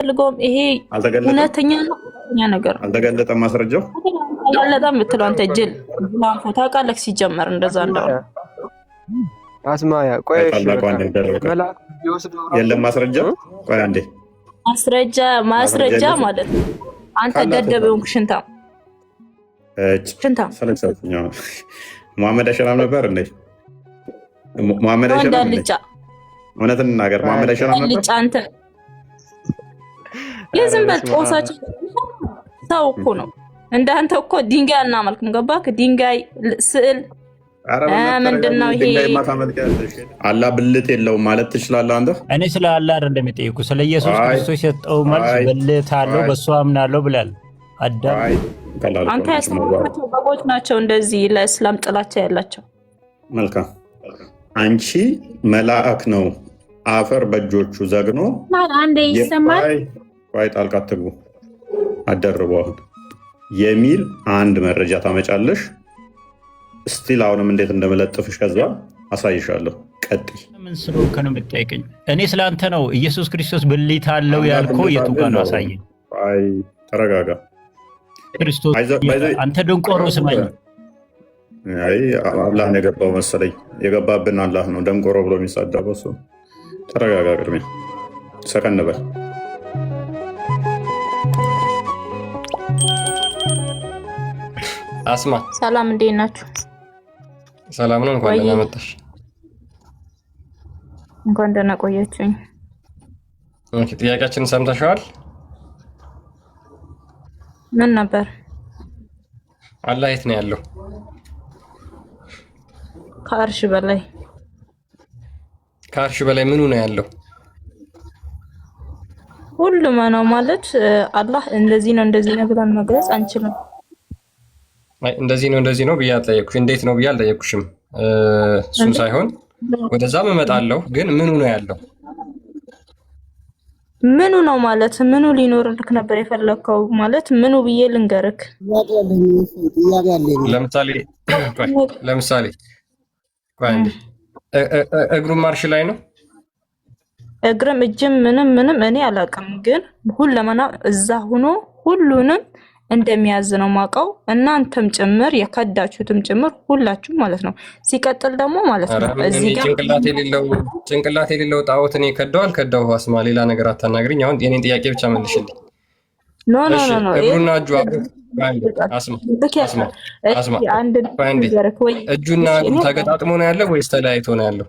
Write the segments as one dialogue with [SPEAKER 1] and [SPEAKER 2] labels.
[SPEAKER 1] ልጎም ይሄ እውነተኛ ነገር
[SPEAKER 2] አልተገለጠም። ማስረጃው
[SPEAKER 1] አልተገለጠም የምትለው አንተ ጅል ላንፎ ታውቃለህ። ሲጀመር እንደዛ እንደሆነ
[SPEAKER 3] አስማያ ቆይ
[SPEAKER 2] የለም ማስረጃው። ቆይ አንዴ
[SPEAKER 1] ማስረጃ ማለት ነው። አንተ ደደበው ሽንታም
[SPEAKER 2] መሐመድ አይሸናም ነበር እንዴ? መሐመድ አይሸናም እንዴ? እውነትን እናገር። መሐመድ አይሸናም ነበር
[SPEAKER 1] አንተ የዝም በል ጦሳቸው ሰው እኮ ነው። እንዳንተ እኮ ድንጋይ አናመልክም። ገባክ? ድንጋይ ስዕል ምንድነው ይሄ?
[SPEAKER 2] አላህ ብልት የለውም ማለት ትችላለህ አንተ?
[SPEAKER 4] እኔ ስለ አላህ አይደለም የጠየኩ፣ ስለ ኢየሱስ ክርስቶስ የሰጠው መልስ ብልት አለው በሱ አምናለሁ ብላል። አዳም
[SPEAKER 1] አንተ ያስተማርካቸው በጎች ናቸው እንደዚህ ለእስላም ጥላቻ ያላቸው።
[SPEAKER 2] መልካም አንቺ መልአክ ነው አፈር በእጆቹ ዘግኖ
[SPEAKER 5] አንዴ ይሰማል።
[SPEAKER 2] ቆይ ጣልቃ አትግቡ አደርበው አሁን የሚል አንድ መረጃ ታመጫለሽ። ስቲል አሁንም እንዴት እንደመለጥፍሽ ከዛ አሳይሻለሁ። ቀጥይ።
[SPEAKER 4] ምን ስለሆንክ ነው የምትጠይቀኝ? እኔ ስላንተ ነው ኢየሱስ ክርስቶስ ብልት አለው ያልከው የቱ ጋር ነው? አሳየኝ።
[SPEAKER 2] አይ ተረጋጋ።
[SPEAKER 4] ክርስቶስ አንተ ደንቆሮ ስማኝ።
[SPEAKER 2] አይ አላህ ነው የገባው መሰለኝ። የገባብን አላህ ነው ደንቆሮ ብሎ የሚሳደበው እሱ። ተረጋጋ። ቅድሚያ ሰከን በል።
[SPEAKER 6] አስማ
[SPEAKER 1] ሰላም፣ እንዴት ናችሁ?
[SPEAKER 6] ሰላም ነው። እንኳን ደህና መጣሽ።
[SPEAKER 1] እንኳን ደህና ቆያችሁኝ።
[SPEAKER 6] ኦኬ፣ ጥያቄያችንን ሰምተሻል?
[SPEAKER 1] ምን ነበር?
[SPEAKER 6] አላህ የት ነው ያለው?
[SPEAKER 1] ከአርሽ በላይ።
[SPEAKER 6] ከአርሽ በላይ ምኑ ነው ያለው?
[SPEAKER 1] ሁሉም ነው ማለት አላህ እንደዚህ ነው እንደዚህ ነው ብለን መግለጽ አንችልም።
[SPEAKER 6] አይ እንደዚህ ነው ብዬ አልጠየኩሽ። እንዴት ነው ብዬ አልጠየኩሽም። እሱን ሳይሆን ወደዛም እመጣለሁ፣ ግን ምኑ ነው ያለው?
[SPEAKER 1] ምኑ ነው ማለት ምኑ ሊኖርልክ ነበር የፈለከው ማለት ምኑ ብዬ ልንገርክ? ለምሳሌ እግሩ ማርሽ ላይ ነው። እግርም እጅም ምንም እኔ አላውቅም፣ ግን ሁለመና እዛ ሆኖ ሁሉንም እንደሚያዝ ነው ማውቀው። እናንተም ጭምር የከዳችሁትም ጭምር ሁላችሁ ማለት ነው። ሲቀጥል ደግሞ ማለት ነው እዚህ ጋር
[SPEAKER 6] ጭንቅላት የሌለው ጣዖት እኔ ከዳው አስማ፣ ሌላ ነገር አታናግሪኝ። አሁን የኔን ጥያቄ ብቻ መልሽልኝ።
[SPEAKER 1] ኖ
[SPEAKER 6] እግሩና እጁ እጁና ተገጣጥሞ ነው ያለው ወይስ ተለያይቶ ነው ያለው?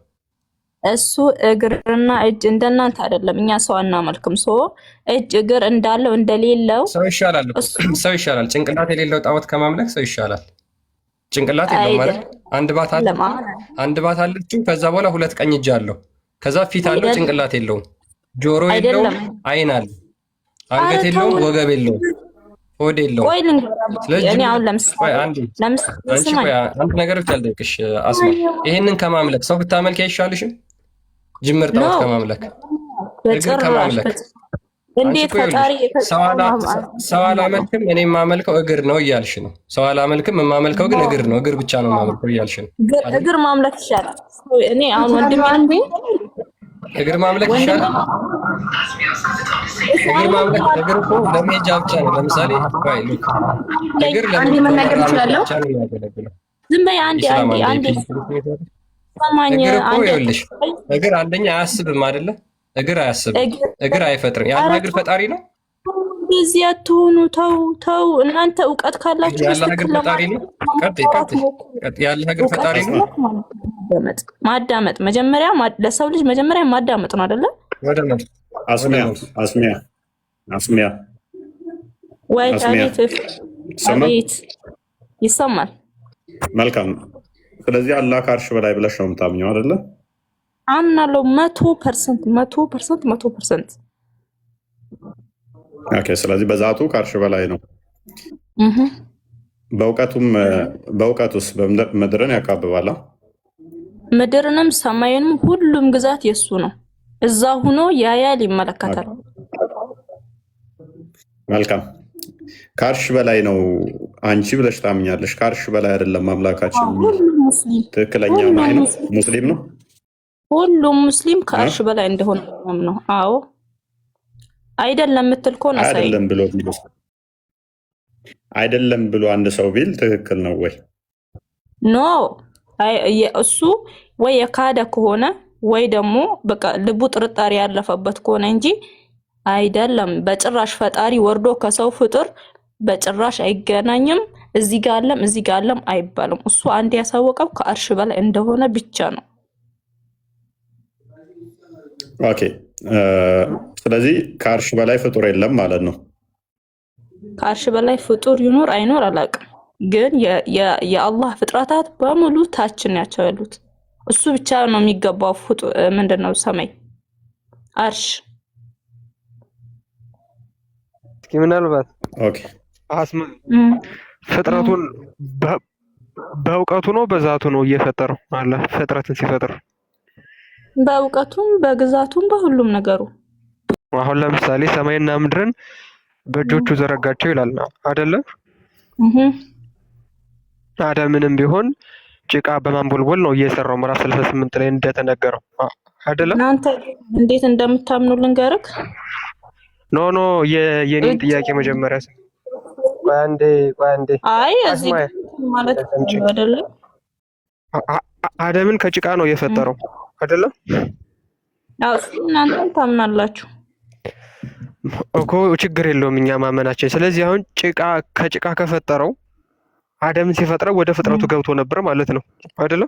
[SPEAKER 1] እሱ እግርና እጅ እንደናንተ አይደለም። እኛ ሰው አናመልክም። እጅ እግር እንዳለው እንደሌለው
[SPEAKER 6] ሰው ይሻላል። ጭንቅላት የሌለው ጣዖት ከማምለክ ሰው ይሻላል። ጭንቅላት የለው ማለት አንድ ባት አለችው። ከዛ በኋላ ሁለት ቀኝ እጅ አለው። ከዛ ፊት አለው፣ ጭንቅላት የለውም። ጆሮ የለውም፣ አይን አለው። አንገት የለውም፣ ወገብ የለውም፣ ሆድ የለውም። ስለዚህ እኔ አሁን ለምሳሌ አንድ ነገር ብቻ ልጠይቅሽ አስማ፣ ይሄንን ከማምለክ ሰው ብታመልክ አይሻልሽም? ጅምር ጣዖት ከማምለክ እግር ከማምለክ
[SPEAKER 1] እንዴት ፈጣሪ
[SPEAKER 6] ሰው አላመልክም እኔ የማመልከው እግር ነው እያልሽ ነው። ሰው አላመልክም የማመልከው ግን እግር ነው፣ እግር ብቻ ነው የማመልከው እያልሽ ነው።
[SPEAKER 1] እግር ማምለክ ይሻላል። እኔ አሁን ወንድሜ አንዴ
[SPEAKER 6] እግር ማምለክ ይሻላል። እግር ማምለክ እግር እኮ ለመሄጃ ብቻ ነው። ለምሳሌ እግር
[SPEAKER 5] ለመናገር ይችላል።
[SPEAKER 1] ዝም በይ አንዴ
[SPEAKER 6] እግር አንደኛ አያስብም አይደለ? እግር አያስብም፣ እግር አይፈጥርም። ያለ እግር ፈጣሪ ነው።
[SPEAKER 1] እንደዚህ አትሆኑ። ተው እናንተ እውቀት ካላችሁ
[SPEAKER 6] ያለ እግር ፈጣሪ ነው። ያለ እግር ፈጣሪ ነው።
[SPEAKER 1] ማዳመጥ መጀመሪያ ለሰው ልጅ መጀመሪያ ማዳመጥ ነው አይደለ?
[SPEAKER 2] አስሚያ
[SPEAKER 1] ወይ አቤት ይሰማል።
[SPEAKER 2] መልካም። ስለዚህ አላህ ከአርሽ በላይ ብለሽ ነው የምታምኘው አይደለ?
[SPEAKER 1] አምናለሁ 100%።
[SPEAKER 2] ኦኬ። ስለዚህ በዛቱ ከአርሽ በላይ ነው። በእውቀቱስ ምድርን ያካብባል።
[SPEAKER 1] ምድርንም ሰማይንም ሁሉም ግዛት የሱ ነው። እዛ ሆኖ ያያል፣ ይመለከታል።
[SPEAKER 2] መልካም። ከአርሽ በላይ ነው አንቺ ብለሽ ታምኛለሽ። ከአርሽ በላይ አይደለም አምላካችን። ትክክለኛ ማይ ነው። ሙስሊም ነው። ሁሉም
[SPEAKER 1] ሙስሊም ከአርሽ በላይ እንደሆነ ነው። አዎ አይደለም የምትል ከሆነ
[SPEAKER 2] አይደለም ብሎ አንድ ሰው ቢል ትክክል ነው ወይ?
[SPEAKER 1] ኖ እሱ ወይ የካደ ከሆነ ወይ ደግሞ በቃ ልቡ ጥርጣሬ ያለፈበት ከሆነ እንጂ አይደለም በጭራሽ ፈጣሪ ወርዶ ከሰው ፍጡር በጭራሽ አይገናኝም። እዚህ ጋር አለም አይባልም። እሱ አንድ ያሳወቀው ከአርሽ በላይ እንደሆነ ብቻ ነው።
[SPEAKER 2] ኦኬ ስለዚህ ከአርሽ በላይ ፍጡር የለም ማለት ነው።
[SPEAKER 1] ከአርሽ በላይ ፍጡር ይኖር አይኖር አላውቅም፣ ግን የአላህ ፍጥረታት በሙሉ ታችን ናቸው ያሉት። እሱ ብቻ ነው የሚገባው ምንድነው ሰማይ አርሽ።
[SPEAKER 3] እስኪ ምናልባት
[SPEAKER 2] ኦኬ
[SPEAKER 3] አስማ ፍጥረቱን በእውቀቱ ነው በዛቱ ነው እየፈጠረው አለ ፍጥረትን ሲፈጥር?
[SPEAKER 1] በእውቀቱም በግዛቱም በሁሉም ነገሩ።
[SPEAKER 3] አሁን ለምሳሌ ሰማይና ምድርን በእጆቹ ዘረጋቸው ይላል አይደለ? አዳምንም ቢሆን ጭቃ በማንቦልቦል ነው እየሰራው ምዕራፍ 38 ላይ እንደተነገረው አይደለ?
[SPEAKER 1] እናንተ እንዴት እንደምታምኑ ልንገርክ።
[SPEAKER 3] ኖ የኔን ጥያቄ መጀመሪያ ቆይ አንዴ
[SPEAKER 1] አይ እዚህ ማለት አይደለ?
[SPEAKER 3] አዳምን ከጭቃ ነው የፈጠረው አይደለ?
[SPEAKER 1] አዎ እናንተም ታምናላችሁ
[SPEAKER 3] እኮ ችግር የለውም እኛ ማመናችን። ስለዚህ አሁን ከጭቃ ከፈጠረው አዳምን ሲፈጥረው ወደ ፍጥረቱ ገብቶ ነበር ማለት ነው አይደለ?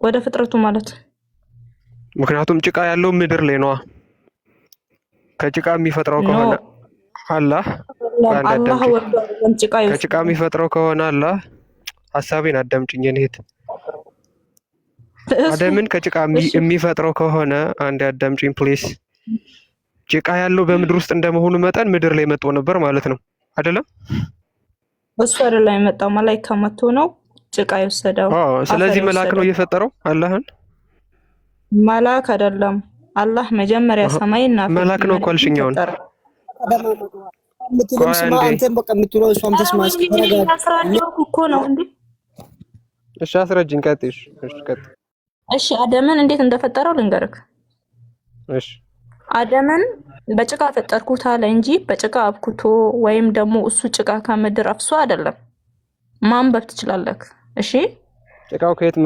[SPEAKER 1] ወደ ፍጥረቱ ማለት
[SPEAKER 3] ምክንያቱም ጭቃ ያለው ምድር ላይ ነው። ከጭቃ የሚፈጥረው ከሆነ አላህ ከጭቃ የሚፈጥረው ከሆነ አላህ ሐሳቤን አዳምጪኝ። እኔት አዳምን ከጭቃ የሚፈጥረው ከሆነ አንድ አዳምጪኝ ፕሊስ። ጭቃ ያለው በምድር ውስጥ እንደመሆኑ መጠን ምድር ላይ መጥቶ ነበር ማለት ነው አይደለም?
[SPEAKER 1] እሱ አይደለም የመጣው መላእክት መጥቶ ነው ጭቃ የወሰደው።
[SPEAKER 3] ስለዚህ መልአክ ነው እየፈጠረው አላህን?
[SPEAKER 1] መልአክ አይደለም። አላህ መጀመሪያ ሰማይና
[SPEAKER 3] መልአክ ነው እኮ አልሽኛውን እሺ አስረጅኝ። ቀጥሽ።
[SPEAKER 1] እሺ አዳምን እንዴት እንደፈጠረው ልንገርክ።
[SPEAKER 3] እሺ
[SPEAKER 1] አዳምን በጭቃ ፈጠርኩት አለ እንጂ በጭቃ አብኩቶ ወይም ደግሞ እሱ ጭቃ ከምድር አፍሶ አይደለም። ማንበብ ትችላለህ። እሺ
[SPEAKER 3] ጭቃው ከየት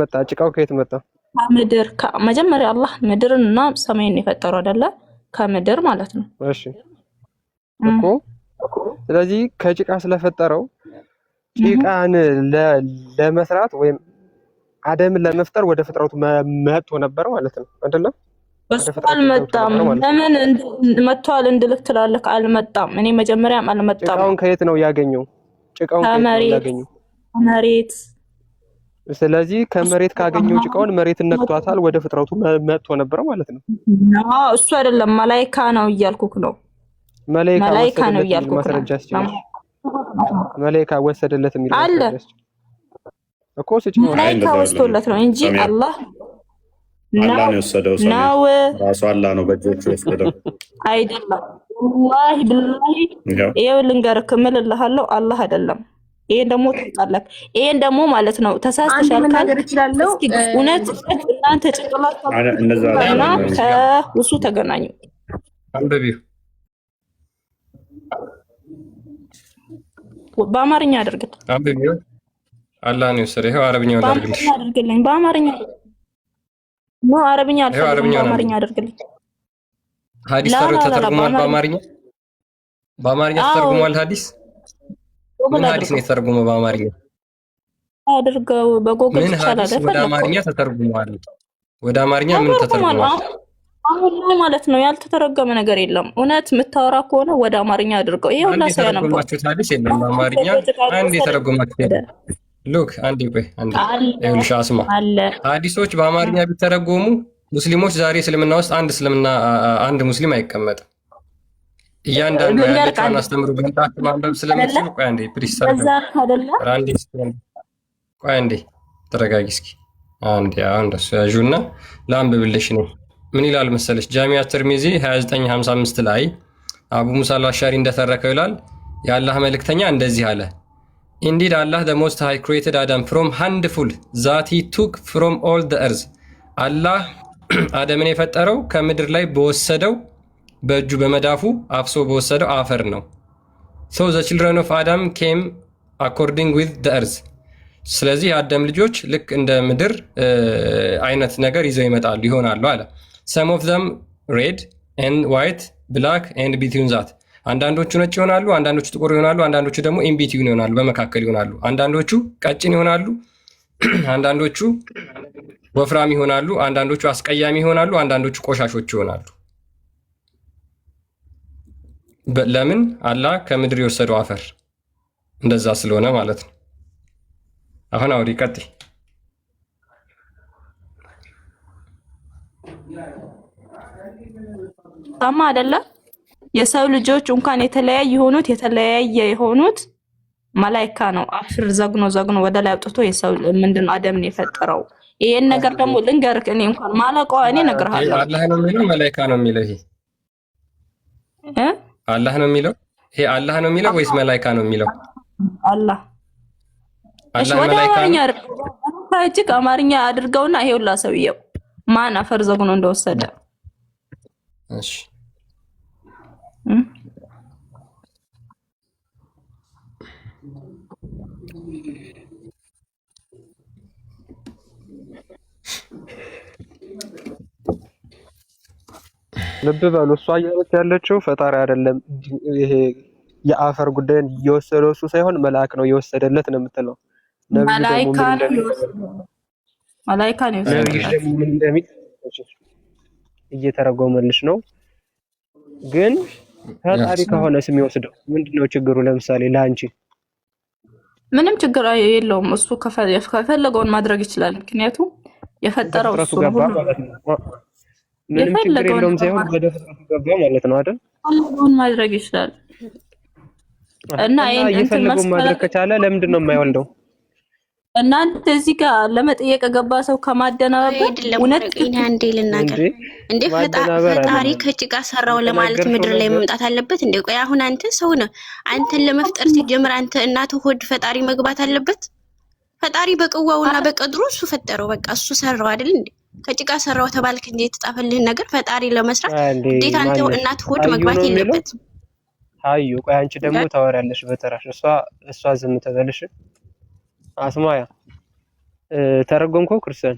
[SPEAKER 3] መጣ?
[SPEAKER 1] ከምድር። መጀመሪያ አላህ ምድርንና ሰማይን የፈጠረው አይደለ? ከምድር ማለት ነው።
[SPEAKER 3] እሺ እኮ ስለዚህ ከጭቃ ስለፈጠረው ጭቃን ለመስራት ወይም አዳምን ለመፍጠር ወደ ፍጥረቱ መጥቶ ነበር ማለት ነው አይደለ?
[SPEAKER 1] አልመጣም። ለምን መጥቷል እንድልክ ትላለህ? አልመጣም። እኔ መጀመሪያም አልመጣም።
[SPEAKER 3] ጭቃውን ከየት ነው ያገኘው?
[SPEAKER 1] ከመሬት።
[SPEAKER 3] ስለዚህ ከመሬት ካገኘው ጭቃውን መሬትን ነክቷታል፣ ወደ ፍጥረቱ መጥቶ ነበር ማለት ነው።
[SPEAKER 1] እሱ አይደለም መላእክት ነው እያልኩክ ነው። መላእክት ነው እያልኩክ
[SPEAKER 3] ማስረጃ አስችል። መላእክት ወሰደለት የሚል ማስረጃ እኮ ስጭኝ።
[SPEAKER 1] መላእክት ወስዶለት ነው እንጂ አላህ
[SPEAKER 2] ነው የወሰደው። ሰው ራሱ አላህ ነው በእጆቹ የወሰደው
[SPEAKER 1] አይደለም። ወላሂ ብላሂ ይኸው ልንገርክ እምልልሃለሁ አላህ አይደለም። ይሄን ደግሞ ታውቃለህ። ይሄን ደግሞ ማለት ነው ተሳስተሻል ካል እስኪ እውነት እናንተ ጭንቅላት እና ከውሱ ተገናኙ።
[SPEAKER 6] አንብቢው
[SPEAKER 1] በአማርኛ አድርግልኝ።
[SPEAKER 6] አንብቢው አላህ ነው የወሰደው። ይሄው አረብኛው
[SPEAKER 1] አድርግልኝ። በአማርኛ ነው አረብኛ አልፈልግም። በአማርኛ አድርግልኝ።
[SPEAKER 6] ሐዲስ ተተርጉሟል በአማርኛ ተተርጉሟል። ሐዲስ ምን ሐዲስ ነው የተተረጎመው በአማርኛ?
[SPEAKER 1] አድርገው በጎግል ይቻላል።
[SPEAKER 6] ወደ አማርኛ ተተርጉሟል። ወደ አማርኛ ምን ተተርጉሟል?
[SPEAKER 1] አሁን ነው ማለት ነው። ያልተተረጎመ ነገር የለም። እውነት የምታወራ ከሆነ ወደ አማርኛ አድርገው። ይሄ ሁላ ሰው ያነበው
[SPEAKER 6] ሐዲስ የለም በአማርኛ። አንድ የተረጎማችሁት ሉክ አንዴ ቆይ አንዴ ይኸውልሽ አስማ ሐዲሶች በአማርኛ ቢተረጎሙ ሙስሊሞች ዛሬ እስልምና ውስጥ አንድ ሙስሊም አይቀመጥም። እያንዳንዱ ያለችውን አስተምሩ በእንጣት ማንበብ ስለምትችል ቆይ አንዴ ፕሊስ ቆይ አንዴ ተረጋጊ እስኪ አንዴ እንደሱ ያዡና ላንብብልሽ ነው። ምን ይላል መሰለሽ ጃሚዓ ትርሚዚ 2955 ላይ አቡ ሙሳ አልአሻሪ እንደተረከው ይላል የአላህ መልእክተኛ እንደዚህ አለ Indeed, Allah the Most High created Adam from handful that he took from all the earth. Allah አደምን የፈጠረው ከምድር ላይ በወሰደው በእጁ በመዳፉ አፍሶ በወሰደው አፈር ነው። So the children of Adam came according with the earth. ስለዚህ የአዳም ልጆች ልክ እንደ ምድር አይነት ነገር ይዘው ይመጣሉ ይሆናሉ አለ። Some of them red and white, black and between that. አንዳንዶቹ ነጭ ይሆናሉ፣ አንዳንዶቹ ጥቁር ይሆናሉ፣ አንዳንዶቹ ደግሞ in between ይሆናሉ፣ በመካከል ይሆናሉ። አንዳንዶቹ ቀጭን ይሆናሉ፣ አንዳንዶቹ ወፍራም ይሆናሉ፣ አንዳንዶቹ አስቀያሚ ይሆናሉ፣ አንዳንዶቹ ቆሻሾች ይሆናሉ። ለምን? አላህ ከምድር የወሰደው አፈር እንደዛ ስለሆነ ማለት ነው። አሁን አውሪ ቀጥይ።
[SPEAKER 1] ታማ አይደለ? የሰው ልጆች እንኳን የተለያየ የሆኑት መላእክት ነው። አፈር ዘግኖ ወደ ላይ አውጥቶ የሰው ምንድን አደምን የፈጠረው። ይሄን ነገር ደግሞ ልንገርህ፣ እኔ እንኳን ማለቀው እኔ እነግርሃለሁ።
[SPEAKER 6] አላህ ነው የሚለው መላእክት ነው የሚለው? ይሄ አላህ ነው የሚለው? ይሄ አላህ ነው የሚለው ወይስ መላእክት ነው የሚለው?
[SPEAKER 1] አላህ
[SPEAKER 6] አላህ መላእክት
[SPEAKER 1] ታጅክ አማርኛ አድርገውና ይሄውላ ሰውየው ማን አፈር ዘግኖ እንደወሰደ።
[SPEAKER 6] እሺ
[SPEAKER 3] ልብ በሉ፣ እሷ እያለች ያለችው ፈጣሪ አይደለም። ይሄ የአፈር ጉዳይን እየወሰደው እሱ ሳይሆን መልአክ ነው የወሰደለት ነው የምትለው።
[SPEAKER 1] መላእክት ነው
[SPEAKER 3] ምን እንደሚል እየተረጎመልሽ ነው። ግን ፈጣሪ ከሆነ ስም ይወስደው ምንድነው ችግሩ? ለምሳሌ ለአንቺ
[SPEAKER 1] ምንም ችግር የለውም። እሱ ከፈለገውን ማድረግ ይችላል። ምክንያቱም የፈጠረው እሱ ነው።
[SPEAKER 3] ምንም ችግር የለውም ሳይሆን ወደ ፍጥረቱ ገባ ማለት ነው አይደል?
[SPEAKER 1] ፈለገውን ማድረግ ይችላል። እና
[SPEAKER 3] የፈለገውን ማድረግ ከቻለ ለምንድን ነው የማይወልደው?
[SPEAKER 1] እናንተ እዚህ ጋር ለመጠየቅ ገባ ሰው ከማደናበብ እውነት
[SPEAKER 5] አንዴ ልናገር እንዴ? ፈጣሪ ከጭቃ ሰራው ለማለት ምድር ላይ መምጣት አለበት እንዴ? ቆይ አሁን አንተ ሰው ነህ። አንተን ለመፍጠር ሲጀምር አንተ እናትህ ሆድ ፈጣሪ መግባት አለበት? ፈጣሪ በቅዋውና በቀድሩ እሱ ፈጠረው፣ በቃ እሱ ሰራው አይደል እንዴ? ከጭቃ ሰራው ተባልክ እንዴ? የተጻፈልህን ነገር ፈጣሪ ለመስራት እንዴት አንተ እናትህ ሆድ መግባት የለበትም?
[SPEAKER 3] አዩ ቆይ አንቺ ደግሞ ታወራለሽ በተራሽ። እሷ ዝም ተበልሽ። አስማያ ተረጎምከው ክርስቲያን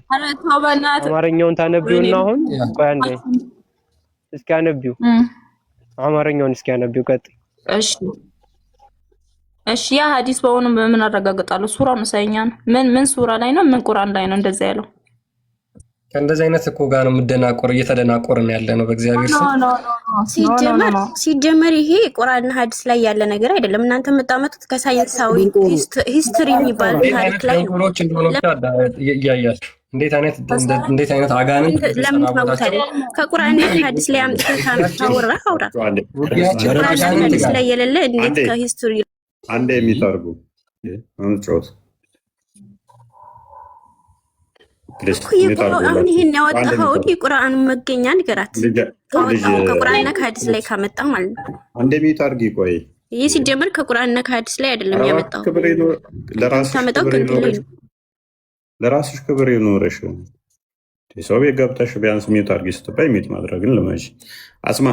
[SPEAKER 3] አማርኛውን ታነቢውና አሁን ቆይ አንዴ እስኪ አነቢው አማርኛውን እስኪ አነቢው ቀጥይ።
[SPEAKER 1] እሺ ያ ሐዲስ በሆነ በምን አረጋግጣለሁ? ሱራ መሳይኛ ነው። ምን ሱራ ላይ ነው? ምን ቁርአን ላይ ነው እንደዛ ያለው?
[SPEAKER 6] ከእንደዚህ አይነት እኮ ጋር ነው የምደናቆር፣ እየተደናቆርን ያለ ነው በእግዚአብሔር ስም።
[SPEAKER 5] ሲጀመር ይሄ ቁርአንና ሐዲስ ላይ ያለ ነገር አይደለም። እናንተ የምታመጡት ከሳይንሳዊ ሂስትሪ የሚባል ታሪክ ላይ ነው።
[SPEAKER 6] ነገሮች እንደሆነ ብቻ እያያችሁ እንዴት አይነት አጋንንት
[SPEAKER 5] ለምን ታውቁታለ? ከቁርአንና ሐዲስ ላይ አምጥተህ ታወራ አውራ። ቁርአንና ሐዲስ ላይ የሌለ እንዴት ከሂስትሪ
[SPEAKER 2] አንዴ የሚታርጉ አንቾት
[SPEAKER 5] አሁን ይሄን ያወጣኸው የቁርአኑ መገኛ ንገራት። ከቁርአንና ከሐዲስ ላይ ካመጣ ማለት ነው።
[SPEAKER 2] አንዴ የሚታርጊ ቆይ
[SPEAKER 5] ይሄ ሲጀምር ከቁርአንና ከሐዲስ ላይ አይደለም ያመጣው።
[SPEAKER 2] ለራስሽ ክብር ይኖርሽ። ሰው ቤት ገብተሽ ቢያንስ ሚዩት አድርጊ ስትባይ ሚዩት ማድረግን ልመጂ። አስማ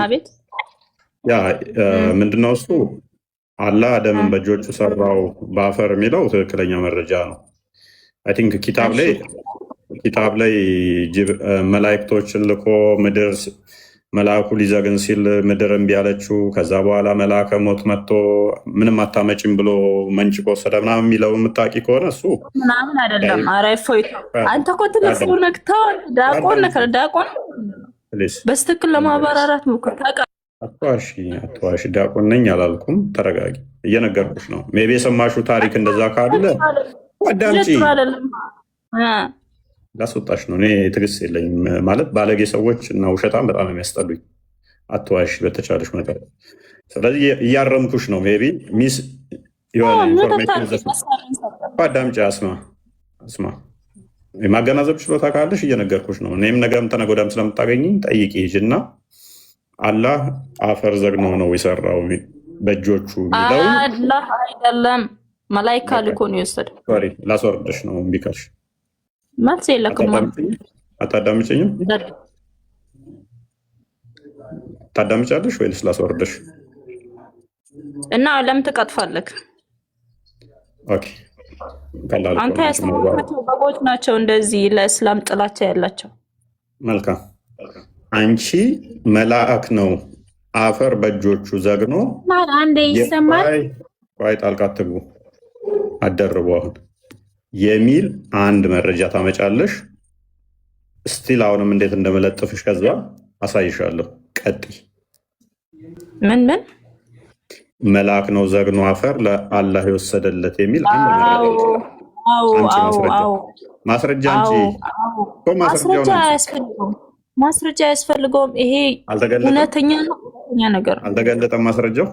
[SPEAKER 1] አቤት
[SPEAKER 2] ያ ምንድነው እሱ አላህ አደምን በእጆቹ ሰራው በአፈር የሚለው ትክክለኛ መረጃ ነው። አይ ቲንክ ኪታብ ላይ መላእክቶችን ልኮ ምድር መልአኩ ሊዘግን ሲል ምድር እምቢ አለችው። ከዛ በኋላ መልአከ ሞት መጥቶ ምንም አታመጭም ብሎ መንጭቆ ወሰደ ምናምን የሚለው የምታውቂ ከሆነ እሱ
[SPEAKER 1] ምናምን አይደለም። ኧረ እፎይ አንተ እኮ ትልቅ ሰው ነህ። ዳቆን በስትክክል ለማብራራት ሞክር።
[SPEAKER 2] አትዋሺ። ዲያቆን ነኝ አላልኩም። ተረጋጊ። እየነገርኩሽ ነው። ሜይ ቢ የሰማሽው ታሪክ እንደዛ ካለ አዳምጪ። ላስወጣሽ ነው። እኔ ትዕግስት የለኝም። ማለት ባለጌ ሰዎች እና ውሸታም በጣም የሚያስጠሉኝ። አትዋሺ በተቻለሽ መጠን። ስለዚህ እያረምኩሽ ነው። ሜይ ቢ ሚስ የሆነ ኢንፎርሜሽን አዳምጪ። አስማ የማገናዘብ ችሎታ ካለሽ እየነገርኩሽ ነው። እኔም ነገም ተነገ ወዲያም ስለምታገኝ ጠይቂ ሂጂና አላህ አፈር ዘግኖ ነው የሰራው በእጆቹ የሚለው
[SPEAKER 1] አላህ አይደለም፣ መላኢካ ልኮ ነው የወሰደው።
[SPEAKER 2] ላስወርድሽ ነው እምቢ ካልሽ
[SPEAKER 1] መልስ የለክም።
[SPEAKER 2] አታዳምጨኝም? ታዳምጫለሽ ወይስ ላስወርደሽ?
[SPEAKER 1] እና ለምን ትቀጥፋለህ?
[SPEAKER 2] ኦኬ ቀላል
[SPEAKER 1] አንተ ያስተማርካቸው በጎች ናቸው እንደዚህ ለእስላም ጥላቻ ያላቸው።
[SPEAKER 2] መልካም አንቺ መልአክ ነው አፈር በእጆቹ ዘግኖ
[SPEAKER 5] አንዴ ይሰማል።
[SPEAKER 2] ቆይ ጣልቃ አትግቡ አደርቡ አሁን የሚል አንድ መረጃ ታመጫለሽ። ስቲል አሁንም እንዴት እንደመለጥፍሽ ከዛ አሳይሻለሁ። ቀጥይ።
[SPEAKER 1] ምን
[SPEAKER 2] መልአክ ነው ዘግኖ አፈር ለአላህ የወሰደለት የሚል አንድ ማስረጃ አንቺ
[SPEAKER 1] ማስረጃ አያስፈልገውም። ይሄ እውነተኛ ነገር
[SPEAKER 2] አልተገለጠም። ማስረጃው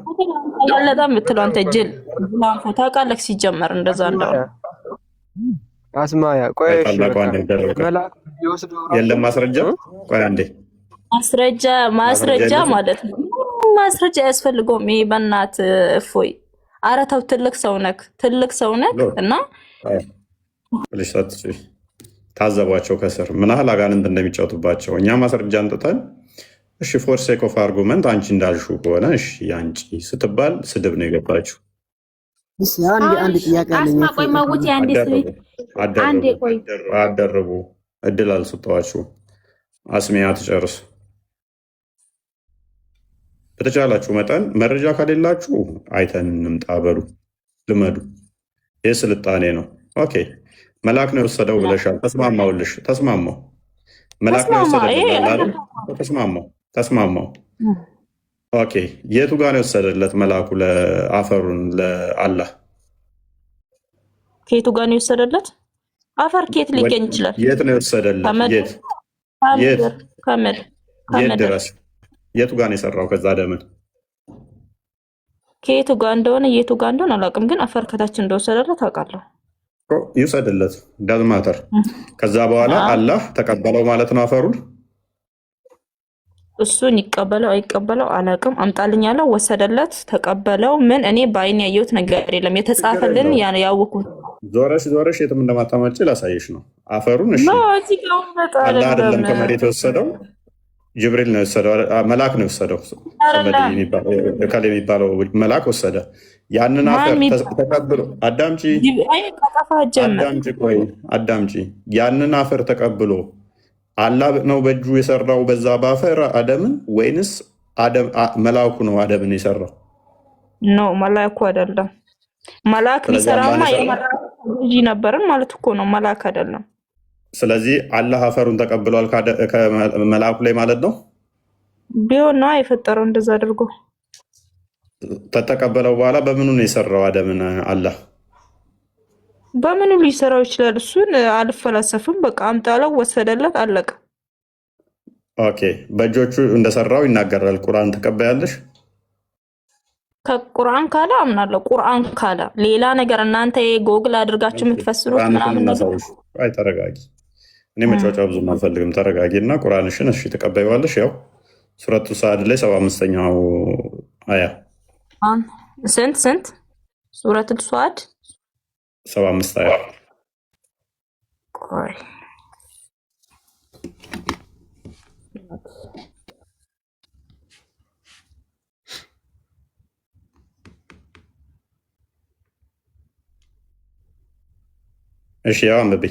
[SPEAKER 1] አልተገለጠም የምትለው አንተ ጅል ላንፎ ታውቃለህ። ሲጀመር እንደዛ እንደሆነ
[SPEAKER 3] አስማያ ቆይ
[SPEAKER 2] የለም ማስረጃ። ቆይ አንዴ
[SPEAKER 1] ማስረጃ ማለት ነው። ማስረጃ አያስፈልገውም። ይሄ በእናት እፎይ። ኧረ ተው፣ ትልቅ ሰው ነክ እና
[SPEAKER 2] ታዘቧቸው ከስር ምን ያህል አጋንንት እንደሚጫወቱባቸው። እኛ ማስረጃ አንጥተን እሺ ፎር ሴክ ኦፍ አርጉመንት አንቺ እንዳልሽው ከሆነ እሺ ያንቺ ስትባል ስድብ ነው የገባችው።
[SPEAKER 7] አንድ ጥያቄ አለኝ።
[SPEAKER 2] አደረቡ እድል አልሰጠዋችሁ። አስሚያ ትጨርስ። በተቻላችሁ መጠን መረጃ ከሌላችሁ አይተን እንምጣ በሉ፣ ልመዱ። ይህ ስልጣኔ ነው። ኦኬ መልአክ ነው የወሰደው ብለሻል። ተስማማውልሽ። ተስማማው። መልአክ ነው የወሰደው። ተስማማው። ኦኬ የቱ ጋር ነው የወሰደለት መልአኩ ለአፈሩን ለአላህ?
[SPEAKER 1] ከየቱ ጋር ነው የወሰደለት? አፈር ከየት ሊገኝ ይችላል?
[SPEAKER 2] የት ነው የወሰደለት? የት ድረስ? የቱ ጋር ነው የሰራው? ከዛ ደምን
[SPEAKER 1] ከየቱ ጋር እንደሆነ የቱ ጋር እንደሆነ አላውቅም፣ ግን አፈር ከታች እንደወሰደለት አውቃለሁ።
[SPEAKER 2] ይውሰድለት ዳዝማተር። ከዛ በኋላ አላህ ተቀበለው ማለት ነው አፈሩን።
[SPEAKER 1] እሱን ይቀበለው አይቀበለው አላውቅም። አምጣልኝ ያለው ወሰደለት፣ ተቀበለው። ምን እኔ በአይን ያየሁት ነገር የለም። የተጻፈልን ያወኩት
[SPEAKER 2] ዞረሽ የትም እንደማታመጪ ላሳየሽ ነው አፈሩን። እሺ አላህ አይደለም ከመሬት የወሰደው፣ ጅብሪል ነው የወሰደው፣ መልአክ ነው የወሰደው። ካል የሚባለው መልአክ ወሰደ። ያንን አፈር ተቀብሎ አዳምጪ። ያንን አፈር ተቀብሎ አላህ ነው በእጁ የሰራው በዛ በአፈር አደምን፣ ወይንስ መልአኩ ነው አደምን የሰራው?
[SPEAKER 1] ኖ መልአኩ አይደለም። መልአክ ቢሰራማ የመልአኩ ልጅ ነበርን ማለት እኮ ነው። መልአክ አይደለም።
[SPEAKER 2] ስለዚህ አላህ አፈሩን ተቀብሏል ከመልአኩ ላይ ማለት ነው።
[SPEAKER 1] ቢሆን ነው የፈጠረው እንደዛ አድርጎ
[SPEAKER 2] ተተቀበለው። በኋላ በምኑ ነው የሰራው አደምን አላህ?
[SPEAKER 1] በምኑ ሊሰራው ይችላል? እሱን አልፈላሰፍም። በቃ አምጣለው፣ ወሰደለት፣ አለቀ።
[SPEAKER 2] ኦኬ በእጆቹ እንደሰራው ይናገራል። ቁርአን ተቀበያለሽ?
[SPEAKER 1] ከቁርአን ካለ አምናለሁ። ቁርአን ካለ ሌላ ነገር እናንተ ጎግል አድርጋችሁ የምትፈስሩት ምናምን ነገር።
[SPEAKER 2] አይ ተረጋጊ። እኔ መጫወቻ ብዙ አልፈልግም። ተረጋጊ እና ቁርአንሽን እሺ ተቀበይዋለሽ። ያው ሱረቱ ሰዓድ ላይ 75ኛው አያ
[SPEAKER 1] ስንት ሱረቱ ሰዓድ
[SPEAKER 2] 75 አያ እሺ ያው አንብቤ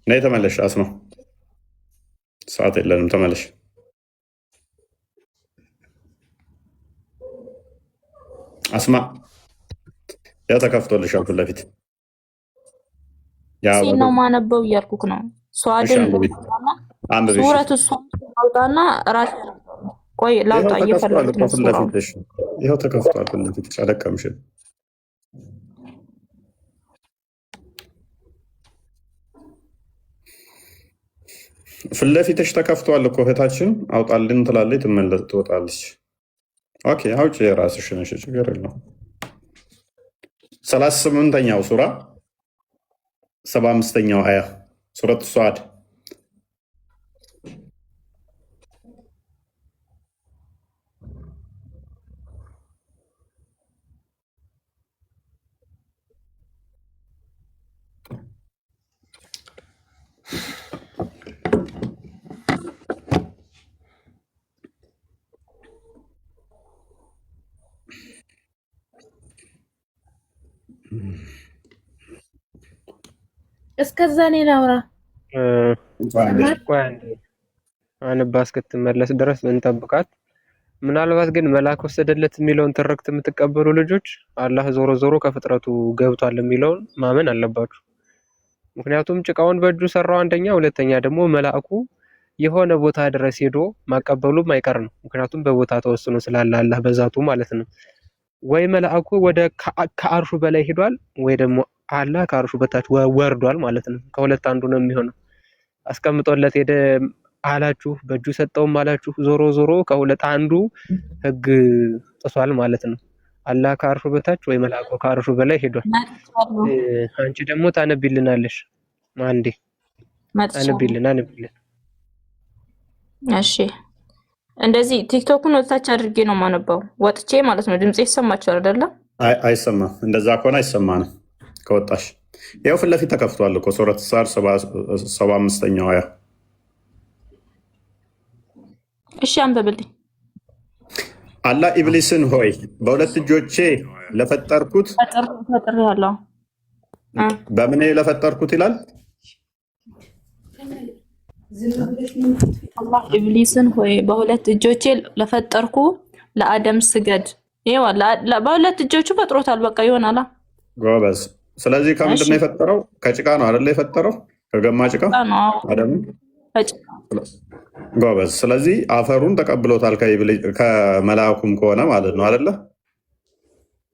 [SPEAKER 2] ነይ ተመለሽ። አስማ ሰዓት የለንም። ተመለሽ። አስማ ያው ተከፍቶልሻል ፊት ለፊት
[SPEAKER 1] ነው ማነበው እያልኩክ ነው። ሷድን ሱረቱ አውጣና ራስ ቆይ ላውጣ እየፈለኩት ነው።
[SPEAKER 2] ይኸው ተከፍቷል ፊት ለፊት ጨለቀምሽ። ፊት ለፊትሽ ተከፍቷል እኮ እህታችን። አውጣልን ትላለች፣ ትወጣለች። ኦኬ አውጪ የራስሽን። እሺ ችግር የለውም። 38ኛው ሱራ 75ኛው አያ ሱረቱ ሰዓድ
[SPEAKER 8] እስከዛ እኔ ላውራ።
[SPEAKER 3] ቆይ አንባ እስክትመለስ ድረስ እንጠብቃት። ምናልባት ግን መልአክ ወሰደለት የሚለውን ትርክት የምትቀበሉ ልጆች አላህ ዞሮ ዞሮ ከፍጥረቱ ገብቷል የሚለውን ማመን አለባችሁ። ምክንያቱም ጭቃውን በእጁ ሰራው አንደኛ፣ ሁለተኛ ደግሞ መልአኩ የሆነ ቦታ ድረስ ሄዶ ማቀበሉም አይቀር ነው። ምክንያቱም በቦታ ተወስኖ ስላለ አላህ በዛቱ ማለት ነው። ወይ መልአኩ ወደ ከአርሹ በላይ ሄዷል፣ ወይ ደግሞ አላህ ከአርሹ በታች ወርዷል ማለት ነው። ከሁለት አንዱ ነው የሚሆነው። አስቀምጦለት ሄደ አላችሁ፣ በእጁ ሰጠውም አላችሁ፣ ዞሮ ዞሮ ከሁለት አንዱ ህግ ጥሷል ማለት ነው። አላህ ከአርሹ በታች ወይ መልአኩ ከአርሹ በላይ ሄዷል። አንቺ ደግሞ ታነቢልናለሽ። አንዴ አንቢልን።
[SPEAKER 1] እሺ እንደዚህ ቲክቶኩን ወጥታች አድርጌ ነው ማነባው፣ ወጥቼ ማለት ነው። ድምጽ ይሰማችኋል አይደለ?
[SPEAKER 2] አይሰማም። እንደዛ ከሆነ አይሰማንም። ከወጣሽ ያው ፊት ለፊት ተከፍቷል እኮ ሱረት ሳር 75ኛው አያ።
[SPEAKER 1] እሺ አንብብልኝ።
[SPEAKER 2] አላህ ኢብሊስን ሆይ በሁለት እጆቼ ለፈጠርኩት
[SPEAKER 1] ፈጥር ያለው
[SPEAKER 2] በምን ለፈጠርኩት ይላል።
[SPEAKER 1] አላህ ኢብሊስን ሆይ በሁለት እጆቼ ለፈጠርኩ ለአደም ስገድ። ይሄው በሁለት እጆቹ ፈጥሮታል። በቃ ይሆናል።
[SPEAKER 2] ጎበዝ። ስለዚህ ከምንድን ነው የፈጠረው? ከጭቃ ነው አይደለ? የፈጠረው ከገማ ጭቃ አደም። ጎበዝ። ስለዚህ አፈሩን ተቀብሎታል ከመልአኩም ከሆነ ማለት ነው አይደለ?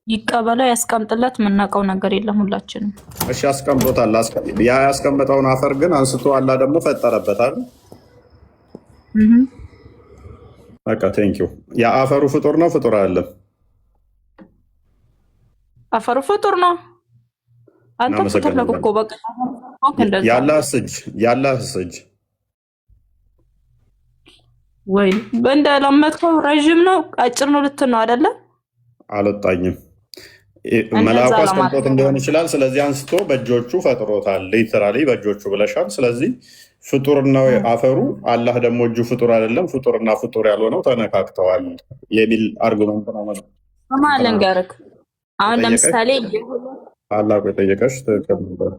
[SPEAKER 1] ይቀበለው ያስቀምጥለት። የምናውቀው ነገር የለም ሁላችንም።
[SPEAKER 2] እሺ አስቀምጦታል። ያ ያስቀመጠውን አፈር ግን አንስቶ አላህ ደግሞ ፈጠረበታል። በቃ ቴንኪው። ያ አፈሩ ፍጡር ነው ፍጡር አይደለም?
[SPEAKER 1] አፈሩ ፍጡር ነው። አንተ ፍጡር ነው እኮ በቃ
[SPEAKER 2] ያላህ እጅ
[SPEAKER 1] ወይ እንደለመድከው ረዥም ነው አጭር ነው ልትል ነው አይደለ?
[SPEAKER 2] አልወጣኝም። መልአኩ አስቀምጦት እንዲሆን ይችላል። ስለዚህ አንስቶ በእጆቹ ፈጥሮታል። ሊትራሊ በእጆቹ ብለሻል። ስለዚህ ፍጡር ነው አፈሩ። አላህ ደግሞ እጁ ፍጡር አይደለም። ፍጡርና ፍጡር ያልሆነው ተነካክተዋል የሚል አርጉመንት ነው ማለት
[SPEAKER 1] ነው። ልንገርህ አሁን ለምሳሌ
[SPEAKER 2] አላህ የጠየቀሽ ትክክል ነበር።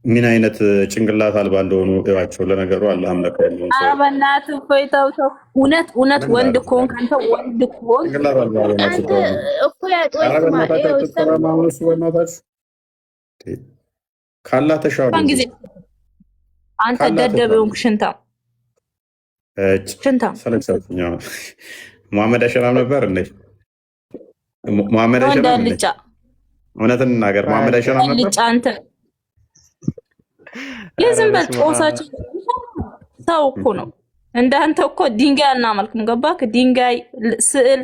[SPEAKER 2] ምን አይነት ጭንቅላት አልባ እንደሆኑ እዋቸው። ለነገሩ አላህም ለካ
[SPEAKER 1] በእናትህ እፎይ ተው። እውነት ወንድ ከሆንክ አንተ ወንድ ከሆንክ
[SPEAKER 2] ጭንቅላት አልባ ካላ ተሻሉ
[SPEAKER 1] ጊዜ አንተ ደደብ ሆንክ። ሽንታም
[SPEAKER 2] ሰለክሰኛ መሐመድ አይሸናም ነበር እንዴ? መሐመድ አይሸናም እንዴ? እውነትን እናገር። መሐመድ አይሸናም ነበር
[SPEAKER 1] አንተ የዝም በል ጦሳችን ሰው እኮ ነው። እንዳንተ እኮ ድንጋይ አናመልክም። ገባክ? ድንጋይ ስዕል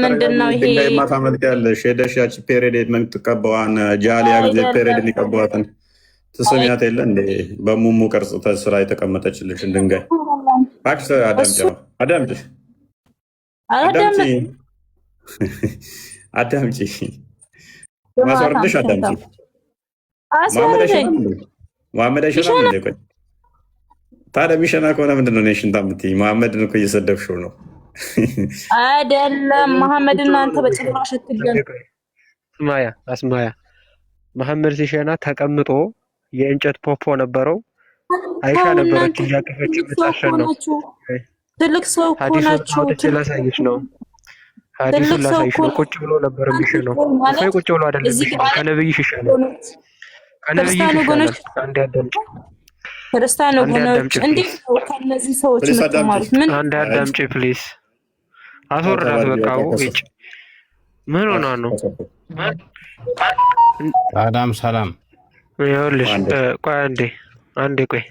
[SPEAKER 1] ምንድነው ይሄ?
[SPEAKER 2] ድንጋይ ማታመልክ ያለሽ ሄደሽ ያቺ ፔሬድ የምትቀባዋን ጃሊያ ጊዜ ፔሬድ የሚቀባዋትን ትስሚያት የለ እንዴ? በሙሙ ቅርጽ ተስራ የተቀመጠችልሽን ድንጋይ እባክሽ አዳምጪ። ማስወርድሽ አዳምጪ። መሐመድ አይሸናም እንዴ? ቆይ ታዲያ የሚሸና ከሆነ ምንድን ነው ሽንታ የምትይኝ? መሐመድን እኮ እየሰደብሽው ነው።
[SPEAKER 1] አይደለም መሐመድ እናንተ በጭራሽ አትገኝ።
[SPEAKER 3] አስማያ መሐመድ ሲሸና ተቀምጦ የእንጨት ፖፖ ነበረው። አይሻ ነበረች እያቀፈች የምታሸን ነው።
[SPEAKER 1] ትልቅ ሰው እኮ ናችሁ።
[SPEAKER 3] ላሳይሽ ነው። ሀዲሱን ላሳይሽ ነው። ቁጭ ብሎ ነበር የሚሸነው። ቁጭ ብሎ አይደለም የሚሸነው። ከነብይሽ ይሻላል።
[SPEAKER 1] ክርስቲያን ወገኖች እንዴት ነው ከነዚህ ሰዎች የምትማሩት? ምን
[SPEAKER 3] አንድ አዳምጪ ፕሊዝ። አስወርዳት በቃ። ውጭ ምን ሆና ነው?
[SPEAKER 9] አዳም ሰላም።
[SPEAKER 3] ይኸውልሽ ቆይ አንዴ ቆይ።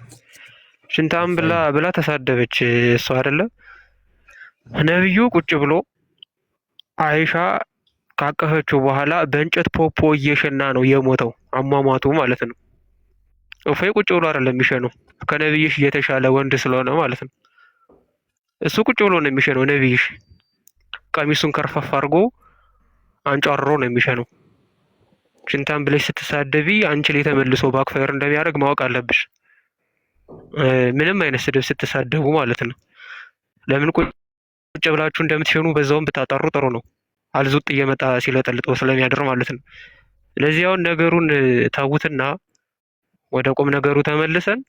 [SPEAKER 3] ሽንታም ብላ ተሳደበች እሷ አይደለ? ነብዩ ቁጭ ብሎ አይሻ ካቀፈችው በኋላ በእንጨት ፖፖ እየሸና ነው የሞተው። አሟሟቱ ማለት ነው። እፎይ ቁጭ ብሎ አይደለም የሚሸነው፣ ከነብይሽ እየተሻለ ወንድ ስለሆነ ማለት ነው። እሱ ቁጭ ብሎ ነው የሚሸነው። ነብይሽ ቀሚሱን ከርፈፍ አድርጎ አንጫርሮ ነው የሚሸነው። ሽንታን ብለሽ ስትሳደቢ አንቺ ላይ ተመልሶ ባክፋየር እንደሚያደርግ ማወቅ አለብሽ። ምንም አይነት ስድብ ስትሳደቡ ማለት ነው። ለምን ቁጭ ብላችሁ እንደምትሸኑ በዛውም ብታጣሩ ጥሩ ነው። አልዙጥ እየመጣ ሲለጠልጠው ስለሚያድር ማለት ነው። ስለዚህ አሁን ነገሩን ታውትና ወደ ቁም ነገሩ ተመልሰን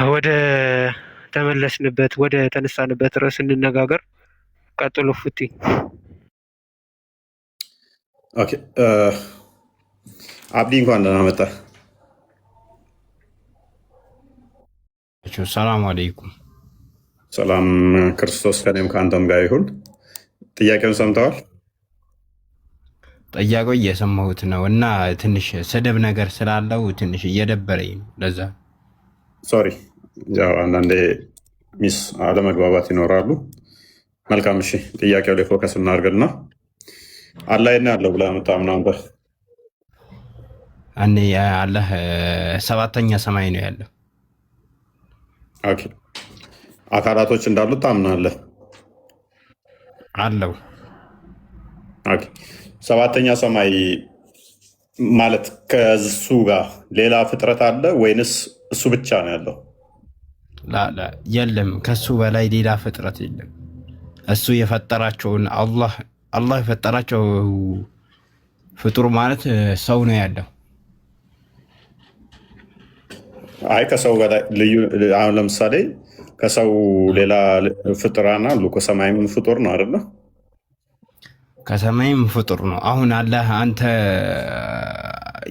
[SPEAKER 3] ወደ ተመለስንበት ወደ ተነሳንበት ርዕስ እንነጋገር። ቀጥሎ ፉቲ።
[SPEAKER 2] ኦኬ አብዲ እንኳን ደህና መጣ።
[SPEAKER 8] ሰላም አለይኩም።
[SPEAKER 2] ሰላም ክርስቶስ ከኔም ከአንተም ጋር ይሁን። ጥያቄውን ሰምተዋል?
[SPEAKER 8] ጥያቄው እየሰማሁት ነው እና ትንሽ ስድብ ነገር ስላለው ትንሽ እየደበረኝ ነው። ለዛ
[SPEAKER 2] ሶሪ። ያው አንዳንዴ ሚስ አለመግባባት ይኖራሉ። መልካም እሺ፣ ጥያቄው ላይ ፎከስ እናድርግና አላህ የት ነው ያለው ብለህ የምታምነው አንተ?
[SPEAKER 8] እኔ አላህ ሰባተኛ ሰማይ ነው ያለው።
[SPEAKER 2] ኦኬ፣ አካላቶች እንዳሉት ታምናለህ?
[SPEAKER 8] አለው።
[SPEAKER 2] ኦኬ፣ ሰባተኛ ሰማይ ማለት ከሱ ጋር ሌላ ፍጥረት አለ ወይንስ እሱ ብቻ ነው ያለው?
[SPEAKER 8] የለም፣ ከሱ በላይ ሌላ ፍጥረት የለም። እሱ የፈጠራቸውን አላህ የፈጠራቸው ፍጡር ማለት ሰው ነው ያለው።
[SPEAKER 2] አይ ከሰው በላይ ልዩ አሁን ለምሳሌ ከሰው ሌላ ፍጡራን አሉ። ከሰማይም ፍጡር ነው አይደለ?
[SPEAKER 8] ከሰማይም ፍጡር ነው። አሁን አላህ አንተ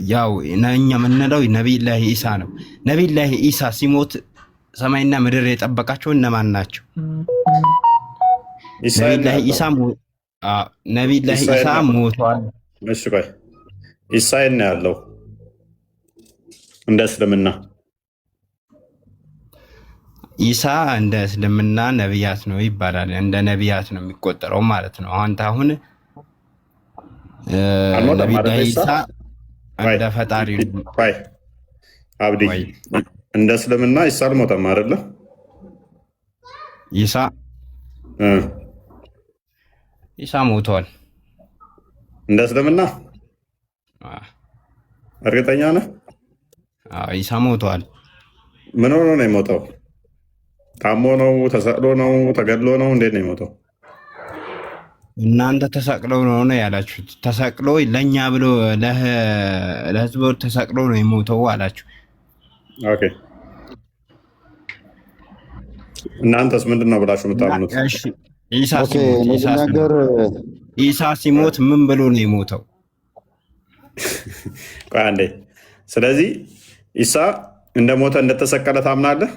[SPEAKER 8] ያው እኛ የምንለው ነቢይላህ ኢሳ ነው። ነቢይላህ ኢሳ ሲሞት ሰማይና ምድር የጠበቃቸው እነማን ናቸው? ነቢይላህ ኢሳ ሞቷል።
[SPEAKER 2] እሺ ቆይ ኢሳ ነው ያለው እንደ እስልምና።
[SPEAKER 8] ኢሳ እንደ እስልምና ነቢያት ነው ይባላል። እንደ ነቢያት ነው የሚቆጠረው ማለት ነው። አንተ አሁን ነቢይላህ ኢሳ እንደ ፈጣሪ
[SPEAKER 2] አብዲ እንደ እስልምና ኢሳ አልሞተም አይደለ?
[SPEAKER 8] ኢሳ ሞቷል
[SPEAKER 2] እንደ እስልምና። እርግጠኛ ነህ?
[SPEAKER 8] ኢሳ ሞቷል።
[SPEAKER 2] ምን ሆኖ ነው የሞተው? ታሞ ነው? ተሰቅሎ ነው? ተገድሎ ነው? እንዴት ነው የሞተው?
[SPEAKER 8] እናንተ ተሰቅለው ነው ያላችሁት። ተሰቅሎ ለእኛ ብሎ ለህዝቡ ተሰቅሎ ነው የሞተው አላችሁ።
[SPEAKER 2] ኦኬ እናንተስ ምንድን ነው ብላችሁ የምታምኑት?
[SPEAKER 8] ኢሳ ሲሞት ምን ብሎ ነው የሞተው?
[SPEAKER 2] ቆይ አንዴ። ስለዚህ ኢሳ እንደሞተ እንደተሰቀለ ታምናለህ?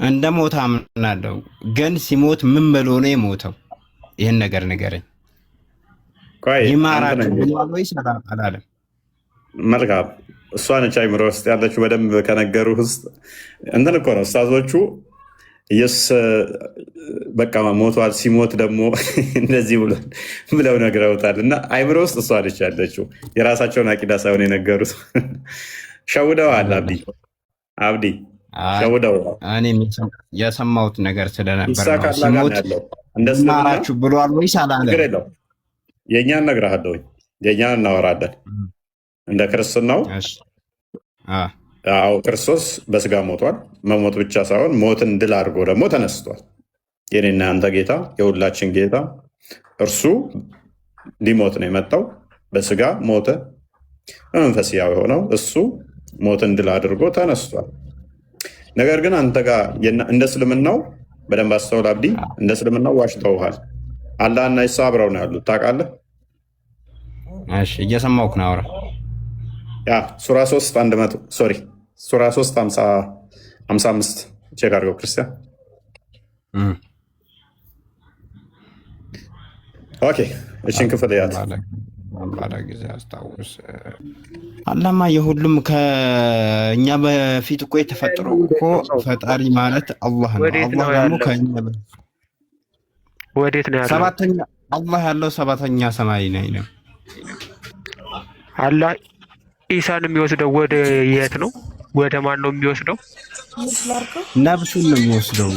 [SPEAKER 8] እንደ ሞተ አምናለሁ፣ ግን ሲሞት ምን ብሎ ነው የሞተው? ይህን ነገር ንገረኝ። ይማራችሁ ብሏል ወይስ አላለም?
[SPEAKER 2] መልካም፣ እሷ ነች አይምሮ ውስጥ ያለችው። በደንብ ከነገሩ ውስጥ እንትን እኮ ነው ኡስታዞቹ ኢየሱስ በቃ ሞቷል፣ ሲሞት ደግሞ እንደዚህ ብለው ነግረውታል። እና አይምሮ ውስጥ እሷ ነች ያለችው፣ የራሳቸውን አቂዳ ሳይሆን የነገሩት። ሸውደዋል። አብዲ ሸውደው
[SPEAKER 8] እኔም የሰማሁት ነገር ስለነበር ነው። ሲሞት ይማራችሁ ብሏል ወይስ አላለም?
[SPEAKER 2] የእኛን እነግርሃለሁ፣ የእኛን እናወራለን። እንደ ክርስትናው ክርስቶስ በስጋ ሞቷል። መሞት ብቻ ሳይሆን ሞትን ድል አድርጎ ደግሞ ተነስቷል። የኔና አንተ ጌታ፣ የሁላችን ጌታ እርሱ ሊሞት ነው የመጣው። በስጋ ሞተ። በመንፈስ ሕያው የሆነው እሱ ሞትን ድል አድርጎ ተነስቷል። ነገር ግን አንተ ጋር እንደ እስልምናው በደንብ አስተውል አብዲ፣ እንደ እስልምናው ዋሽተውሃል። አላህ እና ኢሳ አብረው ነው ያሉት፣ ታውቃለህ?
[SPEAKER 8] እየሰማሁህ ነው። አውራ
[SPEAKER 2] ሱራ 3 ሱራ 3:55 ቼክ አድርገው ክርስቲያን። ኦኬ እሺን ክፍል ያት
[SPEAKER 8] ጊዜ አስታውስ። አላማ የሁሉም ከእኛ በፊት እኮ የተፈጠሩ እኮ ፈጣሪ ማለት አላህ ነው። አላህ ደግሞ ከእኛ
[SPEAKER 3] ወዴት ነው ያለው?
[SPEAKER 8] ሰባተኛ አላህ ያለው ሰባተኛ ሰማይ ላይ ነው።
[SPEAKER 3] አላህ ኢሳን የሚወስደው ወደ የት ነው? ወደ ማን ነው የሚወስደው?
[SPEAKER 8] ነብሱን ነው የሚወስደው።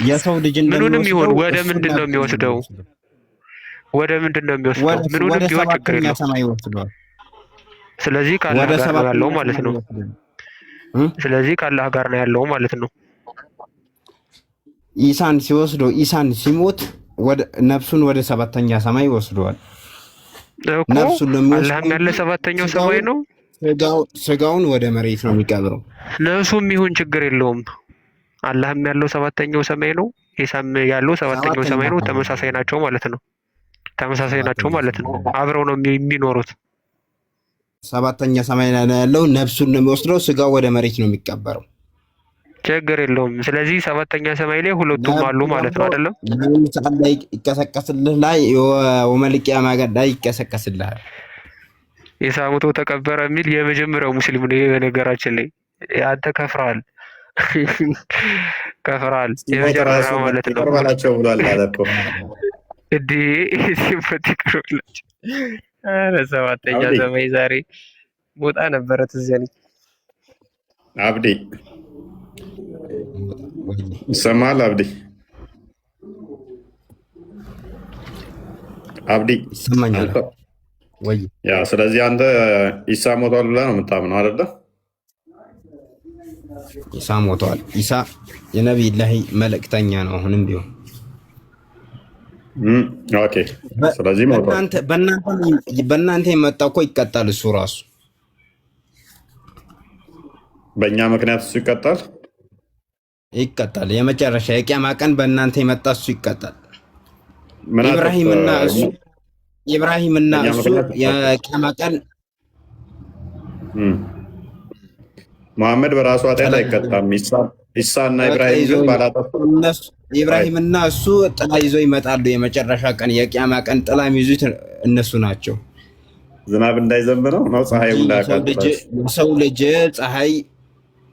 [SPEAKER 8] የሰው ልጅ
[SPEAKER 3] ምኑንም ይሁን ወደ ምንድን ነው የሚወስደው? ወደ ምንድን ነው የሚወስደው? ምኑንም ቢሆን ችግር የለውም። ስለዚህ ከአላህ ጋር ነው ያለው ማለት ነው። ስለዚህ ከአላህ ጋር ነው ያለው ማለት ነው።
[SPEAKER 8] ኢሳን ሲወስደው ኢሳን ሲሞት ነፍሱን ወደ ሰባተኛ ሰማይ ወስደዋል። ነፍሱን
[SPEAKER 3] አላህም ያለ ሰባተኛው ሰማይ ነው።
[SPEAKER 8] ስጋውን ወደ መሬት ነው የሚቀብረው።
[SPEAKER 3] ነፍሱም ይሁን ችግር የለውም። አላህም ያለው ሰባተኛው ሰማይ ነው። ኢሳም ያለው ሰባተኛው ሰማይ ነው። ተመሳሳይ ናቸው ማለት ነው። አብረው ነው የሚኖሩት።
[SPEAKER 8] ሰባተኛ ሰማይ ላይ ያለው ነፍሱን ነው የሚወስደው። ስጋው ወደ መሬት ነው የሚቀበረው።
[SPEAKER 3] ችግር የለውም። ስለዚህ ሰባተኛ ሰማይ ላይ ሁለቱም አሉ ማለት ነው አይደለም?
[SPEAKER 8] ሰዓት ላይ ይቀሰቀስልህ ላይ ወመልቂያ ማገድ ላይ ይቀሰቀስልሃል።
[SPEAKER 3] ኢሳ ሞቶ ተቀበረ የሚል የመጀመሪያው ሙስሊም ነው። በነገራችን ላይ አንተ ከፍረሃል። የመጀመሪያው ማለት ነው
[SPEAKER 2] ባላቸው ብሏል አለኮ
[SPEAKER 3] እዲ ሲምፖቲክ ብላችሁ ሰባተኛ ሰማይ ዛሬ ሞጣ ነበረ ትዝ ያለኝ።
[SPEAKER 2] አብዲ ይሰማል? አብዲ
[SPEAKER 8] ይሰማኛል ወይ?
[SPEAKER 2] ያ ስለዚህ አንተ ኢሳ ሞቷል ብለህ ነው የምታምነው አይደለ?
[SPEAKER 8] ኢሳ ሞቷል። ኢሳ የነቢይላህ መልእክተኛ ነው አሁንም ቢሆን።
[SPEAKER 2] ኦኬ። ስለዚህ
[SPEAKER 8] በእናንተ የመጣው እኮ ይቀጣል። እሱ ራሱ
[SPEAKER 2] በእኛ ምክንያት እሱ ይቀጣል።
[SPEAKER 8] የመጨረሻ የቂያማ ቀን በእናንተ የመጣ እሱ ይቀጣል። ኢብራሂምና እሱ የቂያማ ቀን
[SPEAKER 2] መሐመድ በራሱ ኃጢአት አይቀጣም። ኢሳና ኢብራሂም ግን ባላጠፉ
[SPEAKER 8] ኢብራሂምና እሱ ጥላ ይዘው ይመጣሉ። የመጨረሻ ቀን የቂያማ ቀን ጥላ የሚይዙት እነሱ ናቸው።
[SPEAKER 2] ዝናብ እንዳይዘንብ ነው ፀሐይ እንዳያቃጥላች።
[SPEAKER 8] የሰው ልጅ ፀሐይ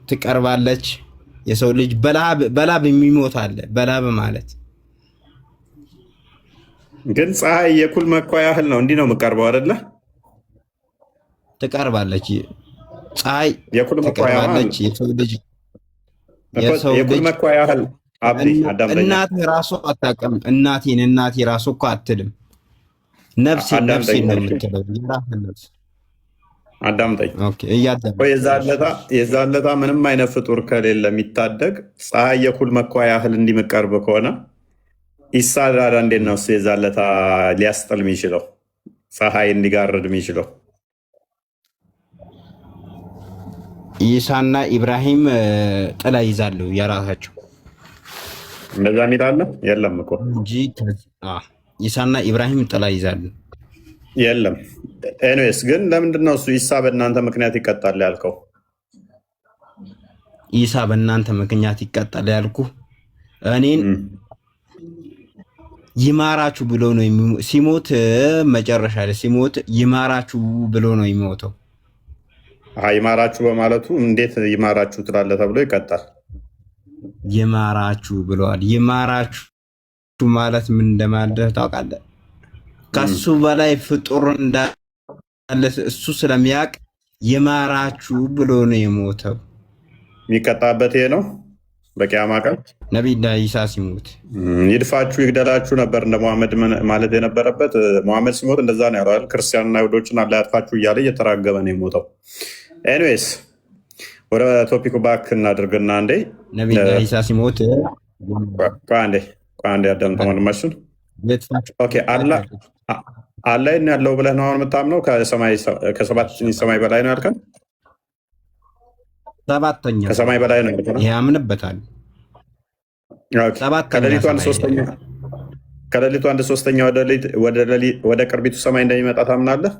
[SPEAKER 8] ትቀርባለች። የሰው ልጅ በላብ የሚሞት አለ። በላብ ማለት
[SPEAKER 2] ግን ፀሐይ የኩል መኳያ ያህል ነው። እንዲህ ነው የምቀርበው አይደለ?
[SPEAKER 8] ትቀርባለች። ፀሐይ
[SPEAKER 2] የኩል መኳያ
[SPEAKER 8] ትቀርባለች። የሰው ልጅ
[SPEAKER 2] የኩል መኳያ ያህል
[SPEAKER 8] እናቴ ራሱ አታውቅም። እናቴ ራሱ እኮ አትልም። ነፍሴ ነው የምትለው። ነፍስ
[SPEAKER 2] አዳምጠኝ። የዛን ለታ ምንም አይነት ፍጡር ከሌለ የሚታደግ ፀሐይ የኩል መኳያ ያህል እንዲመቀርብ ከሆነ ኢሳ ዳዳ እንዴት ነው እሱ የዛን ለታ ሊያስጠል የሚችለው ፀሐይ እንዲጋርድ የሚችለው?
[SPEAKER 8] ኢሳና ኢብራሂም ጥላ ይዛሉ የራሳቸው።
[SPEAKER 2] እንደዛ የሚል አለ የለም እኮ
[SPEAKER 8] እንጂ ኢሳና ኢብራሂም ጥላ ይዛሉ
[SPEAKER 2] የለም። ኤኒዌይስ ግን ለምንድን ነው እሱ ኢሳ በእናንተ ምክንያት ይቀጣል ያልከው?
[SPEAKER 8] ኢሳ በእናንተ ምክንያት ይቀጣል ያልኩ እኔን ይማራችሁ ብሎ ነው ሲሞት፣ መጨረሻ ላይ ሲሞት ይማራችሁ ብሎ ነው የሚሞተው።
[SPEAKER 2] ይማራችሁ በማለቱ እንዴት ይማራችሁ ትላለህ ተብሎ ይቀጣል።
[SPEAKER 8] ይማራችሁ ብለዋል። ይማራችሁ ማለት ምን እንደማለት ታውቃለህ? ከሱ በላይ ፍጡር እንዳለ እሱ ስለሚያውቅ ይማራችሁ ብሎ ነው የሞተው።
[SPEAKER 2] የሚቀጣበት ይሄ ነው። በቂያማ ቀን
[SPEAKER 8] ነቢዩላህ ኢሳ ሲሞት
[SPEAKER 2] ይድፋችሁ ይግደላችሁ ነበር እንደ ሙሐመድ ማለት የነበረበት። ሙሐመድ ሲሞት እንደዛ ነው ያለው። ክርስቲያንና ይሁዶችን አላህ ያጥፋችሁ እያለ እየተራገበ ነው የሞተው። ኤኒዌይስ ወደ ቶፒኩ ባክ እናድርግና አንዴ
[SPEAKER 8] ነቢዩላህ ኢሳ ሲሞት
[SPEAKER 2] አንዴ አዳምጠው ወንድማችን። ኦኬ አላህ ያለው ብለህ ነው አሁን የምታምነው? ከሰባተኛ ሰማይ በላይ ነው ያልከን?
[SPEAKER 8] ሰባተኛ
[SPEAKER 2] ከሰማይ በላይ ነው
[SPEAKER 8] ያምንበታል።
[SPEAKER 2] ከሌሊቱ አንድ ሶስተኛ ወደ ቅርቢቱ ሰማይ እንደሚመጣ ታምናለህ?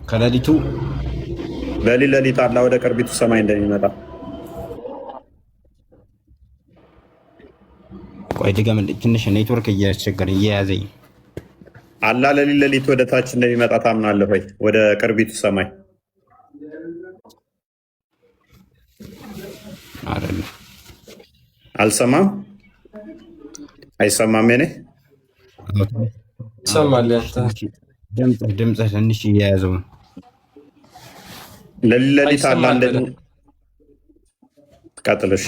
[SPEAKER 8] ከሌሊቱ
[SPEAKER 2] ሌሊት አላህ ወደ ቅርቢቱ ሰማይ እንደሚመጣ።
[SPEAKER 8] ቆይ ድገም፣ ትንሽ ኔትወርክ እየያዘኝ።
[SPEAKER 2] አላህ ሌሊት ወደ ታች እንደሚመጣ ታምናለህ ወይ? ወደ ቅርቢቱ ሰማይ
[SPEAKER 8] አይደለም።
[SPEAKER 2] አልሰማም። አይሰማም። እኔ
[SPEAKER 6] ይሰማል።
[SPEAKER 8] ድምፅህ ትንሽ እየያዘው ነው።
[SPEAKER 2] ሌሊት አላህ ቀጥልሽ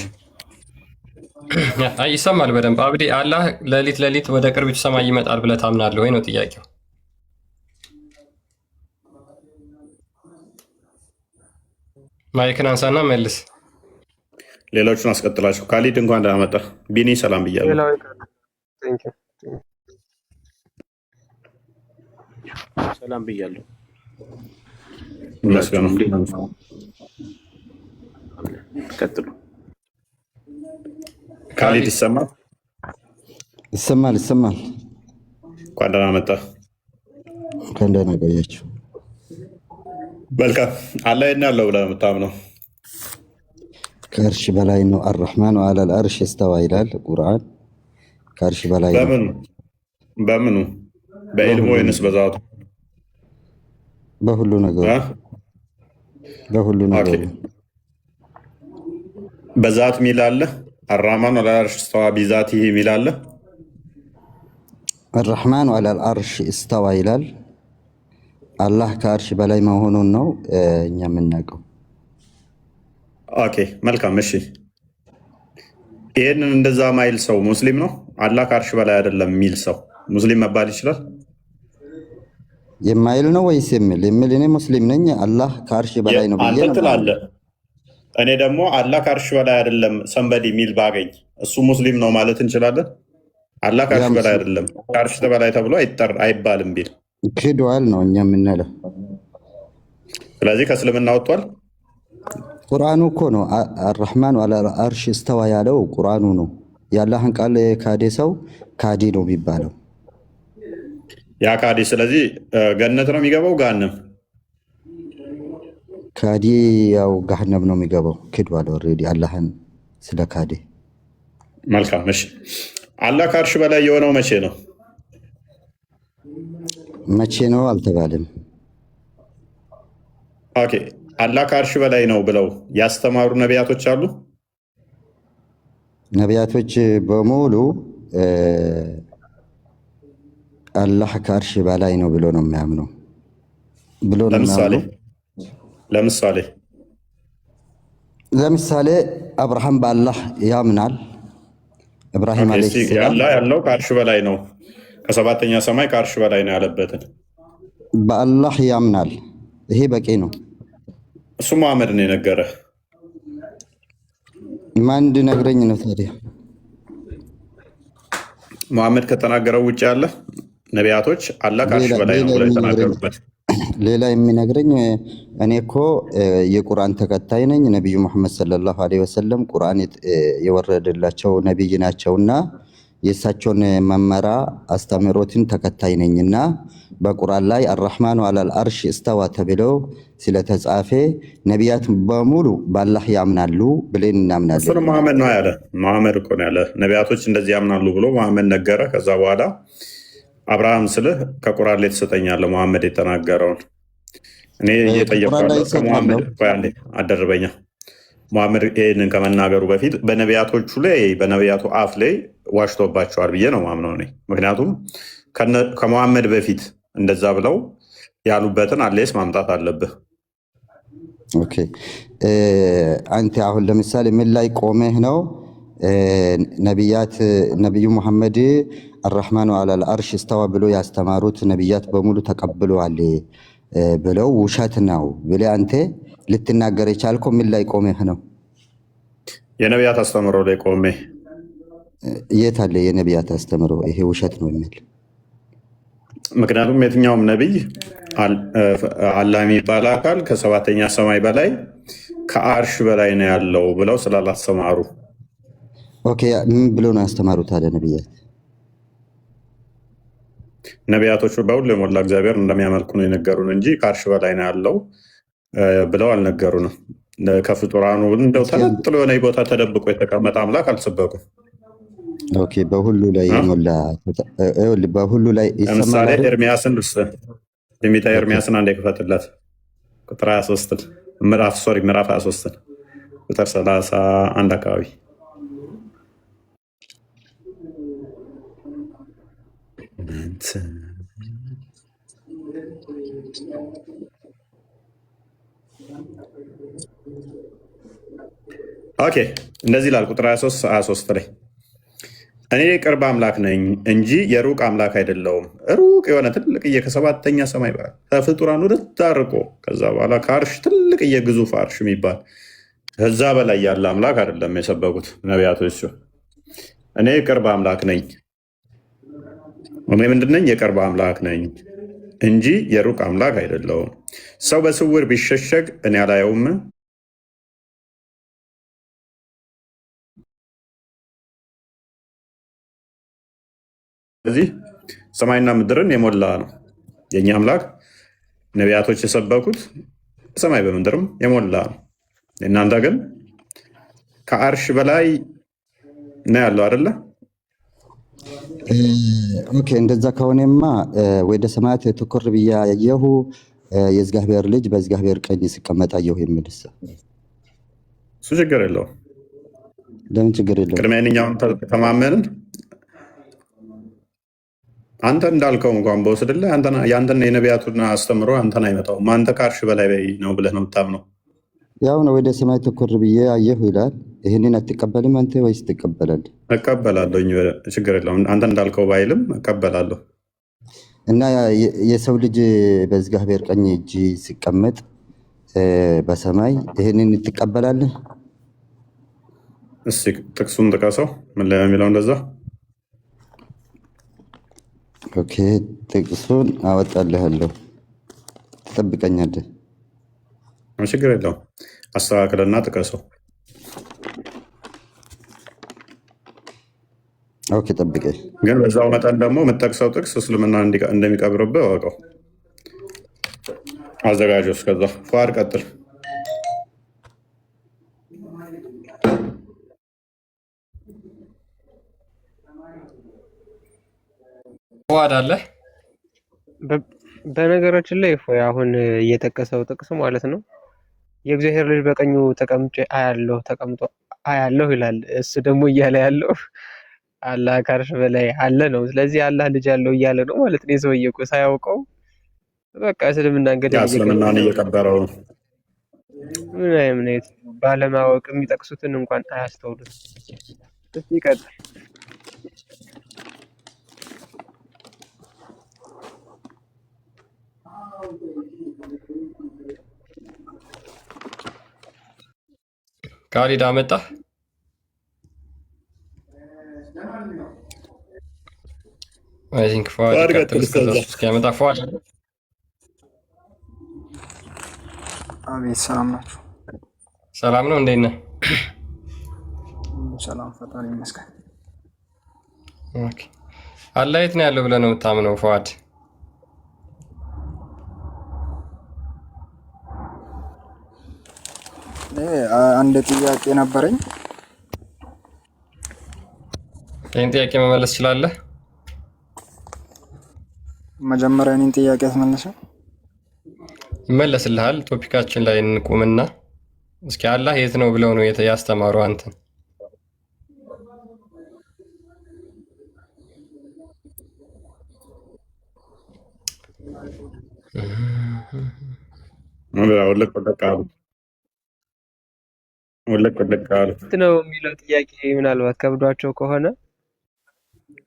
[SPEAKER 6] ይሰማል በደንብ አብዲ። አላህ ሌሊት ወደ ቅርቢቱ ሰማይ ይመጣል ብለህ ታምናለህ ወይ ነው ጥያቄው? ማይክን አንሳና መልስ።
[SPEAKER 2] ሌሎቹን አስቀጥላቸው። ካሊድ እንኳን ደህና መጣ። ቢኒ ሰላም ብያለሁ።
[SPEAKER 3] ሌላው
[SPEAKER 9] ሰላም ብያለሁ።
[SPEAKER 2] ይመስገኑ።
[SPEAKER 9] ቀጥሉ።
[SPEAKER 2] ካሊድ ይሰማል?
[SPEAKER 10] ይሰማል ይሰማል።
[SPEAKER 2] እንኳን ደህና መጣ።
[SPEAKER 10] እንኳን ደህና ቆያችሁ።
[SPEAKER 2] መልካም። አላህ የት ነው ያለው ብለህ ነው የምታምነው?
[SPEAKER 10] ከአርሽ በላይ ነው። አርረሕማኑ ዐለል አርሽ እስተዋ ይላል ቁርአን። ከአርሽ በላይ ነው።
[SPEAKER 2] በምኑ? በኢልሙ ወይንስ በዛቱ?
[SPEAKER 10] በሁሉ ነገሩ። በሁሉ ነገሩ።
[SPEAKER 2] በዛት ሚል አለ። አርረሕማኑ ዐለል አርሽ እስተዋ ቢዛቲሂ ሚል አለ።
[SPEAKER 10] አርረሕማኑ ዐለል አርሽ እስተዋ ይላል። አላህ ከአርሽ በላይ መሆኑን ነው እኛ የምናውቀው።
[SPEAKER 2] ኦኬ መልካም። እሺ ይህንን እንደዛ ማይል ሰው ሙስሊም ነው? አላህ ከአርሽ በላይ አይደለም የሚል ሰው ሙስሊም መባል ይችላል?
[SPEAKER 10] የማይል ነው ወይስ የሚል? እኔ ሙስሊም ነኝ። አላህ ከአርሽ በላይ ነው ብዬ
[SPEAKER 2] አንተ ትላለህ። እኔ ደግሞ አላህ ከአርሽ በላይ አይደለም ሰንበዲ የሚል ባገኝ እሱ ሙስሊም ነው ማለት እንችላለን? አላህ ከአርሽ በላይ አይደለም ከአርሽ በላይ ተብሎ አይባልም ቢል
[SPEAKER 10] ክዷል ነው እኛ የምንለው።
[SPEAKER 2] ስለዚህ ከእስልምና ወጥቷል።
[SPEAKER 10] ቁርአኑ እኮ ነው አርረሕማኑ ዐለል አርሽ እስተዋ ያለው ቁርአኑ ነው። የአላህን ቃል ካዴ ሰው ካዲ ነው የሚባለው።
[SPEAKER 2] ያ ካዲ ስለዚህ ገነት ነው የሚገባው ገሃነም?
[SPEAKER 10] ካዲ ያው ገሃነም ነው የሚገባው። ክዷል ኦልሬዲ አላህን ስለ ካዴ።
[SPEAKER 2] መልካም እሺ። አላህ ከአርሽ በላይ የሆነው መቼ ነው?
[SPEAKER 10] መቼ ነው አልተባለም።
[SPEAKER 2] ኦኬ አላህ ከአርሽ በላይ ነው ብለው ያስተማሩ ነቢያቶች አሉ?
[SPEAKER 10] ነቢያቶች በሙሉ አላህ ከአርሽ በላይ ነው ብሎ ነው የሚያምነው። ለምሳሌ አብርሃም በአላህ ያምናል። ኢብራሂም ዓለይሂ ሰላም
[SPEAKER 2] አላህ ያለው ከአርሽ በላይ ነው ከሰባተኛ ሰማይ ከአርሽ በላይ ነው ያለበትን
[SPEAKER 10] በአላህ ያምናል። ይሄ በቂ ነው።
[SPEAKER 2] እሱ መሐመድ ነው የነገረ።
[SPEAKER 10] ማን እንድነግረኝ ነው ታዲያ?
[SPEAKER 2] መሐመድ ከተናገረው ውጭ ያለ ነቢያቶች አላህ ከአርሽ በላይ ነው ብለው የተናገሩበት
[SPEAKER 10] ሌላ የሚነግረኝ እኔ እኮ የቁርአን ተከታይ ነኝ። ነቢዩ መሐመድ ሰለላሁ ዐለይሂ ወሰለም ቁርአን የወረደላቸው ነቢይ ናቸውና የእሳቸውን መመሪያ አስተምህሮትን ተከታይ ነኝና በቁርአን ላይ አርረሕማኑ ዐለል አርሽ እስተዋ ተብለው ስለተጻፈ ነቢያት በሙሉ በአላህ ያምናሉ ብለን እናምናለን።
[SPEAKER 2] እሱን መሐመድ ነው ያለ። መሐመድ እኮ ነው ያለ ነቢያቶች እንደዚህ ያምናሉ ብሎ መሐመድ ነገረ። ከዛ በኋላ አብርሃም ስልህ ከቁርአን ላይ ትሰጠኛለህ መሐመድ የተናገረውን። እኔ እየጠየቅኩ ከመሐመድ አደርበኛ መሐመድ ይህንን ከመናገሩ በፊት በነቢያቶቹ ላይ በነቢያቱ አፍ ላይ ዋሽቶባቸዋል ብዬ ነው ማምነው እኔ። ምክንያቱም ከመሐመድ በፊት እንደዛ ብለው ያሉበትን አለስ ማምጣት አለብህ።
[SPEAKER 10] ኦኬ አንተ አሁን ለምሳሌ ምን ላይ ቆመህ ነው ነቢዩ መሐመድ አርረሕማኑ ዐለል አርሽ እስተዋ ብሎ ያስተማሩት ነቢያት በሙሉ ተቀብለዋል ብለው ውሸት ነው ብለህ አንተ ልትናገር የቻልከው ምን ላይ ቆመህ ነው?
[SPEAKER 2] የነቢያት አስተምሮ ላይ ቆሜ።
[SPEAKER 10] የት አለ የነቢያት አስተምሮ ይሄ ውሸት ነው የሚል?
[SPEAKER 2] ምክንያቱም የትኛውም ነቢይ አላህ የሚባል አካል ከሰባተኛ ሰማይ በላይ ከአርሽ በላይ ነው ያለው ብለው ስላላስተማሩ።
[SPEAKER 10] ኦኬ ምን ብሎ ነው ያስተማሩት አለ ነቢያት?
[SPEAKER 2] ነቢያቶቹ በሁሉ የሞላ እግዚአብሔር እንደሚያመልኩ ነው የነገሩን እንጂ ከአርሽ በላይ ነው ያለው ብለው አልነገሩንም። ከፍጡራኑ እንደው ተነጥሎ የሆነ ቦታ ተደብቆ የተቀመጠ አምላክ አልሰበኩም።
[SPEAKER 10] ኦኬ በሁሉ ላይ የሞላ በሁሉ ላይ
[SPEAKER 2] ለምሳሌ ኤርሚያስን ትንቢተ ኤርሚያስን አንዴ ክፈትለት ቁጥር 23 ምዕራፍ 23 ቁጥር 31 አካባቢ ኦኬ እንደዚህ ይላል። ቁጥር 23 ላይ እኔ ቅርብ አምላክ ነኝ እንጂ የሩቅ አምላክ አይደለውም። ሩቅ የሆነ ትልቅዬ ከሰባተኛ ሰማይ በላይ ከፍጡራን ወደ ታርቆ ከዛ በኋላ ከአርሽ ትልቅዬ ግዙፍ አርሽ የሚባል ከዛ በላይ ያለ አምላክ አይደለም የሰበኩት ነቢያቶች። እኔ የቅርብ አምላክ ነኝ። እኔ ምንድነኝ? የቅርብ አምላክ ነኝ እንጂ የሩቅ አምላክ አይደለውም። ሰው በስውር ቢሸሸግ እኔ አላየውም። ስለዚህ ሰማይና ምድርን የሞላ ነው የእኛ አምላክ። ነቢያቶች የሰበኩት ሰማይ በምድርም የሞላ ነው። እናንተ ግን ከአርሽ በላይ ነው ያለው አይደለ?
[SPEAKER 10] ኦኬ፣ እንደዛ ከሆነማ ወደ ሰማያት ትኩር ብዬ አየሁ፣ የእግዚአብሔር ልጅ በእግዚአብሔር ቀኝ ሲቀመጥ አየሁ የሚልስ
[SPEAKER 2] እሱ ችግር የለውም።
[SPEAKER 10] ለምን ችግር የለውም?
[SPEAKER 2] ቅድሚያ እኛውን ተማመንን። አንተ እንዳልከው እንኳን በወስድልህ የአንተና የነቢያቱን አስተምሮ አንተን አይመጣውም። አንተ ከአርሽ በላይ ነው ብለህ ነው የምታምነው።
[SPEAKER 10] ያው ነው ወደ ሰማይ ትኩር ብዬ አየሁ ይላል። ይህንን አትቀበልም አንተ ወይስ ትቀበላለህ?
[SPEAKER 2] እቀበላለሁ፣ ችግር የለውም። አንተ እንዳልከው ባይልም እቀበላለሁ።
[SPEAKER 10] እና የሰው ልጅ በእግዚአብሔር ቀኝ እጅ ሲቀመጥ በሰማይ ይህንን ትቀበላለህ?
[SPEAKER 2] እስኪ ጥቅሱን ጥቀሰው። ምን ላይ ነው የሚለው? እንደዛ
[SPEAKER 10] ኦኬ፣ ጥቅሱን አወጣልሃለሁ፣ ትጠብቀኛለህ።
[SPEAKER 2] ችግር የለውም። አስተካክልና ጥቀሰው።
[SPEAKER 10] ኦኬ፣ ጠብቀኝ።
[SPEAKER 2] ግን በዛው መጠን ደግሞ የምጠቅሰው ጥቅስ እስልምና እንደሚቀብርብህ አውቀው። አዘጋጀው። እስከዛ ፏድ ቀጥል።
[SPEAKER 6] ፏድ አለ።
[SPEAKER 3] በነገራችን ላይ አሁን እየጠቀሰው ጥቅስ ማለት ነው የእግዚአብሔር ልጅ በቀኙ ተቀምጬ ተቀምጦ አያለሁ ይላል። እሱ ደግሞ እያለ ያለው አላህ ከአርሽ በላይ አለ ነው። ስለዚህ አላህ ልጅ ያለው እያለ ነው ማለት ነው። የሰውዬ እኮ ሳያውቀው በቃ እስልምና እንግዲህ
[SPEAKER 2] እስልምናን እየቀበረው ነው።
[SPEAKER 3] ምን አይነት ባለማወቅ የሚጠቅሱትን እንኳን አያስተውሉት። እስኪ ይቀጥል።
[SPEAKER 6] ካሊድ አመጣ። አይ ቲንክ ፏድ ይቀጥል። እስኪያመጣ ፏድ።
[SPEAKER 11] አቤት፣ ሰላም ናችሁ?
[SPEAKER 6] ሰላም ነው። እንዴት ነህ?
[SPEAKER 11] ሰላም፣ ፈጣሪ ይመስገን።
[SPEAKER 6] ኦኬ፣ አላህ የት ነው ያለው ብለህ ነው የምታምነው ፏድ?
[SPEAKER 11] አንድ ጥያቄ ነበረኝ።
[SPEAKER 6] ይህን ጥያቄ መመለስ ትችላለህ?
[SPEAKER 11] መጀመሪያ እኔን ጥያቄ አትመለስም?
[SPEAKER 6] ይመለስልሃል። ቶፒካችን ላይ እንቁምና እስኪ አላህ የት ነው ብለው ነው ያስተማሩ አንተን?
[SPEAKER 3] ነው የሚለው ጥያቄ ምናልባት ከብዷቸው ከሆነ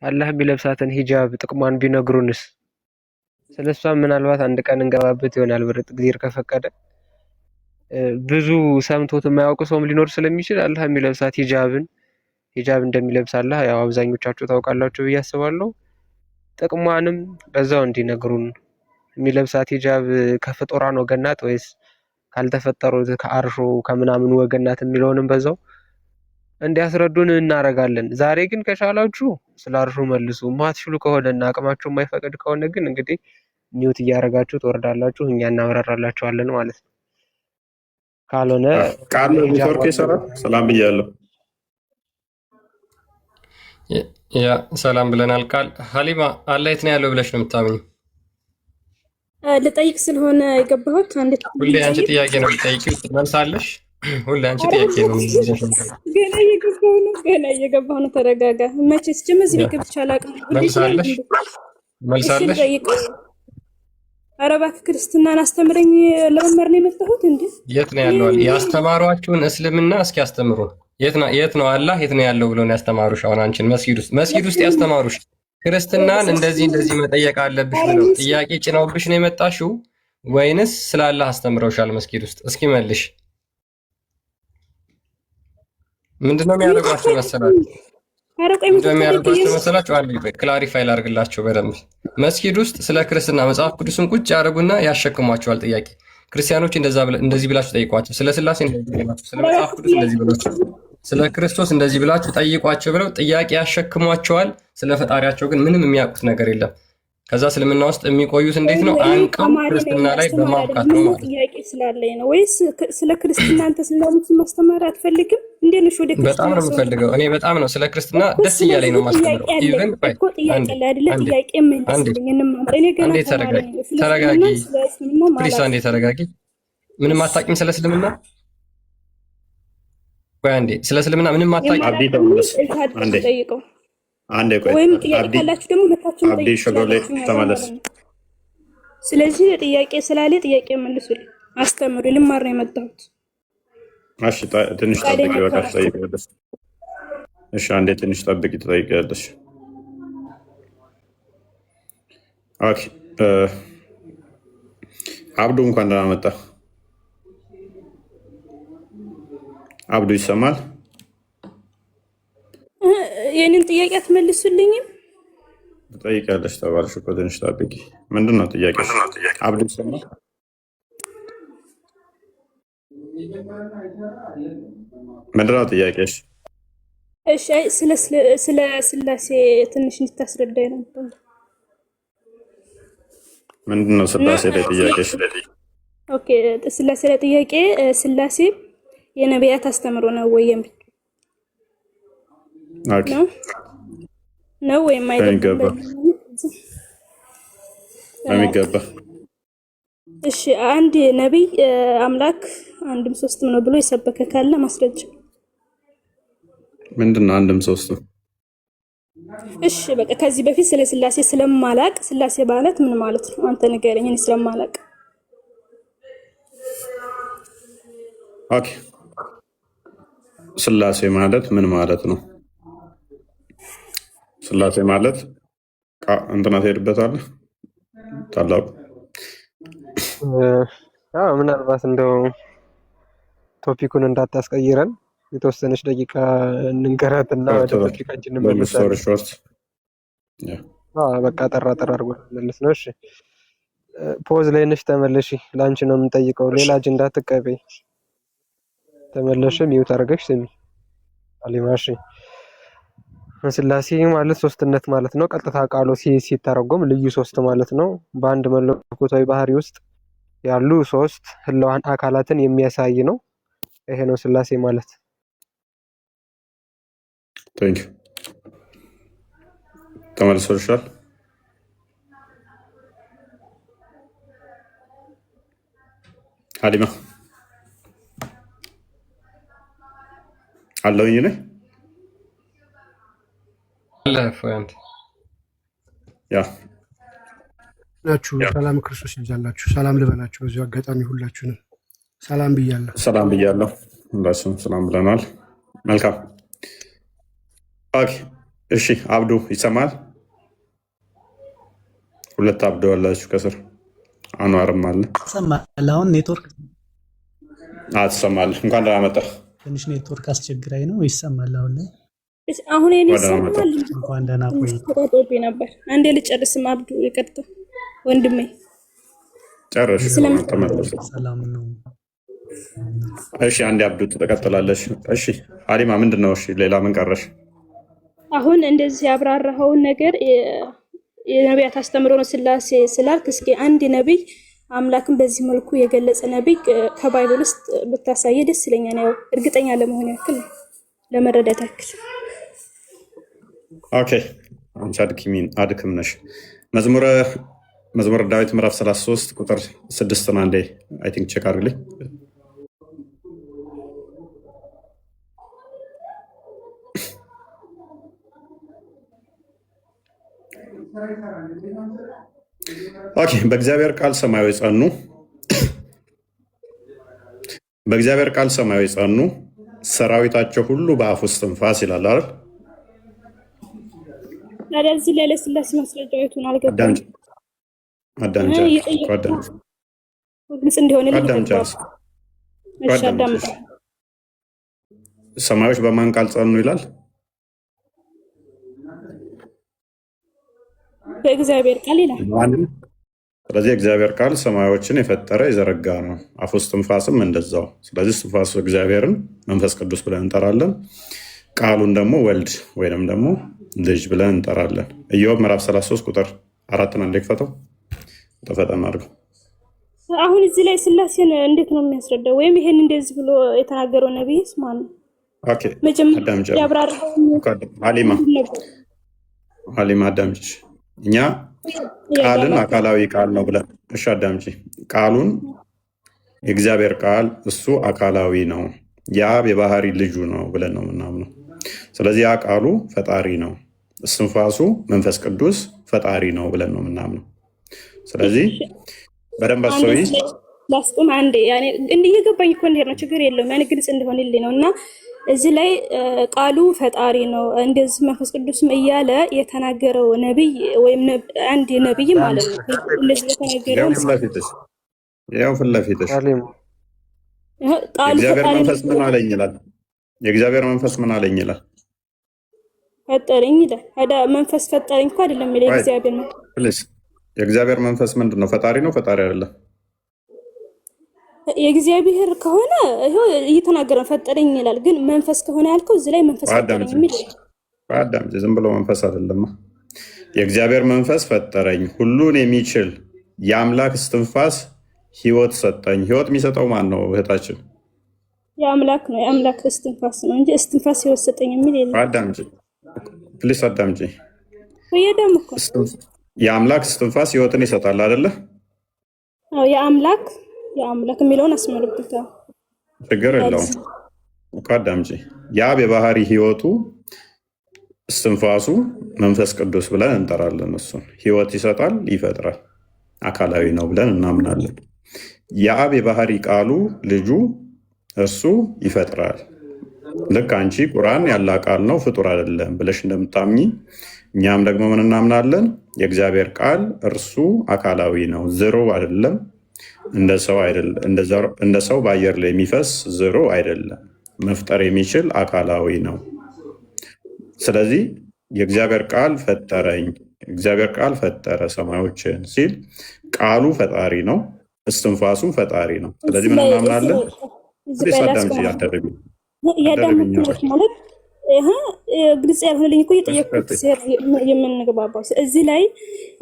[SPEAKER 3] አላህ ቢለብሳትን ሂጃብ ጥቅሟን ቢነግሩንስ? ስለሷም ምናልባት አንድ ቀን እንገባበት ይሆናል በርግጥ ጊዜ ከፈቀደ። ብዙ ሰምቶት የማያውቁ ሰውም ሊኖር ስለሚችል አላህ የሚለብሳት ሂጃብ እንደሚለብስ አላህ ያው አብዛኞቻችሁ ታውቃላችሁ ብዬ አስባለሁ። ጥቅሟንም በዛው እንዲነግሩን። የሚለብሳት ሂጃብ ከፍጡራን ወገን ናት ወይስ ካልተፈጠሩት ከአርሾ ከምናምን ወገን ናት የሚለውንም በዛው እንዲያስረዱን እናደርጋለን። ዛሬ ግን ከቻላችሁ ስለ አርሾ መልሱ። ማትችሉ ከሆነና አቅማችሁ የማይፈቅድ ከሆነ ግን እንግዲህ ኒውት እያደረጋችሁ ትወርዳላችሁ፣ እኛ እናብራራላችኋለን ማለት ነው። ካልሆነ
[SPEAKER 2] ቃል ኔትወርክ ይሰራል። ሰላም ብያለሁ።
[SPEAKER 6] ያ ሰላም ብለናል። ቃል ሀሊማ አላህ የት ነው ያለው ብለሽ ነው የምታምኝ?
[SPEAKER 12] ልጠይቅ ስለሆነ የገባሁት
[SPEAKER 6] ሁሌ አንቺ ጥያቄ ነው የምትጠይቂው፣ ትመልሳለሽ። ሁሌ አንቺ ጥያቄ ነው።
[SPEAKER 12] ገና እየገባሁ ነው። ተረጋጋ። መቼስ ጀመር እዚህ ገብቼ አላውቅም።
[SPEAKER 6] መልሳለሽ።
[SPEAKER 12] ኧረ እባክህ ክርስትናን አስተምረኝ ለመማር ነው የመጣሁት። እንዴ
[SPEAKER 6] የት ነው ያለው? ያስተማሯችሁን እስልምና እስኪ ያስተምሩን። የት ነው አላህ የት ነው ያለው ብሎ ነው ያስተማሩሽ? አሁን አንቺን መስጊድ ውስጥ ያስተማሩሽ ክርስትናን እንደዚህ መጠየቅ አለብሽ ብለው ጥያቄ ጭነውብሽ ነው የመጣሽው ወይንስ ስለ አላህ አስተምረውሻል መስጊድ ውስጥ? እስኪ መልሽ። ምንድነው የሚያደርጓቸው መሰላችሁ? ምንድነው የሚያደርጓቸው መሰላችሁ? አንዴ ክላሪፋይ ላድርግላቸው በደንብ። መስጊድ ውስጥ ስለ ክርስትና መጽሐፍ ቅዱስን ቁጭ ያደርጉና ያሸክሟቸዋል ጥያቄ። ክርስቲያኖች እንደዚህ ብላችሁ ጠይቋቸው፣ ስለ ስላሴ እንደዚህ ብላችሁ፣ ስለ መጽሐፍ ቅዱስ እንደዚህ ብላችሁ፣ ስለ ክርስቶስ እንደዚህ ብላችሁ ጠይቋቸው ብለው ጥያቄ ያሸክሟቸዋል። ስለ ፈጣሪያቸው ግን ምንም የሚያውቁት ነገር የለም። ከዛ እስልምና ውስጥ የሚቆዩት እንዴት ነው? አንቀው ክርስትና ላይ በማብቃት ነው ማለት ነው።
[SPEAKER 12] ጥያቄ ስላለኝ ነው ወይስ ስለ ክርስትና አንተ ስለምን ማስተማር አትፈልግም? እንዴት ነው ወደ ክርስትና?
[SPEAKER 6] በጣም ነው የምፈልገው እኔ በጣም ነው ስለ ክርስትና ደስ እያለኝ ነው ማስተማረው። ኢቭን ባይ ተረጋጊ ፕሊስ፣ አንዴ ተረጋጊ። ምንም አታውቂም ስለ እስልምና? ቆይ አንዴ፣ ስለ እስልምና ምንም አታውቂም?
[SPEAKER 2] አንዴ ቆይ፣
[SPEAKER 12] ወይም ጥያቄ ካላችሁ ደግሞ መታችሁ
[SPEAKER 2] አብዲ ሸጎሌ ተመለስ።
[SPEAKER 12] ስለዚህ ጥያቄ ስላለ ጥያቄ መልሱልኝ፣ አስተምሩ። ልማር ነው የመጣሁት።
[SPEAKER 2] እሺ ትንሽ ጠብቂ፣ በቃ ትጠይቂያለሽ። እሺ አንዴ ትንሽ ጠብቂ፣ ትጠይቂያለሽ። ኦኬ አብዱ እንኳን ደህና መጣ። አብዱ ይሰማል?
[SPEAKER 12] የኔን ጥያቄ አትመልሱልኝም?
[SPEAKER 2] ትጠይቂያለሽ ተባልሽ እኮ ትንሽ ጠብቂ። ምንድን ነው ጥያቄሽ? አብዱ ይሰማል? ምንድን ነው ጥያቄሽ?
[SPEAKER 12] እሺ ስለ ስላሴ ትንሽ እንድታስረዳኝ ነበር።
[SPEAKER 2] ምንድን ነው ስላሴ ላይ ጥያቄሽ?
[SPEAKER 12] ኦኬ ስላሴ ላይ ጥያቄ፣ ስላሴ የነቢያት አስተምሮ ነው ወይ የሚል ነው ወይም አይደለም?
[SPEAKER 2] በሚገባ።
[SPEAKER 12] እሺ አንድ ነቢይ አምላክ አንድም ሶስትም ነው ብሎ የሰበከ ካለ ማስረጃ
[SPEAKER 2] ምንድን ነው? አንድም ሶስትም።
[SPEAKER 12] እሺ በቃ ከዚህ በፊት ስለ ስላሴ ስለማላቅ ስላሴ ማለት ምን ማለት ነው አንተ ንገረኝ፣ እኔ ስለማላቅ።
[SPEAKER 2] ኦኬ ስላሴ ማለት ምን ማለት ነው? ስላሴ ማለት እንትና ትሄድበታለህ ታላቁ።
[SPEAKER 3] ምናልባት እንደው ቶፒኩን እንዳታስቀይረን የተወሰነች ደቂቃ እንንገራትና ወደ ቶፒካችን እንመለሳለን። በቃ ጠራ አድርጎ መለስ ነው። እሺ ፖዝ ላይ ነሽ፣ ተመለሺ። ላንቺ ነው የምንጠይቀው፣ ሌላ አጀንዳ አትቀበይ። ተመለሽ፣ ሚውት አድርገሽ ስሚ አሊማ። እሺ ስላሴ ማለት ሶስትነት ማለት ነው። ቀጥታ ቃሉ ሲተረጎም ልዩ ሶስት ማለት ነው። በአንድ መለኮታዊ ባህሪ ውስጥ ያሉ ሶስት ህልዋን አካላትን የሚያሳይ ነው። ይሄ ነው ስላሴ ማለት።
[SPEAKER 2] ቴንክ ዩ። ተመልሶልሻል። ሀሊማ አለውኝ ነኝ
[SPEAKER 13] ናችሁ። ሰላም ክርስቶስ ይብዛላችሁ። ሰላም ልበላችሁ በዚሁ አጋጣሚ ሁላችሁንም ሰላም ብያለሁ።
[SPEAKER 2] ሰላም ብያለሁ። ሁላችሁም ሰላም ብለናል። መልካም ኦኬ። እሺ አብዱ ይሰማል? ሁለት አብዱ አላችሁ ከስር፣ አንዋርም አለ።
[SPEAKER 14] ይሰማል? አሁን ኔትወርክ
[SPEAKER 2] ትሰማለህ? እንኳን ደህና መጣህ።
[SPEAKER 14] ትንሽ ኔትወርክ አስቸግራኝ ነው። ይሰማል አሁን ላይ?
[SPEAKER 12] አሁን የኔ ይሰማል?
[SPEAKER 14] እንኳን ደህና ቆይ።
[SPEAKER 12] ተቆጥቶብኝ ነበር። አንዴ ልጨርስም። አብዱ ይቅርታ ወንድሜ።
[SPEAKER 2] ጨርሽ። ተመለስ።
[SPEAKER 14] ሰላም ነው።
[SPEAKER 2] እሺ አንዴ አብዱ ትቀጥላለሽ። እሺ ሀሊማ ምንድን ነው? እሺ ሌላ ምን ቀረሽ?
[SPEAKER 12] አሁን እንደዚህ ያብራራኸውን ነገር የነቢያት አስተምሮ ነው ስላሴ ስላልክ፣ እስኪ አንድ ነቢይ አምላክን በዚህ መልኩ የገለጸ ነቢይ ከባይብል ውስጥ ብታሳየ ደስ ይለኛል። ያው እርግጠኛ ለመሆን ያክል ለመረዳት ያክል።
[SPEAKER 2] ኦኬ አንቺ አድክም ነሽ። መዝሙረ ዳዊት ምዕራፍ 33 ቁጥር 6 አንዴ አይ ቲንክ ቼክ አድርግልኝ። ኦኬ በእግዚአብሔር ቃል ሰማያዊ ጸኑ፣ በእግዚአብሔር ቃል ሰማያዊ ጸኑ፣ ሰራዊታቸው ሁሉ በአፍ ውስጥ ትንፋስ ይላል አይደል?
[SPEAKER 12] ስለዚህ ለስላሴ ማስረጃዎቹን አልገባም።
[SPEAKER 2] አዳምጫ
[SPEAKER 12] ግልጽ እንዲሆን
[SPEAKER 2] ሰማዮች በማን ቃል ጸኑ ይላል?
[SPEAKER 12] በእግዚአብሔር ቃል ይላል።
[SPEAKER 2] ስለዚህ እግዚአብሔር ቃል ሰማዮችን የፈጠረ የዘረጋ ነው። አፍ ውስጥ እስትንፋስም እንደዛው። ስለዚህ እስትንፋሱ እግዚአብሔርን መንፈስ ቅዱስ ብለን እንጠራለን። ቃሉን ደግሞ ወልድ ወይንም ደግሞ ልጅ ብለን እንጠራለን። ኢዮብ ምዕራፍ 33 ቁጥር 4 አንዴ ክፈተው ተፈጠን አድርገው።
[SPEAKER 12] አሁን እዚህ ላይ ስላሴን እንዴት ነው የሚያስረዳው? ወይም ይሄን እንደዚህ ብሎ የተናገረው ነብይስ ማን ነው?
[SPEAKER 2] ኦኬ ሀሊማ አዳምጪ። እኛ ቃልን አካላዊ ቃል ነው ብለን እሺ፣ አዳምጪ። ቃሉን የእግዚአብሔር ቃል እሱ አካላዊ ነው፣ የአብ የባህሪ ልጁ ነው ብለን ነው የምናምነው። ስለዚህ ያ ቃሉ ፈጣሪ ነው፣ እስትንፋሱ መንፈስ ቅዱስ ፈጣሪ ነው ብለን ነው የምናምነው። ስለዚህ በደንብ አስተውይ።
[SPEAKER 12] ላስቁም አንዴ። ያኔ እንዲህ እየገባኝ እኮ እንዴት ነው ችግር የለውም። ያኔ ግልጽ እንደሆነልኝ ነው። እና እዚህ ላይ ቃሉ ፈጣሪ ነው እንደዚህ መንፈስ ቅዱስም እያለ የተናገረው ነብይ ወይም አንድ ነብይ ማለት ነው። እንደዚህ የተናገረው
[SPEAKER 2] ያው ፊት ለፊትሽ የእግዚአብሔር መንፈስ ምን አለኝ ይላል። የእግዚአብሔር መንፈስ ምን አለኝ ይላል።
[SPEAKER 12] ፈጠረኝ ይላል። አዳ መንፈስ ፈጠረኝ እኮ አይደለም ይላል እግዚአብሔር ነው።
[SPEAKER 2] ፕሊዝ የእግዚአብሔር መንፈስ ምንድን ነው? ፈጣሪ ነው ፈጣሪ አይደለም?
[SPEAKER 12] የእግዚአብሔር ከሆነ ይሄው እየተናገረ ፈጠረኝ ይላል። ግን መንፈስ ከሆነ ያልከው እዚህ ላይ መንፈስ ፈጠረኝ የሚል
[SPEAKER 2] አዳም ዝም ብሎ መንፈስ አይደለም። የእግዚአብሔር መንፈስ ፈጠረኝ፣ ሁሉን የሚችል የአምላክ እስትንፋስ ህይወት ሰጠኝ። ህይወት የሚሰጠው ማን ነው እህታችን?
[SPEAKER 12] የአምላክ ነው። የአምላክ እስትንፋስ ነው እንጂ እስትንፋስ ህይወት ሰጠኝ የሚል የለም።
[SPEAKER 2] አዳምጪ ፕሊስ አዳምጪ።
[SPEAKER 12] ወይደም እኮ
[SPEAKER 2] የአምላክ እስትንፋስ ህይወትን ይሰጣል አይደለ?
[SPEAKER 12] አዎ የአምላክ የሚለውን አስመልክታ
[SPEAKER 2] ችግር የለውም እኮ አዳምጪ። የአብ የባህሪ ህይወቱ እስትንፋሱ መንፈስ ቅዱስ ብለን እንጠራለን። እሱን ህይወት ይሰጣል፣ ይፈጥራል፣ አካላዊ ነው ብለን እናምናለን። የአብ የባህሪ ቃሉ ልጁ እርሱ ይፈጥራል። ልክ አንቺ ቁርአን ያለ ቃል ነው ፍጡር አይደለም ብለሽ እንደምታምኚ እኛም ደግሞ ምን እናምናለን? የእግዚአብሔር ቃል እርሱ አካላዊ ነው፣ ዝሮ አይደለም፣ እንደ ሰው በአየር ላይ የሚፈስ ዝሮ አይደለም፣ መፍጠር የሚችል አካላዊ ነው። ስለዚህ የእግዚአብሔር ቃል ፈጠረኝ፣ እግዚአብሔር ቃል ፈጠረ ሰማዮችን ሲል ቃሉ ፈጣሪ ነው፣ እስትንፋሱ ፈጣሪ ነው። ስለዚህ ምን እናምናለን? አዳምጪ ያደረጉ
[SPEAKER 12] ማለት ግልጽ ያልሆነልኝ እኮ እየጠየኩት የምንግባባው እዚህ ላይ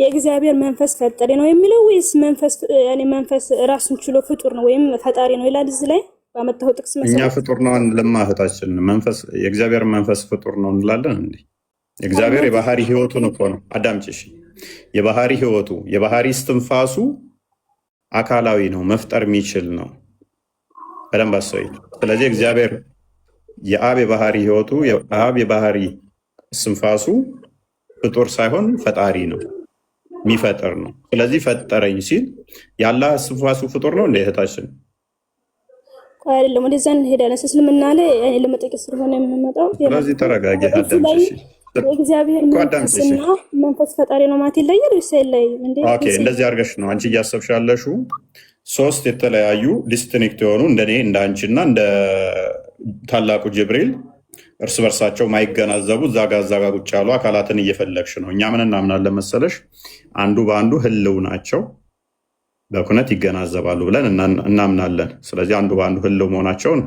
[SPEAKER 12] የእግዚአብሔር መንፈስ ፈጣሪ ነው የሚለው ወይስ መንፈስ ራሱን ችሎ ፍጡር ነው ወይም ፈጣሪ ነው ይላል? እዚህ ላይ ባመጣው ጥቅስ መሰለኝ
[SPEAKER 2] እኛ ፍጡር ነው አንልማ እህታችን። መንፈስ የእግዚአብሔር መንፈስ ፍጡር ነው እንላለን እንዴ? የእግዚአብሔር የባህሪ ህይወቱን እኮ ነው። አዳምጪሽ፣ የባህሪ ህይወቱ የባህሪ እስትንፋሱ አካላዊ ነው፣ መፍጠር የሚችል ነው። በደንብ አስተውይ። ስለዚህ እግዚአብሔር የአብ የባህሪ ህይወቱ የአብ የባህሪ እስትንፋሱ ፍጡር ሳይሆን ፈጣሪ ነው፣ የሚፈጥር ነው። ስለዚህ ፈጠረኝ ሲል የአላህ እስትንፋሱ ፍጡር ነው እንደ እህታችን
[SPEAKER 12] አይደለም። ወደዛ እንሄዳለን። እስልምና ላይ እኔ ለመጠየቅ ስለሆነ የምመጣው።
[SPEAKER 2] ስለዚህ ተረጋጊ።
[SPEAKER 12] እግዚአብሔር መንፈስና መንፈስ ፈጣሪ ነው ማለት ይለያል ወይስ አይለያይም?
[SPEAKER 2] ኦኬ እንደዚህ አድርገሽ ነው አንቺ እያሰብሽ ያለሽው። ሶስት የተለያዩ ዲስቲንክት የሆኑ እንደኔ እንደ አንቺና እንደ ታላቁ ጅብሪል እርስ በርሳቸው ማይገናዘቡ ዛጋ ቁጭ ያሉ አካላትን እየፈለግሽ ነው። እኛ ምን እናምናለን መሰለሽ? አንዱ በአንዱ ህልው ናቸው፣ በኩነት ይገናዘባሉ ብለን እናምናለን። ስለዚህ አንዱ በአንዱ ህልው መሆናቸውን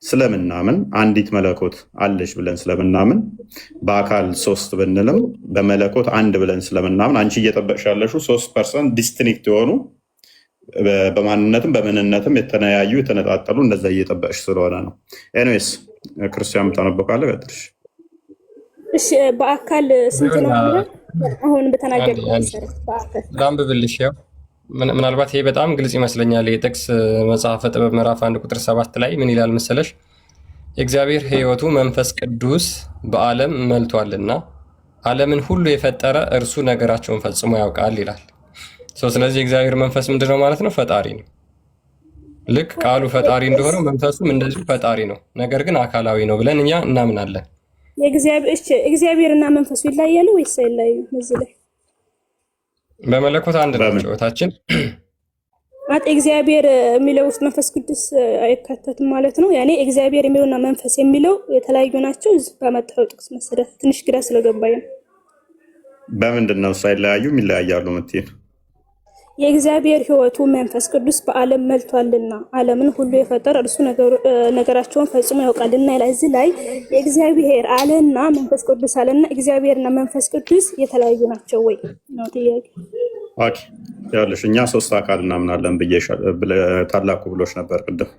[SPEAKER 2] ስለምናምን አንዲት መለኮት አለች ብለን ስለምናምን በአካል ሶስት ብንልም በመለኮት አንድ ብለን ስለምናምን አንቺ እየጠበቅሽ ያለሽው 3% ዲስቲንክት የሆኑ በማንነትም በምንነትም የተለያዩ የተነጣጠሉ እንደዛ እየጠበቅሽ ስለሆነ ነው። ኤኒዌይስ ክርስቲያን ምታነበቃለ ቀጥልሽ።
[SPEAKER 12] እሺ በአካል ስንት ነው? አሁን በተናገርኩት መሰረት በአካል
[SPEAKER 6] ላንብብልሽ። ያው ምናልባት ይሄ በጣም ግልጽ ይመስለኛል። የጥቅስ መጽሐፈ ጥበብ ምዕራፍ 1 ቁጥር 7 ላይ ምን ይላል መሰለሽ? የእግዚአብሔር ሕይወቱ መንፈስ ቅዱስ በዓለም መልቷልና ዓለምን ሁሉ የፈጠረ እርሱ ነገራቸውን ፈጽሞ ያውቃል ይላል። ስለዚህ የእግዚአብሔር መንፈስ ምንድነው ማለት ነው? ፈጣሪ ነው። ልክ ቃሉ ፈጣሪ እንደሆነው መንፈሱም እንደዚሁ ፈጣሪ ነው፣ ነገር ግን አካላዊ ነው ብለን እኛ እናምናለን።
[SPEAKER 12] እግዚአብሔርና መንፈሱ ይለያሉ ወይስ አይለያዩም? እዚህ ላይ
[SPEAKER 6] በመለኮት አንድ ናቸው። እህታችን
[SPEAKER 12] ማለት እግዚአብሔር የሚለው ውስጥ መንፈስ ቅዱስ አይካተትም ማለት ነው። ያኔ እግዚአብሔር የሚለውና መንፈስ የሚለው የተለያዩ ናቸው። እዚህ ባመጣው ጥቅስ መሰረት ትንሽ ግራ ስለገባኝ ነው።
[SPEAKER 2] በምንድን ነው ሳይለያዩም ይለያያሉ የምትይው?
[SPEAKER 12] የእግዚአብሔር ሕይወቱ መንፈስ ቅዱስ በዓለም መልቷልና ዓለምን ሁሉ የፈጠረ እርሱ ነገራቸውን ፈጽሞ ያውቃልና ይላል። እዚህ ላይ የእግዚአብሔር አለና መንፈስ ቅዱስ አለና እግዚአብሔርና መንፈስ ቅዱስ የተለያዩ ናቸው ወይ ነው ጥያቄ።
[SPEAKER 2] ኦኬ ያለሽ እኛ ሶስት አካል እናምናለን ታላቁ ብሎሽ ነበር ቅድም።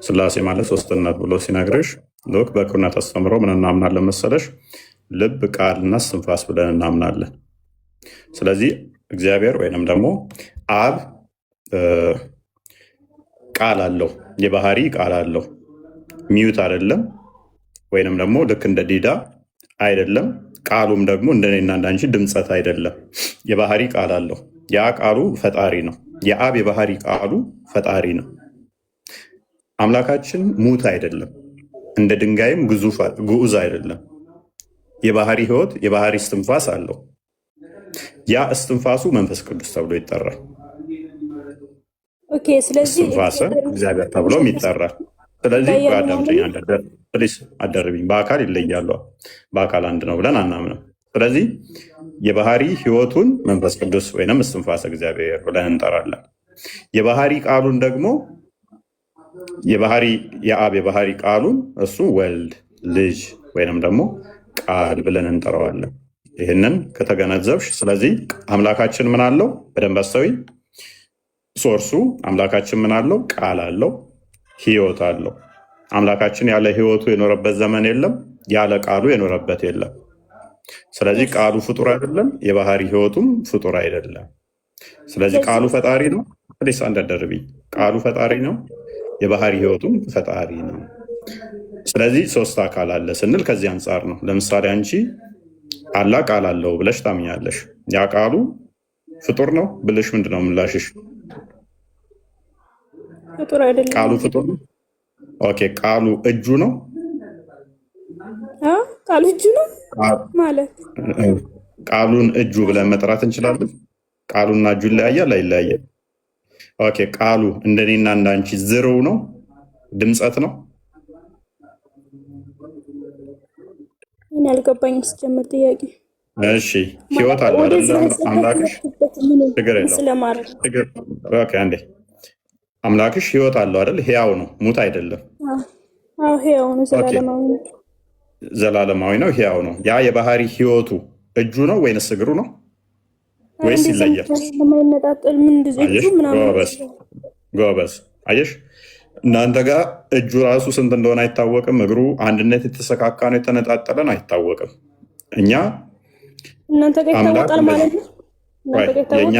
[SPEAKER 2] ስላሴ ማለት ሶስትነት ብሎ ሲነግርሽ ሎክ በኩርነት አስተምሮ ምን እናምናለን መሰለሽ? ልብ፣ ቃልና እስትንፋስ ብለን እናምናለን። ስለዚህ እግዚአብሔር ወይንም ደግሞ አብ ቃል አለው፣ የባህሪ ቃል አለው። ሚዩት አይደለም፣ ወይንም ደግሞ ልክ እንደ ዲዳ አይደለም። ቃሉም ደግሞ እንደኔና እንዳንቺ ድምፀት አይደለም። የባህሪ ቃል አለው። ያ ቃሉ ፈጣሪ ነው። የአብ የባህሪ ቃሉ ፈጣሪ ነው። አምላካችን ሙት አይደለም፣ እንደ ድንጋይም ግዑዝ አይደለም። የባህሪ ህይወት፣ የባህሪ እስትንፋስ አለው። ያ እስትንፋሱ መንፈስ ቅዱስ ተብሎ ይጠራል።
[SPEAKER 12] ኦኬ፣ ስለዚህ
[SPEAKER 2] እስትንፋሰ እግዚአብሔር ተብሎም ይጠራል። ስለዚህ በአዳምጠኝ ፕሊስ አደርብኝ። በአካል ይለያሉ፣ በአካል አንድ ነው ብለን አናምንም። ስለዚህ የባህሪ ህይወቱን መንፈስ ቅዱስ ወይንም እስትንፋሰ እግዚአብሔር ብለን እንጠራለን። የባህሪ ቃሉን ደግሞ የአብ የባህሪ ቃሉን እሱ ወልድ፣ ልጅ ወይንም ደግሞ ቃል ብለን እንጠራዋለን። ይህንን ከተገነዘብሽ፣ ስለዚህ አምላካችን ምን አለው? በደንብ አስተውይ። ሶርሱ አምላካችን ምን አለው? ቃል አለው፣ ህይወት አለው። አምላካችን ያለ ህይወቱ የኖረበት ዘመን የለም፣ ያለ ቃሉ የኖረበት የለም። ስለዚህ ቃሉ ፍጡር አይደለም፣ የባህሪ ህይወቱም ፍጡር አይደለም። ስለዚህ ቃሉ ፈጣሪ ነው። ፕሊስ አንዳደርብኝ። ቃሉ ፈጣሪ ነው፣ የባህሪ ህይወቱም ፈጣሪ ነው። ስለዚህ ሶስት አካል አለ ስንል ከዚህ አንጻር ነው። ለምሳሌ አንቺ አላህ ቃል አለው ብለሽ ታምኛለሽ። ያ ቃሉ ፍጡር ነው ብለሽ ምንድነው ምላሽሽ?
[SPEAKER 12] ፍጡር አይደለም።
[SPEAKER 2] ቃሉ ፍጡር ነው። ኦኬ፣ ቃሉ እጁ ነው።
[SPEAKER 12] ቃሉ እጁ ነው ማለት
[SPEAKER 2] ቃሉን እጁ ብለን መጥራት እንችላለን። ቃሉና እጁ ይለያያል አይለያየም? ኦኬ፣ ቃሉ እንደኔና እንዳንቺ ዝርው ነው፣ ድምፀት ነው።
[SPEAKER 12] እኔ አልገባኝም ስጀምር ጥያቄ።
[SPEAKER 2] እሺ፣ ህይወት አለ አይደል? አምላክሽ ችግር የለውም። ኦኬ፣ አንዴ አምላክሽ ህይወት አለው አይደል? ህያው ነው፣ ሙት አይደለም።
[SPEAKER 12] አዎ፣ ህያው ነው፣ ዘላለማዊ ነው።
[SPEAKER 2] ዘላለማዊ ነው፣ ህያው ነው። ያ የባህሪ ህይወቱ እጁ ነው ወይንስ እግሩ ነው ወይስ ይለያል?
[SPEAKER 12] ለማይነጣጠል ምን እጁ ምናምን።
[SPEAKER 2] ጎበዝ አየሽ፣ እናንተ ጋር እጁ ራሱ ስንት እንደሆነ አይታወቅም። እግሩ አንድነት የተሰካካ ነው የተነጣጠለን አይታወቅም። እኛ
[SPEAKER 12] እናንተ ጋር ይታወቃል ማለት ነው።
[SPEAKER 2] የኛ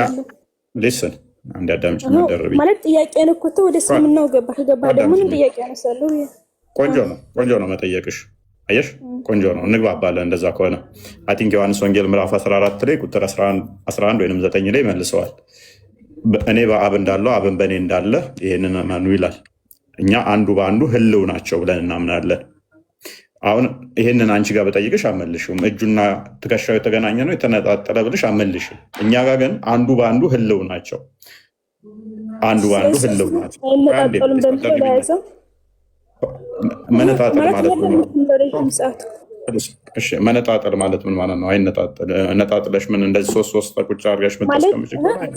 [SPEAKER 2] ሊስን አንድ አዳምጭ ደርቢ
[SPEAKER 12] ማለት ጥያቄን እኮ ወደ እስልምናው ገባ ደግሞ ምን ጥያቄ ያነሳለሁ?
[SPEAKER 2] ቆንጆ ነው መጠየቅሽ። አየሽ፣ ቆንጆ ነው፣ እንግባባለን። እንደዛ ከሆነ አይ ቲንክ ዮሐንስ ወንጌል ምዕራፍ 14 ላይ ቁጥር 11 ወይም 9 ላይ መልሰዋል። እኔ በአብ እንዳለው አብን በእኔ እንዳለ ይህንን እመኑ ይላል። እኛ አንዱ በአንዱ ህልው ናቸው ብለን እናምናለን። አሁን ይህንን አንቺ ጋር በጠይቅሽ አመልሽም። እጁና ትከሻው የተገናኘ ነው የተነጣጠለ ብልሽ አመልሽም። እኛ ጋር ግን አንዱ በአንዱ ህልው ናቸው። አንዱ በአንዱ ህልው ናቸው። መነጣጠል ማለት ነው። መነጣጠል ማለት ምን ማለት ነው? ነጣጥለሽ ምን እንደዚህ ሶስት ቁጭ አድርገሽ ምታስቀምጭ?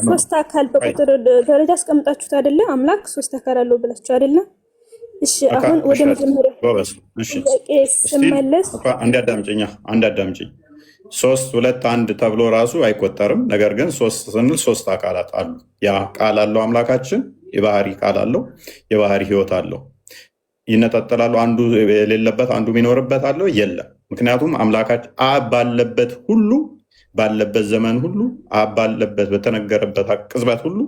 [SPEAKER 12] ሶስት አካል በቁጥር ደረጃ አስቀምጣችሁት አይደለ? አምላክ ሶስት አካል አለው ብላችሁ አይደለ? እሺ፣ አሁን ወደ መጀመሪያ ስመለስ
[SPEAKER 2] አንድ አዳምጪኝ። 3 2 1 ተብሎ ራሱ አይቆጠርም። ነገር ግን ሶስት ስንል ሶስት አካላት አሉ። ያ ቃል አለው አምላካችን፣ የባህሪ ቃል አለው፣ የባህሪ ህይወት አለው። ይነጣጠላሉ። አንዱ የሌለበት አንዱ የሚኖርበት አለው የለም። ምክንያቱም አምላካችን አብ ባለበት ሁሉ ባለበት ዘመን ሁሉ አብ ባለበት በተነገረበት ቅጽበት ሁሉ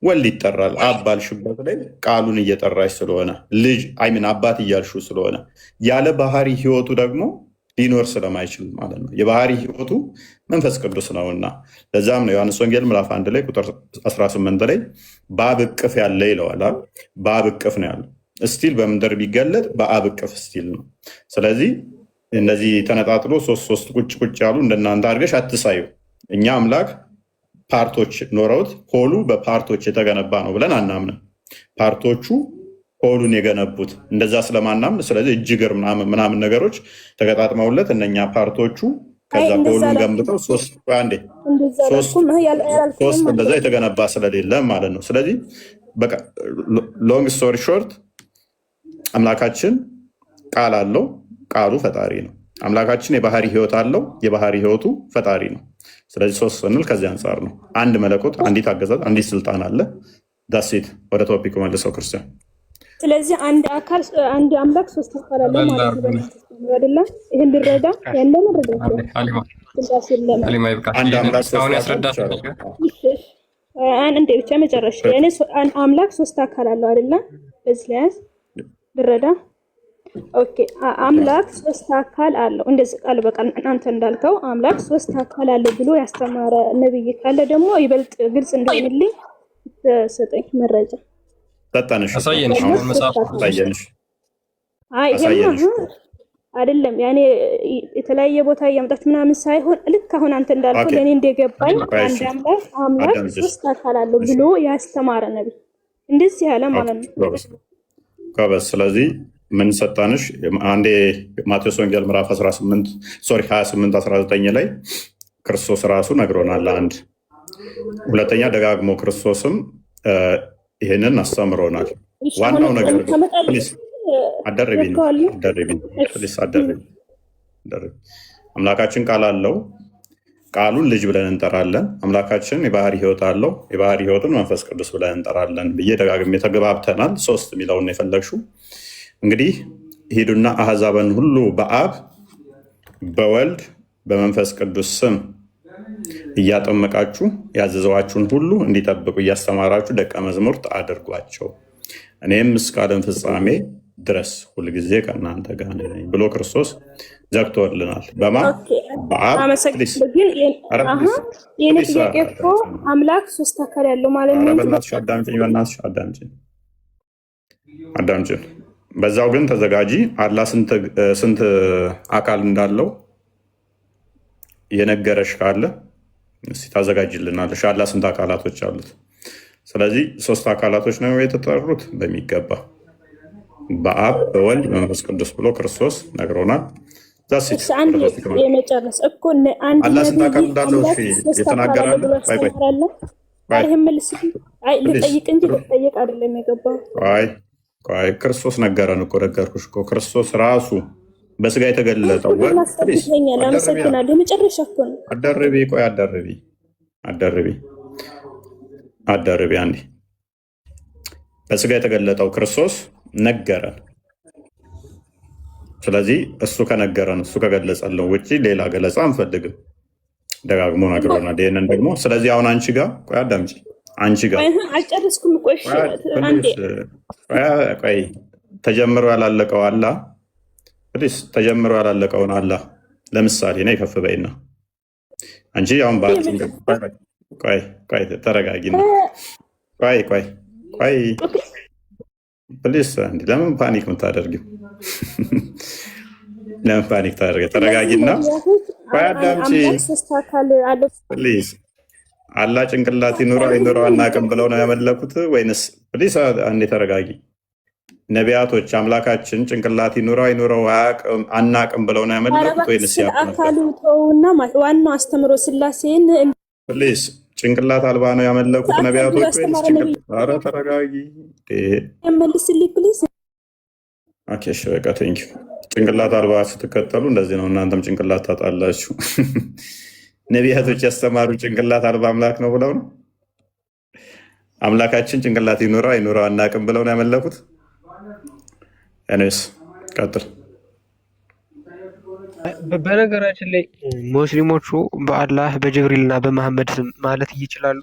[SPEAKER 2] ወልድ ይጠራል። አብ ባልሽበት ላይ ቃሉን እየጠራሽ ስለሆነ ልጅ አይምን አባት እያልሹ ስለሆነ ያለ ባህሪ ህይወቱ ደግሞ ሊኖር ስለማይችል ማለት ነው። የባህሪ ህይወቱ መንፈስ ቅዱስ ነውና ለዛም ነው ዮሐንስ ወንጌል ምዕራፍ 1 ላይ ቁጥር 18 ላይ በአብ እቅፍ ያለ ይለዋል። በአብ እቅፍ ነው ያለው። ስቲል በምድር ቢገለጥ በአብ እቅፍ ስቲል ነው። ስለዚህ እነዚህ ተነጣጥሎ ሶስት ቁጭ ያሉ እንደናንተ አድርገሽ አትሳዩ። እኛ አምላክ ፓርቶች ኖረውት ሆሉ በፓርቶች የተገነባ ነው ብለን አናምንም። ፓርቶቹ ሆሉን የገነቡት እንደዛ ስለማናምን፣ ስለዚህ እጅግር ምናምን ነገሮች ተገጣጥመውለት እነኛ ፓርቶቹ ከዛ ሆሉን ገንብተው ሶስት እንደዛ የተገነባ ስለሌለ ማለት ነው። ስለዚህ በቃ ሎንግ ስቶሪ ሾርት አምላካችን ቃል አለው፣ ቃሉ ፈጣሪ ነው። አምላካችን የባህሪ ህይወት አለው፣ የባህሪ ህይወቱ ፈጣሪ ነው። ስለዚህ ሶስት ስንል ከዚህ አንጻር ነው። አንድ መለኮት፣ አንዲት አገዛዝ፣ አንዲት ስልጣን አለ። ዳሴት ወደ ቶፒኩ መልሰው ክርስቲያን።
[SPEAKER 12] ስለዚህ አንድ አካል አንድ አምላክ ሶስት አካል አለ ማለት ነው አይደለ? ይሄን ልረዳ ያለ መረዳት
[SPEAKER 2] አንድ አምላክ
[SPEAKER 6] አሁን ያስረዳችሁ
[SPEAKER 12] አንድ ብቻ መጨረሻ ያኔ አምላክ ሶስት አካል አለው አይደለ? በዚህ ላይ ልረዳ። ኦኬ አምላክ ሶስት አካል አለው እንደዚህ ቃል በቃል አንተ እንዳልከው አምላክ ሶስት አካል አለው ብሎ ያስተማረ ነብይ ካለ ደግሞ ይበልጥ ግልጽ እንደሆነልኝ ሰጠኝ መረጃ
[SPEAKER 2] ሰጣንሽ።
[SPEAKER 6] አሳየንሽ አሁን መጽሐፍ
[SPEAKER 2] አሳየንሽ።
[SPEAKER 12] አይ አይደለም ያኔ የተለያየ ቦታ ያመጣች ምናምን ሳይሆን ልክ አሁን አንተ እንዳልከው ለኔ እንደገባኝ አንድ አምላክ ሶስት አካል አለው ብሎ ያስተማረ ነብይ እንደዚህ ያለ ማለት ነው።
[SPEAKER 2] ከበስ ስለዚህ ምን ሰጣንሽ? አንዴ ማቴዎስ ወንጌል ምዕራፍ 28 19 ላይ ክርስቶስ ራሱ ነግሮናል። አንድ ሁለተኛ ደጋግሞ ክርስቶስም ይሄንን አስተምሮናል። ዋናው ነገር ፕሊስ አደረብኝ አምላካችን ቃል አለው። ቃሉን ልጅ ብለን እንጠራለን። አምላካችን የባህሪ ህይወት አለው። የባህሪ ህይወትን መንፈስ ቅዱስ ብለን እንጠራለን ብዬ ደጋግሜ ተግባብተናል። ሶስት የሚለውን የፈለግሽው እንግዲህ ሂዱና አህዛብን ሁሉ በአብ በወልድ በመንፈስ ቅዱስ ስም እያጠመቃችሁ ያዘዘዋችሁን ሁሉ እንዲጠብቁ እያስተማራችሁ ደቀ መዛሙርት አድርጓቸው፣ እኔም እስከ ዓለም ፍጻሜ ድረስ ሁልጊዜ ከእናንተ ጋር ነኝ ብሎ ክርስቶስ ዘግቶልናል። በማን በአብ
[SPEAKER 12] አምላክ ሶስት አካል ያለው ማለት ነው።
[SPEAKER 2] በእናትሽ አዳምጪኝ። በዛው ግን ተዘጋጂ። አላህ ስንት አካል እንዳለው የነገረሽ ካለ ታዘጋጅልናለሽ። አላህ ስንት አካላቶች አሉት? ስለዚህ ሶስት አካላቶች ነው የተጠሩት በሚገባ በአብ በወልድ በመንፈስ ቅዱስ ብሎ ክርስቶስ ነግሮናል።
[SPEAKER 12] አላህ
[SPEAKER 2] ስንት አካል እንዳለው የተናገራለ ክርስቶስ ነገረን እኮ ነገርኩሽ እኮ ክርስቶስ ራሱ በስጋ የተገለጠው አደርቢ አንዴ በስጋ የተገለጠው ክርስቶስ ነገረን። ስለዚህ እሱ ከነገረን እሱ ከገለጸልን ውጭ ሌላ ገለጻ አንፈልግም። ደጋግሞ ነግሮናል ይሄንን ደግሞ። ስለዚህ አሁን አንቺ ጋር ቆይ አዳምጪ። አንቺ ጋር
[SPEAKER 12] አልጨረስኩም።
[SPEAKER 2] ቆይ ተጀምሮ ያላለቀው አላህ ፕሊስ ተጀምሮ ያላለቀውን አላህ ለምሳሌ ነው ከፍ በይና አንቺ አሁን ቆይ ተረጋጊና ቆይ ፕሊስ አንዴ ለምን ፓኒክ የምታደርጊው? ለምን ፓኒክ ታደርጊው? ተረጋጊና ቆይ አዳምጪ ፕሊስ። አላህ ጭንቅላት ይኑረው አናውቅም ብለው ነው ያመለኩት ወይንስ? ፕሊስ አንዴ ተረጋጊ። ነቢያቶች አምላካችን ጭንቅላት ይኑረው አናውቅም ብለው ነው ያመለኩት ወይንስ
[SPEAKER 12] አካሉ ተውና ዋናው አስተምሮ ስላሴን
[SPEAKER 2] ፕሊስ ጭንቅላት አልባ ነው ያመለኩት ነቢያቶች ወይንስ ኧረ ተረጋጊ።
[SPEAKER 12] መልስልኝ ፕሊስ።
[SPEAKER 2] ኦኬ እሺ በቃ ቴንክ ዩ። ጭንቅላት አልባ ስትከተሉ እንደዚህ ነው፣ እናንተም ጭንቅላት ታጣላችሁ። ነቢያቶች ያስተማሩ ጭንቅላት አልባ አምላክ ነው ብለው ነው። አምላካችን ጭንቅላት ይኑረው አናውቅም ብለው ነው ያመለኩት። እኔስ ቀጥል።
[SPEAKER 3] በነገራችን ላይ ሙስሊሞቹ በአላህ በጅብሪል እና በመሐመድ ስም ማለት ይችላሉ።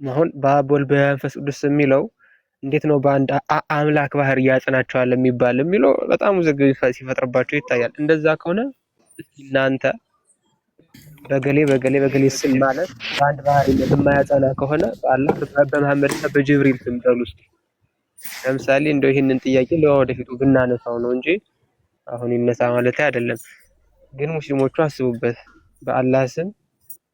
[SPEAKER 3] አሁን በአብ ወልድ በመንፈስ ቅዱስ የሚለው እንዴት ነው በአንድ አምላክ ባህር ያጽናቸዋል የሚለው በጣም ውዝግብ ሲፈጥርባቸው ይታያል። እንደዛ ከሆነ እናንተ በገሌ ስም ማለት በአንድ ባህር የማያጸና ከሆነ በአላህ በመሐመድ እና በጅብሪል ስም ጠሉ ውስጥ ለምሳሌ እንደው ይህንን ጥያቄ ለወደፊቱ ብናነሳው ነው እንጂ አሁን ይነሳ ማለት አይደለም። ግን ሙስሊሞቹ አስቡበት፣ በአላህ ስም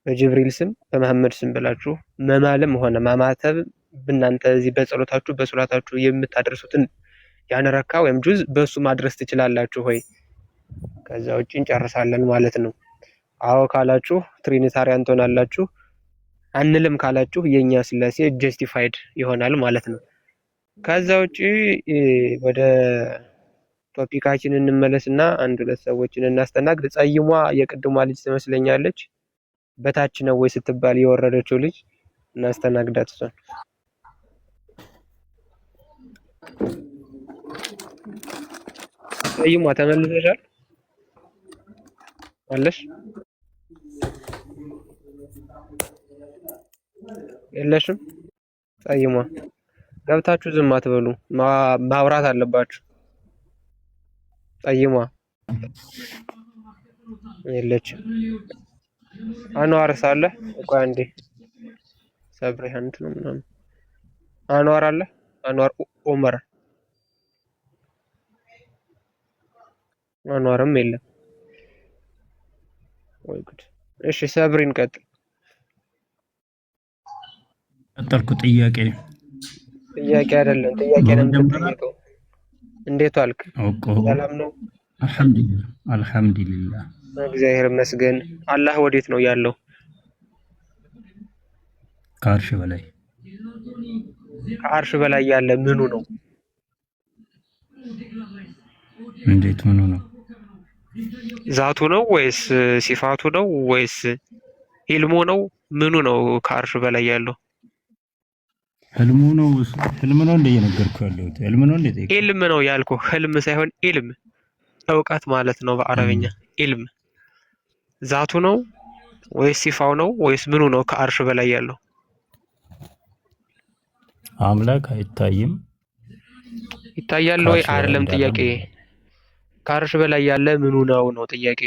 [SPEAKER 3] በጅብሪል ስም በመሐመድ ስም ብላችሁ መማልም ሆነ ማማተብ በእናንተ እዚህ በጸሎታችሁ በሶላታችሁ የምታደርሱትን ያን ረካ ወይም ጁዝ በሱ ማድረስ ትችላላችሁ ሆይ? ከዛ ውጪ እንጨርሳለን ማለት ነው። አዎ ካላችሁ ትሪኒታሪያን ትሆናላችሁ። አንልም ካላችሁ የኛ ስላሴ ጀስቲፋይድ ይሆናል ማለት ነው። ከዛ ውጪ ወደ ቶፒካችን እንመለስና አንድ ሁለት ሰዎችን እናስተናግድ። ጸይሟ የቅድሟ ልጅ ትመስለኛለች። በታች ነው ወይ ስትባል የወረደችው ልጅ እናስተናግዳት እሷን። ጸይሟ ተመልሰሻል አለሽ? የለሽም? ጸይሟ ገብታችሁ ዝም አትበሉ፣ ማውራት አለባችሁ። ጸይሟ የለችም። አንዋር ሳለ ቆይ አንዴ ሰብሪ አንተ ነው ምናምን አንዋር አለ። አንዋር ኡመር አንዋርም የለም ወይ ጉድ። እሺ ሰብሪን ቀጥል።
[SPEAKER 4] ቀጠልኩ። ጥያቄ
[SPEAKER 3] አይደለም ጥያቄ ነው የምትጠይቀው። እንዴት ዋልክ? ሰላም ነው?
[SPEAKER 4] አልሐምዱሊላህ
[SPEAKER 3] እግዚአብሔር ይመስገን። አላህ ወዴት ነው ያለው?
[SPEAKER 4] ከአርሽ በላይ።
[SPEAKER 3] ከአርሽ በላይ ያለ ምኑ ነው?
[SPEAKER 4] እንዴት ምኑ ነው?
[SPEAKER 3] ዛቱ ነው ወይስ ሲፋቱ ነው ወይስ ኢልሙ ነው? ምኑ ነው ከአርሽ በላይ ያለው?
[SPEAKER 4] ህልሙ ነው። ህልም ነው እንደ እየነገርኩህ ያለሁት ህልም ነው እንደ ጠይቅ።
[SPEAKER 3] ኢልም ነው ያልኩህ። ህልም ሳይሆን ኢልም እውቀት ማለት ነው በአረበኛ። ኢልም ዛቱ ነው ወይስ ሲፋው ነው ወይስ ምኑ ነው ከአርሽ በላይ ያለው?
[SPEAKER 4] አምላክ አይታይም።
[SPEAKER 3] ይታያል ወይ? አይደለም ጥያቄ። ከአርሽ በላይ ያለ ምኑ ነው ጥያቄ።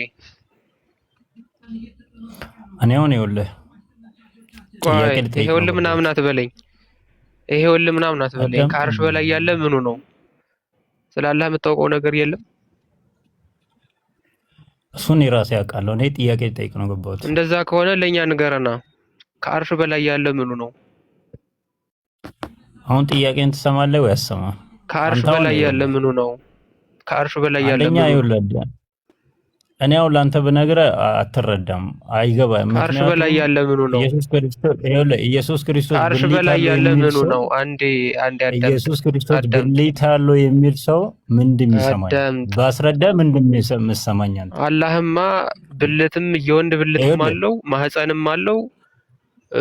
[SPEAKER 4] እኔ አሁን ይኸውልህ ጥያቄ ልጠይቅ።
[SPEAKER 3] ይኸውልህ ምናምን አትበለኝ። ይኸውልህ ምናምን አትበለኝ። ከአርሽ በላይ ያለ ምኑ ነው? ስላላህ የምታውቀው ነገር የለም?
[SPEAKER 4] እሱን የራሴ አውቃለሁ። እኔ ጥያቄ ልጠይቅ ነው ገባሁት።
[SPEAKER 3] እንደዛ ከሆነ ለኛ ንገረና። ከአርሽ በላይ ያለ ምኑ ነው?
[SPEAKER 4] አሁን ጥያቄን ትሰማለህ ወይ አትሰማም?
[SPEAKER 3] ከአርሽ በላይ ያለ ምኑ ነው? ከአርሽ በላይ ያለ ምኑ ነው? እኔ አሁን ለአንተ ብነግርህ አትረዳም፣ አይገባም። ከአርሽ በላይ ያለ ምኑ ነው?
[SPEAKER 4] ኢየሱስ ክርስቶስ
[SPEAKER 3] ከአርሽ በላይ ያለ ምኑ ነው? አንዴ አዳምጥ።
[SPEAKER 4] ኢየሱስ ክርስቶስ ብልት አለው የሚል ሰው ምንድን ይሰማኝ? ባስረዳ ምንድን የምሰማኝ አንተ?
[SPEAKER 3] አላህማ ብልትም የወንድ ብልትም አለው ማህፀንም አለው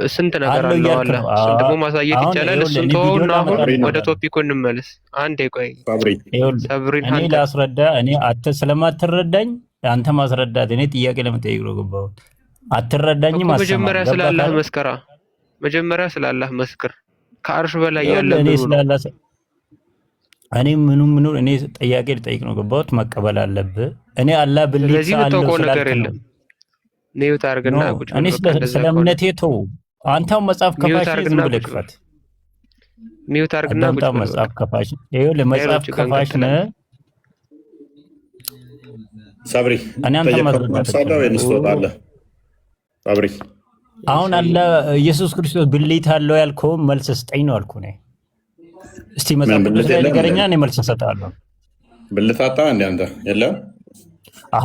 [SPEAKER 3] ስንት ነገር አለው። አላህ እሱን ደግሞ ማሳየት ይቻላል። እሱን ተወውና አሁን ወደ ቶፒኩ እንመለስ። አንዴ ቆይ ሰብሪን
[SPEAKER 4] እኔ ላስረዳ። እኔ ስለማትረዳኝ አንተ ማስረዳት እኔ ጥያቄ ለመጠየቅ ነው ገባሁት። አትረዳኝም።
[SPEAKER 3] መጀመሪያ ስላላህ መስከራ መጀመሪያ ስላላህ መስክር። ከአርሽ በላይ ያለ
[SPEAKER 4] እኔ ምኑ እኔ ጥያቄ ልጠይቅ ነው ገባሁት። መቀበል አለብህ። እኔ አላህ ብልት
[SPEAKER 3] ስለዚህ የምታውቀው ነገር የለም። ኒውት አርግና ቁጭ
[SPEAKER 4] እኔ ስለ እምነቴ ተው። አንተው መጽሐፍ ከፋሽ ዝም ብለህ ክፈት።
[SPEAKER 3] ሚውት አርግና ቁጭ
[SPEAKER 4] መጽሐፍ ከፋሽ ይኸው ለመጽሐፍ ከፋሽ ነህ
[SPEAKER 2] ሰብሪ።
[SPEAKER 4] እኔ አንተ
[SPEAKER 2] ሰብሪ
[SPEAKER 4] አሁን አለ ኢየሱስ ክርስቶስ ብልት አለው ያልከው መልስ ስጠኝ ነው አልኩህ። እኔ እስቲ መጽሐፍ ላይ ንገረኛ፣ እኔ መልስ እሰጥሃለሁ።
[SPEAKER 2] ብልት አጣ እንደ አንተ የለም።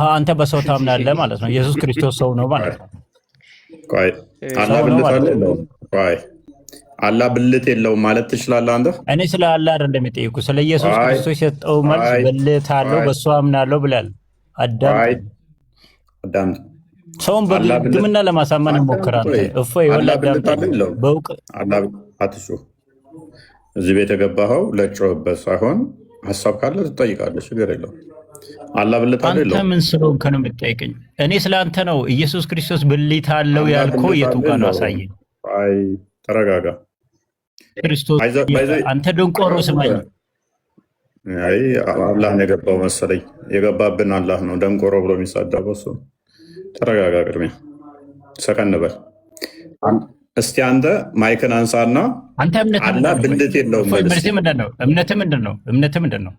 [SPEAKER 4] አንተ በሰው ታምናለህ ማለት ነው። ኢየሱስ ክርስቶስ ሰው ነው ማለት ነው።
[SPEAKER 2] ቆይ አላህ ብልት አለው? ቆይ አላህ ብልት የለውም ማለት ትችላለህ አንተ?
[SPEAKER 4] እኔ ስለ አላህ አይደለም የጠየኩህ፣ ስለ ኢየሱስ ክርስቶስ የሰጠው መልስ ብልት አለው በሱ አምናለሁ ብላል። አዳምጥ። ሰውን በግምና ለማሳመን ይሞክራል። እፎይ ይወላል። በውቅ
[SPEAKER 2] አትሹ። እዚህ ቤት የገባኸው ለጮህበት ሳይሆን ሀሳብ ካለ ትጠይቃለህ። ችግር የለውም። አላህ ብልት አለው የለውም?
[SPEAKER 4] አንተ ምን ስለሆንክ ነው የምትጠይቀኝ? እኔ ስለ አንተ ነው። ኢየሱስ ክርስቶስ ብልት አለው ያልከው የቱ ጋር ነው? አሳየኝ።
[SPEAKER 2] አይ ተረጋጋ።
[SPEAKER 4] ክርስቶስ አንተ ደንቆሮ ስማኝ።
[SPEAKER 2] አይ አላህ ነው የገባው መሰለኝ። የገባብን አላህ ነው። ደንቆሮ ብሎ የሚሳደበው እሱ። ተረጋጋ። ቅድሚያ ሰከን በል እስቲ። አንተ ማይክን አንሳና አላህ ብልት የለውም ማለት
[SPEAKER 4] ነው። እምነትህ ምንድን ነው? እምነትህ ምንድን ነው?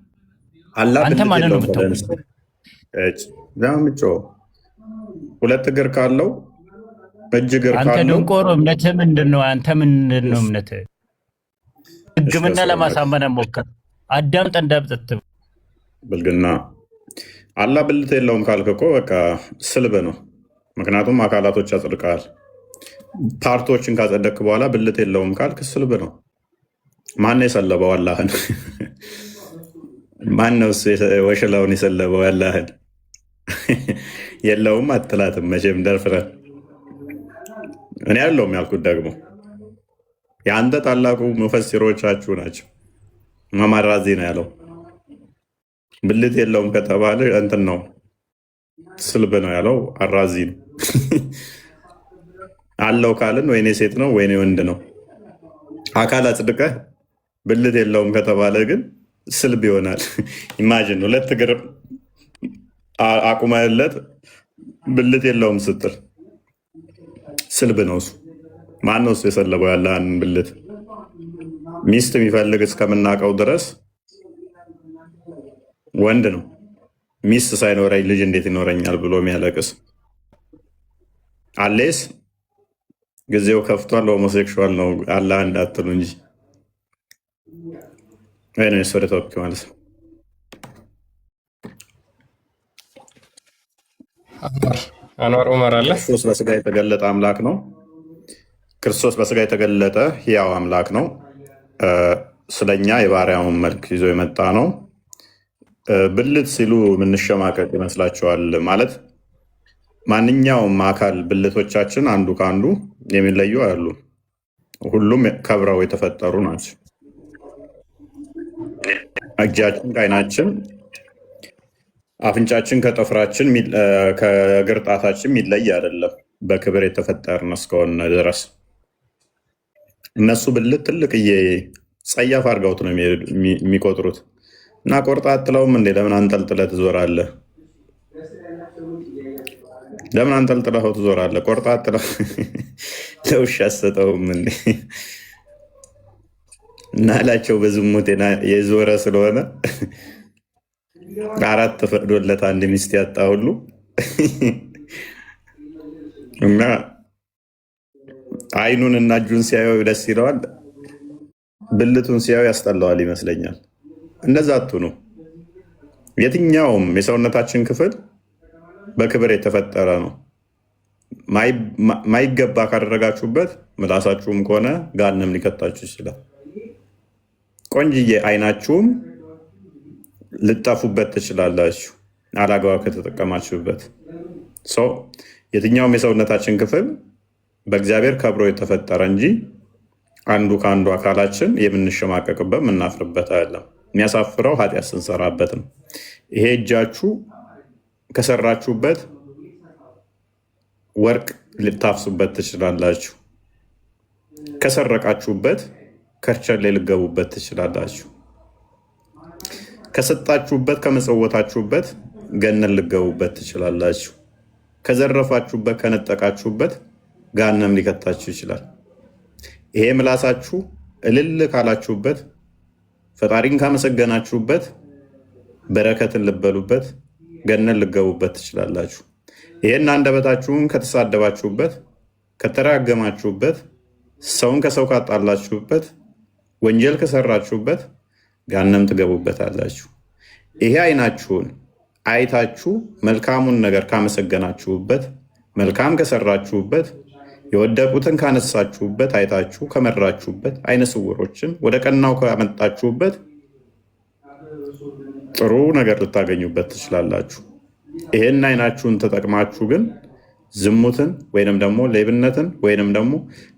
[SPEAKER 2] አላህ
[SPEAKER 4] አንተ ማለት ነው
[SPEAKER 2] ሁለት እግር ካለው እጅ እግር
[SPEAKER 4] አንተ
[SPEAKER 2] ካለው
[SPEAKER 4] ደንቆሮ እምነትህ ምንድን ነው? አንተ ምንድን ነው እምነትህ? ሕክምና ለማሳመን ሞከር። አዳምጥ እንዳብጠት
[SPEAKER 2] ብልግና አላህ ብልት የለውም ካልክ እኮ በቃ ስልብ ነው። ምክንያቱም አካላቶች ያጽድቃል። ፓርቶችን ካጸደቅክ በኋላ ብልት የለውም ካልክ ስልብ ነው። ማን የሰለበው አላህን? ማን ነው ወሽላውን የሰለበው አላህን? የለውም አትላትም መቼም ደፍረህ። እኔ ያለውም ያልኩት ደግሞ የአንተ ታላቁ ሙፈሲሮቻችሁ ናቸው። ማማራዚ ነው ያለው። ብልት የለውም ከተባለ እንትን ነው ስልብ ነው ያለው። አራዚ ነው። አለው ካልን ወይኔ ሴት ነው ወይኔ ወንድ ነው። አካል አጽድቀህ ብልት የለውም ከተባለ ግን ስልብ ይሆናል። ኢማጂን 2 እግር አቁመለት ብልት የለውም ስትል ስልብ ነው እሱ። ማን ነው እሱ የሰለበው ያለህን ብልት? ሚስት የሚፈልግ እስከምናውቀው ድረስ ወንድ ነው። ሚስት ሳይኖረኝ ልጅ እንዴት ይኖረኛል ብሎ የሚያለቅስ አሌስ ጊዜው ከፍቷል። ሆሞሴክሹዋል ነው አላህ እንዳትሉ እንጂ ወይ ነው የሰረ ቶፒክ ማለት ነው።
[SPEAKER 6] አንዋር ዑመር አለ።
[SPEAKER 2] ክርስቶስ በስጋ የተገለጠ አምላክ ነው። ክርስቶስ በስጋ የተገለጠ ሕያው አምላክ ነው። ስለኛ የባሪያውን መልክ ይዞ የመጣ ነው። ብልት ሲሉ የምንሸማቀቅ ይመስላችኋል? ማለት ማንኛውም አካል ብልቶቻችን አንዱ ከአንዱ የሚለዩ አሉ። ሁሉም ከብረው የተፈጠሩ ናቸው። እጃችን ከዓይናችን፣ አፍንጫችን ከጥፍራችን፣ ከእግር ጣታችን የሚለይ አይደለም። በክብር የተፈጠርን እስከሆነ ድረስ እነሱ ብልት ትልቅዬ ጸያፍ አድርገውት ነው የሚቆጥሩት። እና ቆርጣ አጥለውም እንዴ? ለምን አንጠልጥለህ ትዞራለህ? ለምን አንጠልጥለህ ትዞራለህ? ቆርጣ አጥለው ለውሻ አሰጠውም እንዴ? እና ላቸው በዝሙት የዞረ ስለሆነ 4 ተፈቅዶለት 1 ሚስት ያጣ ሁሉ እና አይኑን እና እጁን ሲያየው ደስ ይለዋል፣ ብልቱን ሲያየው ያስጠላዋል ይመስለኛል። እንደዛ አትሁኑ። የትኛውም የሰውነታችን ክፍል በክብር የተፈጠረ ነው። ማይገባ ካደረጋችሁበት ምላሳችሁም ከሆነ ገሃነም ሊከታችሁ ይችላል። ቆንጅዬ አይናችሁም ልጠፉበት ትችላላችሁ አላግባብ ከተጠቀማችሁበት። የትኛውም የሰውነታችን ክፍል በእግዚአብሔር ከብሮ የተፈጠረ እንጂ አንዱ ከአንዱ አካላችን የምንሸማቀቅበት የምናፍርበት አይደለም። የሚያሳፍረው ኃጢአት ስንሰራበት ነው። ይሄ እጃችሁ ከሰራችሁበት ወርቅ ልታፍሱበት ትችላላችሁ። ከሰረቃችሁበት ከርቸሌ ልገቡበት ትችላላችሁ። ከሰጣችሁበት ከመጸወታችሁበት ገነን ልገቡበት ትችላላችሁ። ከዘረፋችሁበት ከነጠቃችሁበት ገሃነም ሊከታችሁ ይችላል። ይሄ ምላሳችሁ እልል ካላችሁበት፣ ፈጣሪን ካመሰገናችሁበት በረከትን ልበሉበት፣ ገነን ልገቡበት ትችላላችሁ። ይሄን አንደበታችሁን ከተሳደባችሁበት፣ ከተራገማችሁበት፣ ሰውን ከሰው ካጣላችሁበት፣ ወንጀል ከሰራችሁበት ገሃነም ትገቡበታላችሁ። ይሄ አይናችሁን አይታችሁ መልካሙን ነገር ካመሰገናችሁበት፣ መልካም ከሰራችሁበት፣ የወደቁትን ካነሳችሁበት፣ አይታችሁ ከመራችሁበት፣ አይነ ስውሮችን ወደ ቀናው ካመጣችሁበት ጥሩ ነገር ልታገኙበት ትችላላችሁ። ይሄን አይናችሁን ተጠቅማችሁ ግን ዝሙትን ወይንም ደግሞ ሌብነትን ወይንም ደግሞ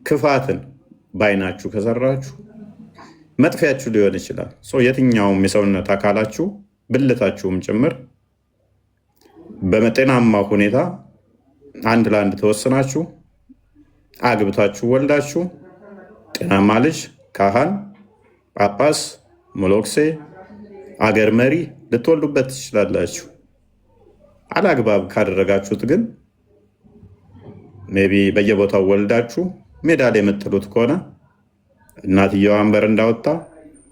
[SPEAKER 2] ክፋትን በአይናችሁ ከሰራችሁ መጥፊያችሁ ሊሆን ይችላል። የትኛውም የሰውነት አካላችሁ ብልታችሁም ጭምር በጤናማ ሁኔታ አንድ ለአንድ ተወስናችሁ አግብታችሁ ወልዳችሁ ጤናማ ልጅ፣ ካህን፣ ጳጳስ፣ ሞሎክሴ፣ አገር መሪ ልትወልዱበት ትችላላችሁ። አላግባብ ካደረጋችሁት ግን ሜይ ቢ በየቦታው ወልዳችሁ ሜዳ ላይ የምትሉት ከሆነ እናትየዋን በረንዳ ወጣ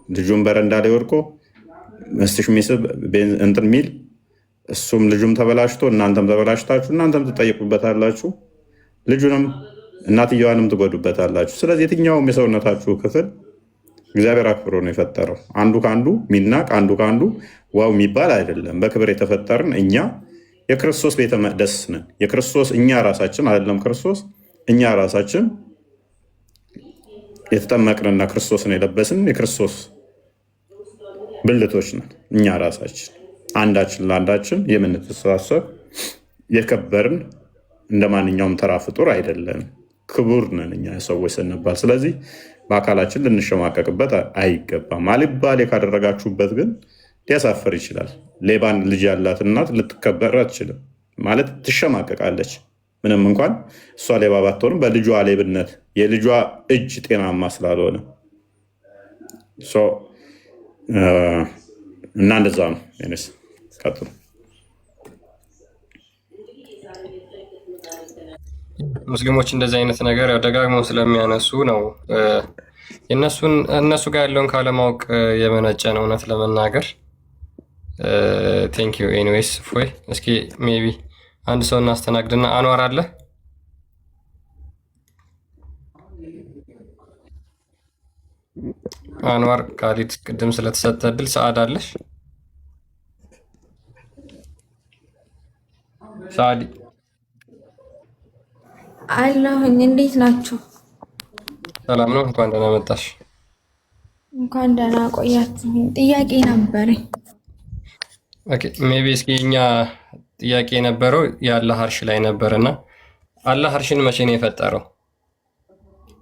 [SPEAKER 2] ልጁን በረንዳ ላይ ወድቆ መስትሽ ሚስብ እንትን ሚል እሱም ልጁም ተበላሽቶ እናንተም ተበላሽታችሁ እናንተም ትጠይቁበታላችሁ። ልጁንም እናትየዋንም ትጎዱበታላችሁ። ስለዚህ የትኛውም የሰውነታችሁ ክፍል እግዚአብሔር አክብሮ ነው የፈጠረው። አንዱ ከአንዱ ሚናቅ፣ አንዱ ከአንዱ ዋው የሚባል አይደለም። በክብር የተፈጠርን እኛ የክርስቶስ ቤተ መቅደስ ነን። የክርስቶስ እኛ ራሳችን አይደለም ክርስቶስ እኛ ራሳችን የተጠመቅንና ክርስቶስን የለበስን የክርስቶስ ብልቶች ነን። እኛ ራሳችን አንዳችን ለአንዳችን የምንተሳሰብ የከበርን እንደ ማንኛውም ተራ ፍጡር አይደለም። ክቡር ነን እኛ ሰዎች ስንባል። ስለዚህ በአካላችን ልንሸማቀቅበት አይገባም። አልባሌ ካደረጋችሁበት ግን ሊያሳፍር ይችላል። ሌባን ልጅ ያላት እናት ልትከበር አትችልም ማለት ትሸማቀቃለች። ምንም እንኳን እሷ ሌባ ባትሆንም በልጇ ሌብነት የልጇ እጅ ጤናማ ስላልሆነ እና እንደዛ ነው። ኔስ ቀጥሉ።
[SPEAKER 6] ሙስሊሞች እንደዚህ አይነት ነገር ደጋግመው ስለሚያነሱ ነው እነሱ ጋር ያለውን ካለማወቅ የመነጨ ነው። እውነት ለመናገር ቴንክ ዩ ኤኒዌይስ። ፎይ እስኪ ሜቢ አንድ ሰው እናስተናግድና አንዋር አለ አንዋር ካሊድ ቅድም ስለተሰጠ እድል ሰዓድ አለሽ ሰዓዲ
[SPEAKER 15] አለሁኝ። እንዴት ናችሁ?
[SPEAKER 6] ሰላም ነው። እንኳን ደህና መጣሽ።
[SPEAKER 15] እንኳን ደህና ቆያችሁኝ። ጥያቄ ነበረኝ።
[SPEAKER 6] ኦኬ ሜቢ እስኪ እኛ ጥያቄ የነበረው የአላህ አርሽ ላይ ነበርና አላህ አርሽን መቼ ነው የፈጠረው?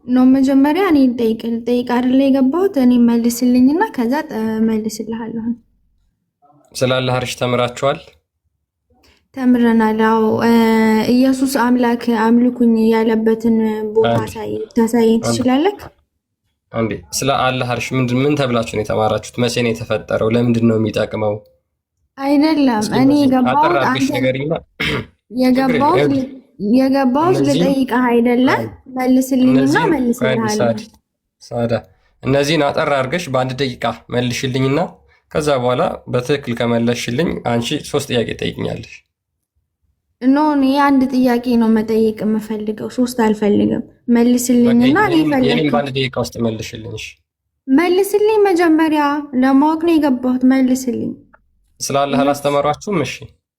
[SPEAKER 15] ነው መጀመሪያ እኔ ጠይቅ አይደለ የገባሁት። እኔ መልስልኝና ከዛ መልስልሃለሁ።
[SPEAKER 6] ስለ አላህ አርሽ ተምራችኋል?
[SPEAKER 15] ተምረናል። አዎ ኢየሱስ አምላክ አምልኩኝ ያለበትን ቦታ ታሳየኝ ትችላለህ?
[SPEAKER 6] አንዴ ስለ አላህ አርሽ ምን ተብላችሁ ነው የተማራችሁት? መቼ ነው የተፈጠረው? ለምንድን ነው የሚጠቅመው?
[SPEAKER 15] አይደለም እኔ የገባሁት ልጠይቅህ አይደለም። መልስልኝና መልስልሃለሁ።
[SPEAKER 6] ሳዳ እነዚህን አጠር አድርገሽ በአንድ ደቂቃ መልሽልኝና ከዛ በኋላ በትክክል ከመለስሽልኝ አንቺ 3 ጥያቄ ጠይቅኛለሽ።
[SPEAKER 15] ኖ እኔ አንድ ጥያቄ ነው መጠየቅ የምፈልገው፣ 3 አልፈልግም። መልስልኝና
[SPEAKER 6] የኔም በአንድ ደቂቃ ውስጥ መልሽልኝ።
[SPEAKER 15] መልስልኝ። መጀመሪያ ለማወቅ ነው የገባሁት። መልስልኝ።
[SPEAKER 6] ስለ አላህ አላስተማሯችሁም? እሺ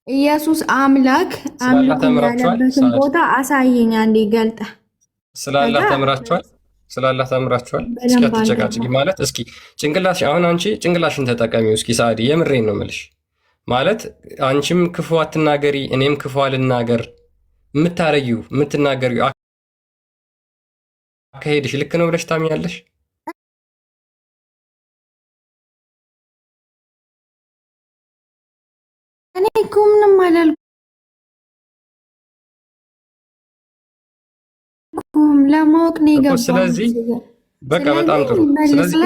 [SPEAKER 15] ኢየሱስ አምላክ አምልኩኝ ያለበትን ቦታ አሳየኝ አንዴ ገልጠህ።
[SPEAKER 6] ስለ አላህ ተምራችኋል? ስለ አላህ ተምራችኋል? እስኪ አትጨቃጭቂ። ማለት እስኪ ጭንቅላሽ አሁን አንቺ ጭንቅላሽን ተጠቀሚው እስኪ ሳዲ፣ የምሬን ነው የምልሽ። ማለት አንቺም ክፉ አትናገሪ፣ እኔም ክፉ አልናገር። የምትናገሪው አካሄድሽ ልክ ነው ብለሽ ታምኛለሽ?
[SPEAKER 15] እኔ እኮ ምንም አላልኩም፣ ለማወቅ ነው የገባሁት።
[SPEAKER 6] ስለዚህ በቃ በጣም ጥሩ። ስለዚህ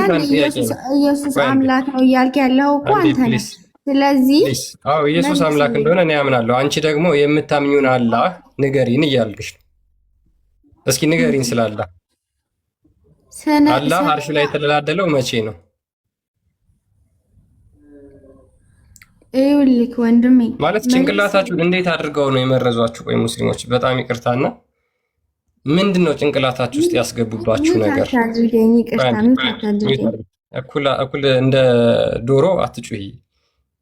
[SPEAKER 15] ኢየሱስ አምላክ ነው እያልክ ያለው እኮ አንተ ነህ። ስለዚህ
[SPEAKER 6] አዎ ኢየሱስ አምላክ እንደሆነ እኔ አምናለሁ። አንቺ ደግሞ የምታምኙን አላህ ንገሪን እያልክሽ ነው። እስኪ ንገሪን ስላለ አላህ አርሽ ላይ የተደላደለው መቼ ነው?
[SPEAKER 15] ይኸውልህ ወንድሜ
[SPEAKER 6] ማለት ጭንቅላታችሁን እንዴት አድርገው ነው የመረዟችሁ? ቆይ ሙስሊሞች በጣም ይቅርታና ምንድን ነው ጭንቅላታችሁ ውስጥ ያስገቡባችሁ ነገር? እኩል እንደ ዶሮ አትጩሂ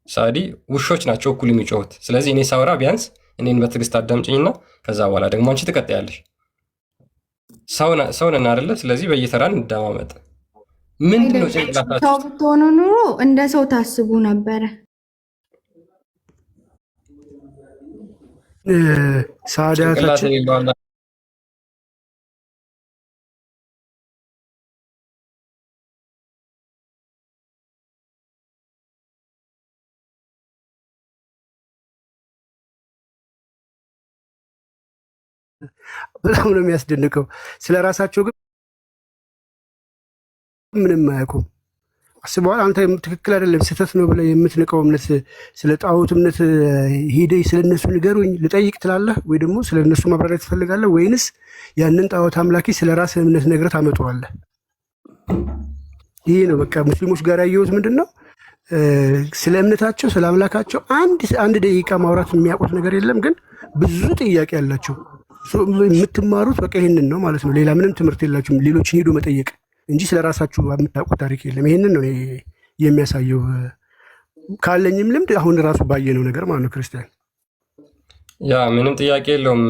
[SPEAKER 6] ሳዲ። ውሾች ናቸው እኩል የሚጮሁት። ስለዚህ እኔ ሳውራ ቢያንስ እኔን በትዕግስት አዳምጭኝና ከዛ በኋላ ደግሞ አንቺ ትቀጥያለሽ። ሰው ነን አይደለ? ስለዚህ በየተራን እንደማመጥ ምንድን ነው ጭንቅላታችሁ?
[SPEAKER 15] ሰው ብትሆኑ ኑሮ እንደ ሰው ታስቡ ነበረ።
[SPEAKER 13] ሳዳታችን በጣም ነው የሚያስደንቀው። ስለ ራሳቸው ግን ምንም አያውቁም። አስበዋል። አንተ ትክክል አይደለም ስህተት ነው ብለህ የምትንቀው እምነት ስለ ጣዖት እምነት ሄደህ ስለነሱ ንገሩኝ ልጠይቅ ትላለህ ወይ ደግሞ ስለነሱ ማብራሪያ ትፈልጋለህ ወይንስ ያንን ጣዖት አምላኪ ስለ ራስህ እምነት ነግረህ ታመጣዋለህ? ይሄ ነው በቃ ሙስሊሞች ጋር ያየሁት ምንድን ነው ስለ እምነታቸው ስለ አምላካቸው አንድ ደቂቃ ማውራት የሚያውቁት ነገር የለም፣ ግን ብዙ ጥያቄ አላቸው። የምትማሩት በቃ ይህንን ነው ማለት ነው። ሌላ ምንም ትምህርት የላችሁም። ሌሎችን ሄዶ መጠየቅ እንጂ ስለራሳችሁ የምታውቁት ታሪክ የለም። ይህንን ነው የሚያሳየው። ካለኝም ልምድ አሁን ራሱ ባየነው ነገር ማለት ነው። ክርስቲያን
[SPEAKER 6] ያ ምንም ጥያቄ የለውም።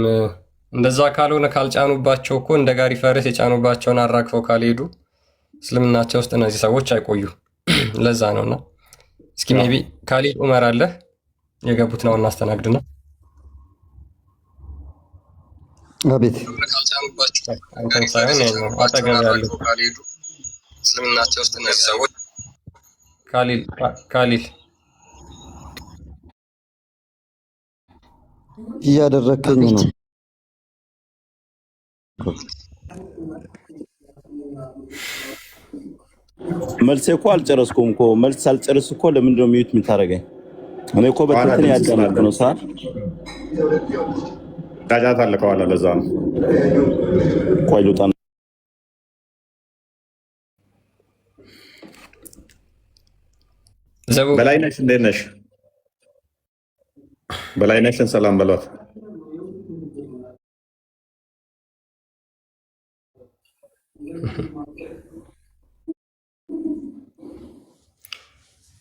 [SPEAKER 6] እንደዛ ካልሆነ ካልጫኑባቸው እኮ እንደ ጋሪ ፈረስ የጫኑባቸውን አራግፈው ካልሄዱ እስልምናቸው ውስጥ እነዚህ ሰዎች አይቆዩ። ለዛ ነውና እስኪ ሜቢ ካሊድ ዑመር አለ የገቡት ነው እናስተናግድና
[SPEAKER 10] አቤት
[SPEAKER 6] አንተን ሳይሆን አጠገብ ያለው እስልምናቸው ውስጥ እነዚህ ሰዎች ካሊል
[SPEAKER 10] እያደረከኝ ነው።
[SPEAKER 9] መልሴ እኮ አልጨረስኩም እኮ። መልስ ሳልጨርስ እኮ ለምንድን ነው ሚዩት የምታደርገኝ? እኔ እኮ በትክክል ያዳናልኩ ነው። ሳ
[SPEAKER 2] ጫጫታ አለ ከኋላ፣ ለዛ ነው።
[SPEAKER 9] ቆይ ልውጣ።
[SPEAKER 2] በላይነሽ እንዴት ነሽ? በላይነሽን ሰላም በሏት።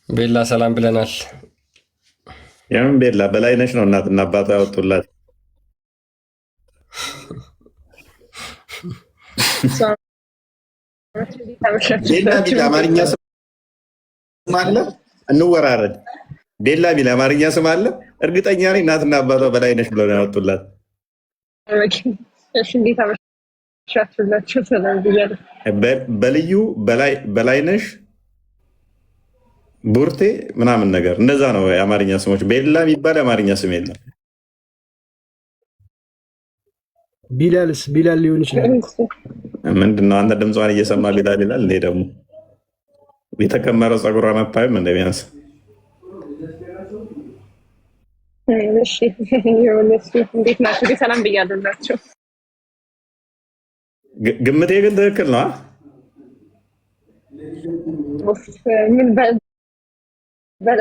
[SPEAKER 6] ቤላ ሰላም ብለናል።
[SPEAKER 2] የምን ቤላ? በላይነሽ ነው እናትና አባቷ ያወጡላት። ቤላ ቢል አማርኛ ስም አለ? እንወራረድ። ቤላ ቢል አማርኛ ስም አለ? እርግጠኛ ነኝ እናትና አባቷ በላይነሽ ብለው ነው ያወጡላት። በልዩ በላይነሽ ቡርቴ ምናምን ነገር እንደዛ ነው የአማርኛ ስሞች። ቤላ የሚባል የአማርኛ ስም የለም።
[SPEAKER 13] ቢላልስ? ቢላል ሊሆን ይችላል።
[SPEAKER 2] ምንድነው አንተ ድምጿን እየሰማ ቢላል ይላል። እኔ ደግሞ የተከመረው ፀጉሯን አታይም? እንደ ቢያንስ
[SPEAKER 16] እንዴት ናቸው? ሰላም ብያለላቸው።
[SPEAKER 2] ግምቴ ግን ትክክል ነው።
[SPEAKER 16] ምን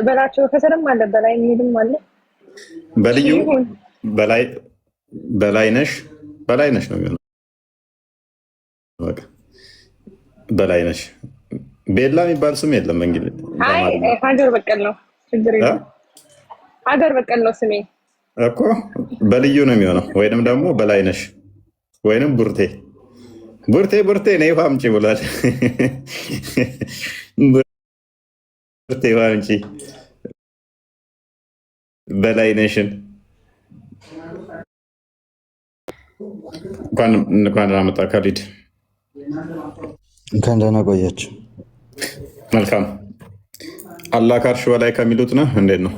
[SPEAKER 16] በላቸው ከሰረም አለ በላይ የሚልም አለ።
[SPEAKER 2] በልዩ በላይነሽ ነው የሚሆነው። በቃ በላይነሽ። ቤላ የሚባል ስም የለም እንግዲህ።
[SPEAKER 16] ሀገር በቀል ነው። ችግር የለም። ሀገር በቀል ነው ስሜ
[SPEAKER 2] እኮ። በልዩ ነው የሚሆነው፣ ወይንም ደግሞ በላይነሽ ወይንም ቡርቴ ቡርቴ ነይ ውሃ አምጪ ብሏል። ቡርቴ ውሃ አምጪ በላይነሽን እንኳን ደህና መጣ ካሊድ።
[SPEAKER 10] እንኳን ደህና ቆያችሁ።
[SPEAKER 2] መልካም። አላህ ከአርሽ በላይ ከሚሉት ነው። እንዴት ነው?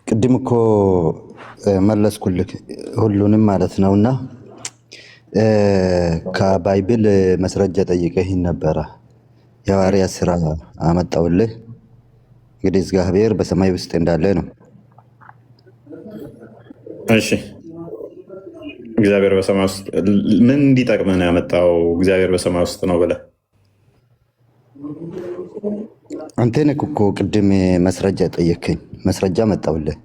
[SPEAKER 10] ቅድም እኮ መለስኩልህ ሁሉንም ማለት ነውና ከባይብል መስረጃ ጠይቀህኝ ነበረ። የሐዋርያት ሥራ አመጣውልህ። እንግዲህ እግዚአብሔር በሰማይ ውስጥ እንዳለ ነው።
[SPEAKER 2] እሺ፣ እግዚአብሔር በሰማይ ውስጥ ምን እንዲጠቅምህ ነው ያመጣው? እግዚአብሔር በሰማይ ውስጥ ነው ብለህ
[SPEAKER 10] አንተ ነህ እኮ ቅድም መስረጃ ጠየከኝ። መስረጃ መጣውልህ።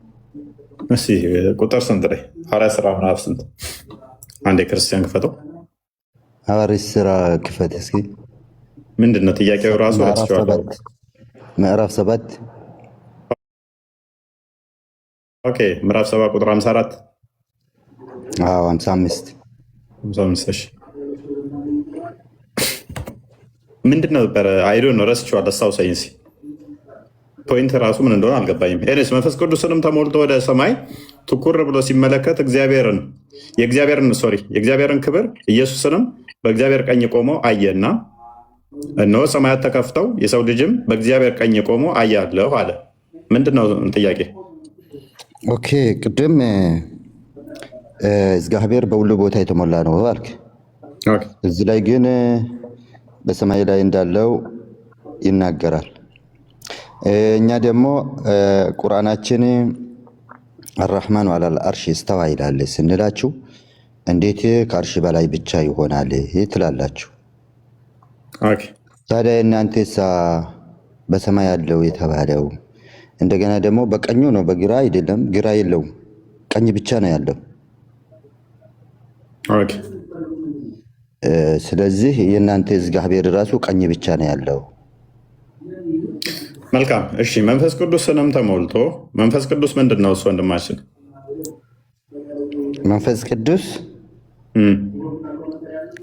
[SPEAKER 2] እስኪ ቁጥር ስንት ላይ? ሐዋርያት ሥራ ምዕራፍ ስንት? አንድ ክርስቲያን ክፈተው።
[SPEAKER 10] ሐዋርያት ሥራ ክፈት እስኪ።
[SPEAKER 2] ምንድን ነው ጥያቄው? ራሱ
[SPEAKER 10] ምዕራፍ 7
[SPEAKER 2] ኦኬ። ምዕራፍ 7 ቁጥር 54
[SPEAKER 10] 55
[SPEAKER 2] እሺ፣ ምንድን ነው ነበረ? አይዶ ነው ረስቼዋለሁ። አስታውሰኝ እስኪ። ፖይንት ራሱ ምን እንደሆነ አልገባኝም። ኤኒስ መንፈስ ቅዱስንም ተሞልቶ ወደ ሰማይ ትኩር ብሎ ሲመለከት የእግዚአብሔርን ክብር ኢየሱስንም በእግዚአብሔር ቀኝ ቆሞ አየና እነሆ ሰማያት ተከፍተው የሰው ልጅም በእግዚአብሔር ቀኝ ቆሞ አያለሁ አለ። ምንድን ነው ጥያቄ?
[SPEAKER 10] ኦኬ፣ ቅድም እግዚአብሔር በሁሉ ቦታ የተሞላ ነው አልክ። እዚህ ላይ ግን በሰማይ ላይ እንዳለው ይናገራል። እኛ ደግሞ ቁርአናችን አራህማኑ አላል አርሽ እስተዋ ይላል ስንላችሁ እንዴት ከአርሽ በላይ ብቻ ይሆናል ትላላችሁ? ታዲያ እናንተሳ በሰማይ ያለው የተባለው እንደገና ደግሞ በቀኙ ነው፣ በግራ አይደለም። ግራ የለውም፣ ቀኝ ብቻ ነው ያለው።
[SPEAKER 2] ኦኬ።
[SPEAKER 10] ስለዚህ የእናንተ እግዚአብሔር ራሱ ቀኝ ብቻ ነው ያለው።
[SPEAKER 2] መልካም እሺ። መንፈስ ቅዱስንም ተሞልቶ መንፈስ ቅዱስ ምንድን ነው? እሱ ወንድማችን
[SPEAKER 10] መንፈስ ቅዱስ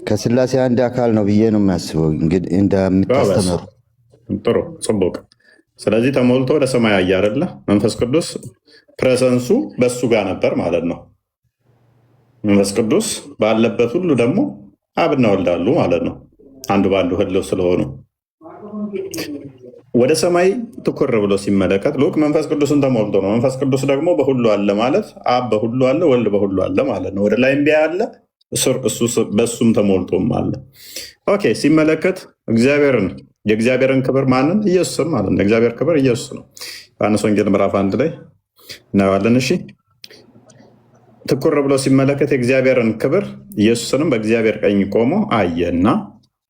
[SPEAKER 10] ከስላሴ አንድ አካል ነው ብዬ ነው የሚያስበው እንግዲህ እንደምታስተምሩ።
[SPEAKER 2] ጥሩ ጽቡቅ። ስለዚህ ተሞልቶ ወደ ሰማይ አየ አይደለ? መንፈስ ቅዱስ ፕሬዘንሱ በሱ ጋር ነበር ማለት ነው። መንፈስ ቅዱስ ባለበት ሁሉ ደግሞ አብና ወልዳሉ ማለት ነው። አንዱ በአንዱ ህልው ስለሆኑ ወደ ሰማይ ትኩር ብሎ ሲመለከት ሉክ መንፈስ ቅዱስን ተሞልቶ ነው። መንፈስ ቅዱስ ደግሞ በሁሉ አለ ማለት አብ በሁሉ አለ፣ ወልድ በሁሉ አለ ማለት ነው። ወደ ላይ ቢያ አለ በሱም ተሞልቶም አለ። ኦኬ። ሲመለከት እግዚአብሔርን የእግዚአብሔርን ክብር ማንን? ኢየሱስን ማለት ነው። የእግዚአብሔር ክብር ኢየሱስ ነው። ዮሐንስ ወንጌል ምዕራፍ 1 ላይ እናየዋለን። እሺ ትኩር ብሎ ሲመለከት የእግዚአብሔርን ክብር ኢየሱስንም በእግዚአብሔር ቀኝ ቆሞ አየና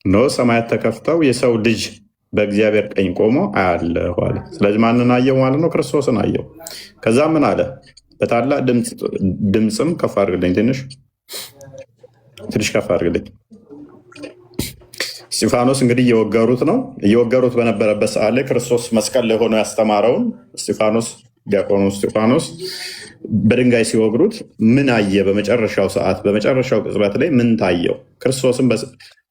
[SPEAKER 2] ኖ ሰማያት ተከፍተው የሰው ልጅ በእግዚአብሔር ቀኝ ቆሞ አያለሁ አለ። ስለዚህ ማንን አየው ማለት ነው? ክርስቶስን አየው። ከዛ ምን አለ? በታላቅ ድምፅም ከፍ አድርግልኝ፣ ትንሽ ከፍ አድርግልኝ። እስጢፋኖስ እንግዲህ እየወገሩት ነው። እየወገሩት በነበረበት ሰዓት ላይ ክርስቶስ መስቀል ላይ ሆኖ ያስተማረውን ዲያቆኑ እስጢፋኖስ በድንጋይ ሲወግሩት ምን አየ? በመጨረሻው ሰዓት በመጨረሻው ቅጽበት ላይ ምን ታየው? ክርስቶስን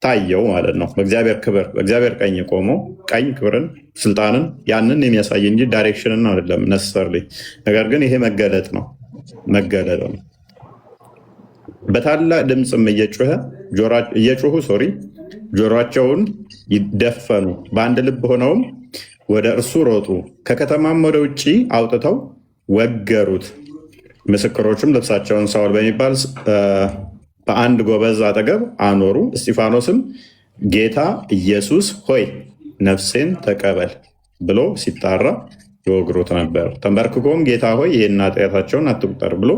[SPEAKER 2] ታየው ማለት ነው። በእግዚአብሔር ክብር በእግዚአብሔር ቀኝ ቆሞ ቀኝ ክብርን ስልጣንን ያንን የሚያሳይ እንጂ ዳይሬክሽንን አይደለም ነሰር። ነገር ግን ይሄ መገለጥ ነው። በታላቅ ድምፅም እየጮሁ ጆሮአቸውን ይደፈኑ፣ በአንድ ልብ ሆነውም ወደ እርሱ ሮጡ። ከከተማም ወደ ውጭ አውጥተው ወገሩት። ምስክሮችም ልብሳቸውን ሳውል በሚባል በአንድ ጎበዝ አጠገብ አኖሩ። እስጢፋኖስም ጌታ ኢየሱስ ሆይ ነፍሴን ተቀበል ብሎ ሲጣራ ይወግሩት ነበር። ተንበርክኮም ጌታ ሆይ ይህን ኃጢአታቸውን አትቁጠር ብሎ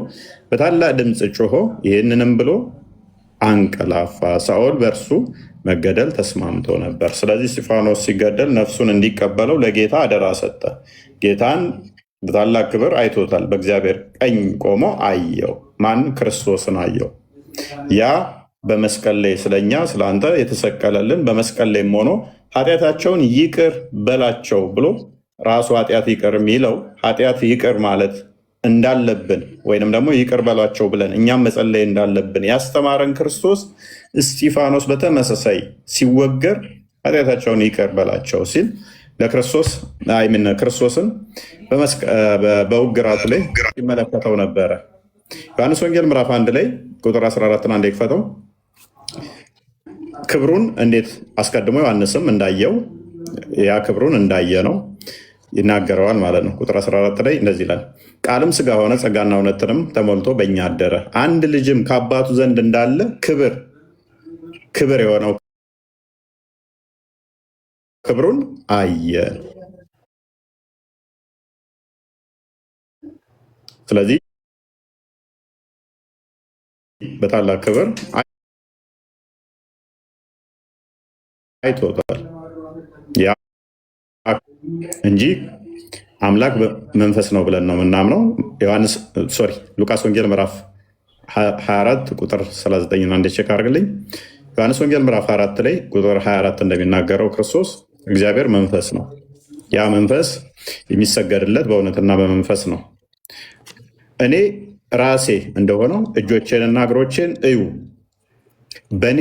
[SPEAKER 2] በታላቅ ድምፅ ጮሆ ይህንንም ብሎ አንቀላፋ። ሳኦል በእርሱ መገደል ተስማምቶ ነበር። ስለዚህ እስጢፋኖስ ሲገደል ነፍሱን እንዲቀበለው ለጌታ አደራ ሰጠ። ጌታን በታላቅ ክብር አይቶታል። በእግዚአብሔር ቀኝ ቆሞ አየው። ማን? ክርስቶስን አየው። ያ በመስቀል ላይ ስለኛ ስለአንተ የተሰቀለልን በመስቀል ላይም ሆኖ ኃጢአታቸውን ይቅር በላቸው ብሎ ራሱ ኃጢአት ይቅር የሚለው ኃጢአት ይቅር ማለት እንዳለብን ወይንም ደግሞ ይቅር በላቸው ብለን እኛም መጸለይ እንዳለብን ያስተማረን ክርስቶስ እስጢፋኖስ በተመሳሳይ ሲወገር ኃጢአታቸውን ይቅር በላቸው ሲል ለክርስቶስ ክርስቶስን በውግራቱ ላይ ሲመለከተው ነበረ። ዮሐንስ ወንጌል ምዕራፍ 1 ላይ ቁጥር 14 አንድ ይክፈተው። ክብሩን እንዴት አስቀድሞ ዮሐንስም እንዳየው ያ ክብሩን እንዳየ ነው ይናገረዋል ማለት ነው። ቁጥር 14 ላይ እንደዚህ ይላል፣ ቃልም ስጋ ሆነ ጸጋና እውነትንም ተሞልቶ በእኛ አደረ፣ አንድ ልጅም ከአባቱ ዘንድ እንዳለ ክብር የሆነው ክብሩን አየ። ስለዚህ በታላቅ ክብር አይቶታል ያ እንጂ አምላክ መንፈስ ነው ብለን ነው የምናምነው። ሉቃስ ወንጌል ምዕራፍ 24 ቁጥር 39 አንድ ቼክ አድርግልኝ። ዮሐንስ ወንጌል ምዕራፍ 4 ላይ ቁጥር 24 እንደሚናገረው ክርስቶስ እግዚአብሔር መንፈስ ነው። ያ መንፈስ የሚሰገድለት በእውነትና በመንፈስ ነው። እኔ ራሴ እንደሆነው እጆቼንና እግሮቼን እዩ፣ በእኔ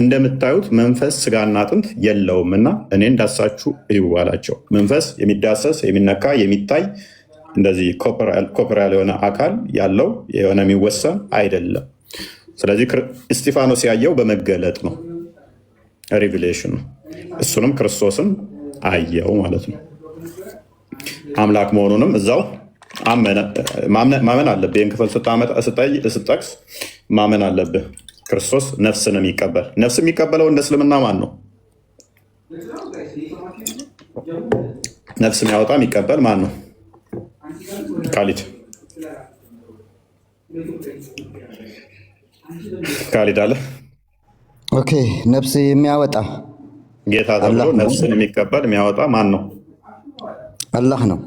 [SPEAKER 2] እንደምታዩት መንፈስ ስጋና አጥንት የለውም እና እኔ እንዳሳችሁ እዩ አላቸው። መንፈስ የሚዳሰስ የሚነካ የሚታይ እንደዚህ ኮርፖራል የሆነ አካል ያለው የሆነ የሚወሰን አይደለም። ስለዚህ እስጢፋኖስ ያየው በመገለጥ ነው፣ ሪቪሌሽን ነው። እሱንም ክርስቶስን አየው ማለት ነው። አምላክ መሆኑንም እዛው ማመን አለብህ። ይህን ክፍል ስጠቅስ ማመን አለብህ። ክርስቶስ ነፍስን የሚቀበል ነፍስ የሚቀበለው እንደ እስልምና ማን ነው? ነፍስ የሚያወጣ የሚቀበል ማን ነው? ካሊድ አለ።
[SPEAKER 10] ኦኬ፣ ነፍስ የሚያወጣ
[SPEAKER 2] ጌታ ተብሎ ነፍስን የሚቀበል የሚያወጣ ማን ነው?
[SPEAKER 10] አላህ ነው።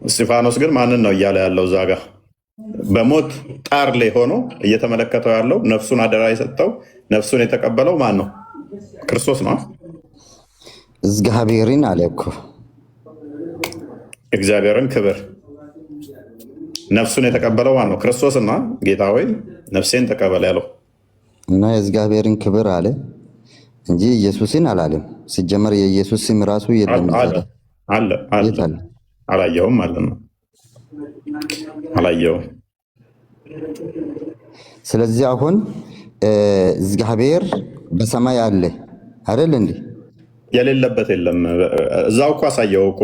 [SPEAKER 2] እስጢፋኖስ ግን ማንን ነው እያለ ያለው? እዛ ጋ በሞት ጣር ላይ ሆኖ እየተመለከተው ያለው ነፍሱን አደራ የሰጠው ነፍሱን የተቀበለው ማን ነው? ክርስቶስ ነው።
[SPEAKER 10] እግዚአብሔርን አለ እኮ
[SPEAKER 2] እግዚአብሔርን ክብር ነፍሱን የተቀበለው ማን ነው? ክርስቶስና ጌታ ሆይ ነፍሴን ተቀበል ያለው
[SPEAKER 10] እና የእግዚአብሔርን ክብር አለ እንጂ ኢየሱስን አላለም። ሲጀመር የኢየሱስ ስም ራሱ የለም።
[SPEAKER 2] አለ አላየውም ማለት ነው። አላየውም።
[SPEAKER 10] ስለዚህ አሁን እግዚአብሔር በሰማይ አለ አይደል እንዴ?
[SPEAKER 2] የሌለበት የለም። እዛው እኮ አሳየው እኮ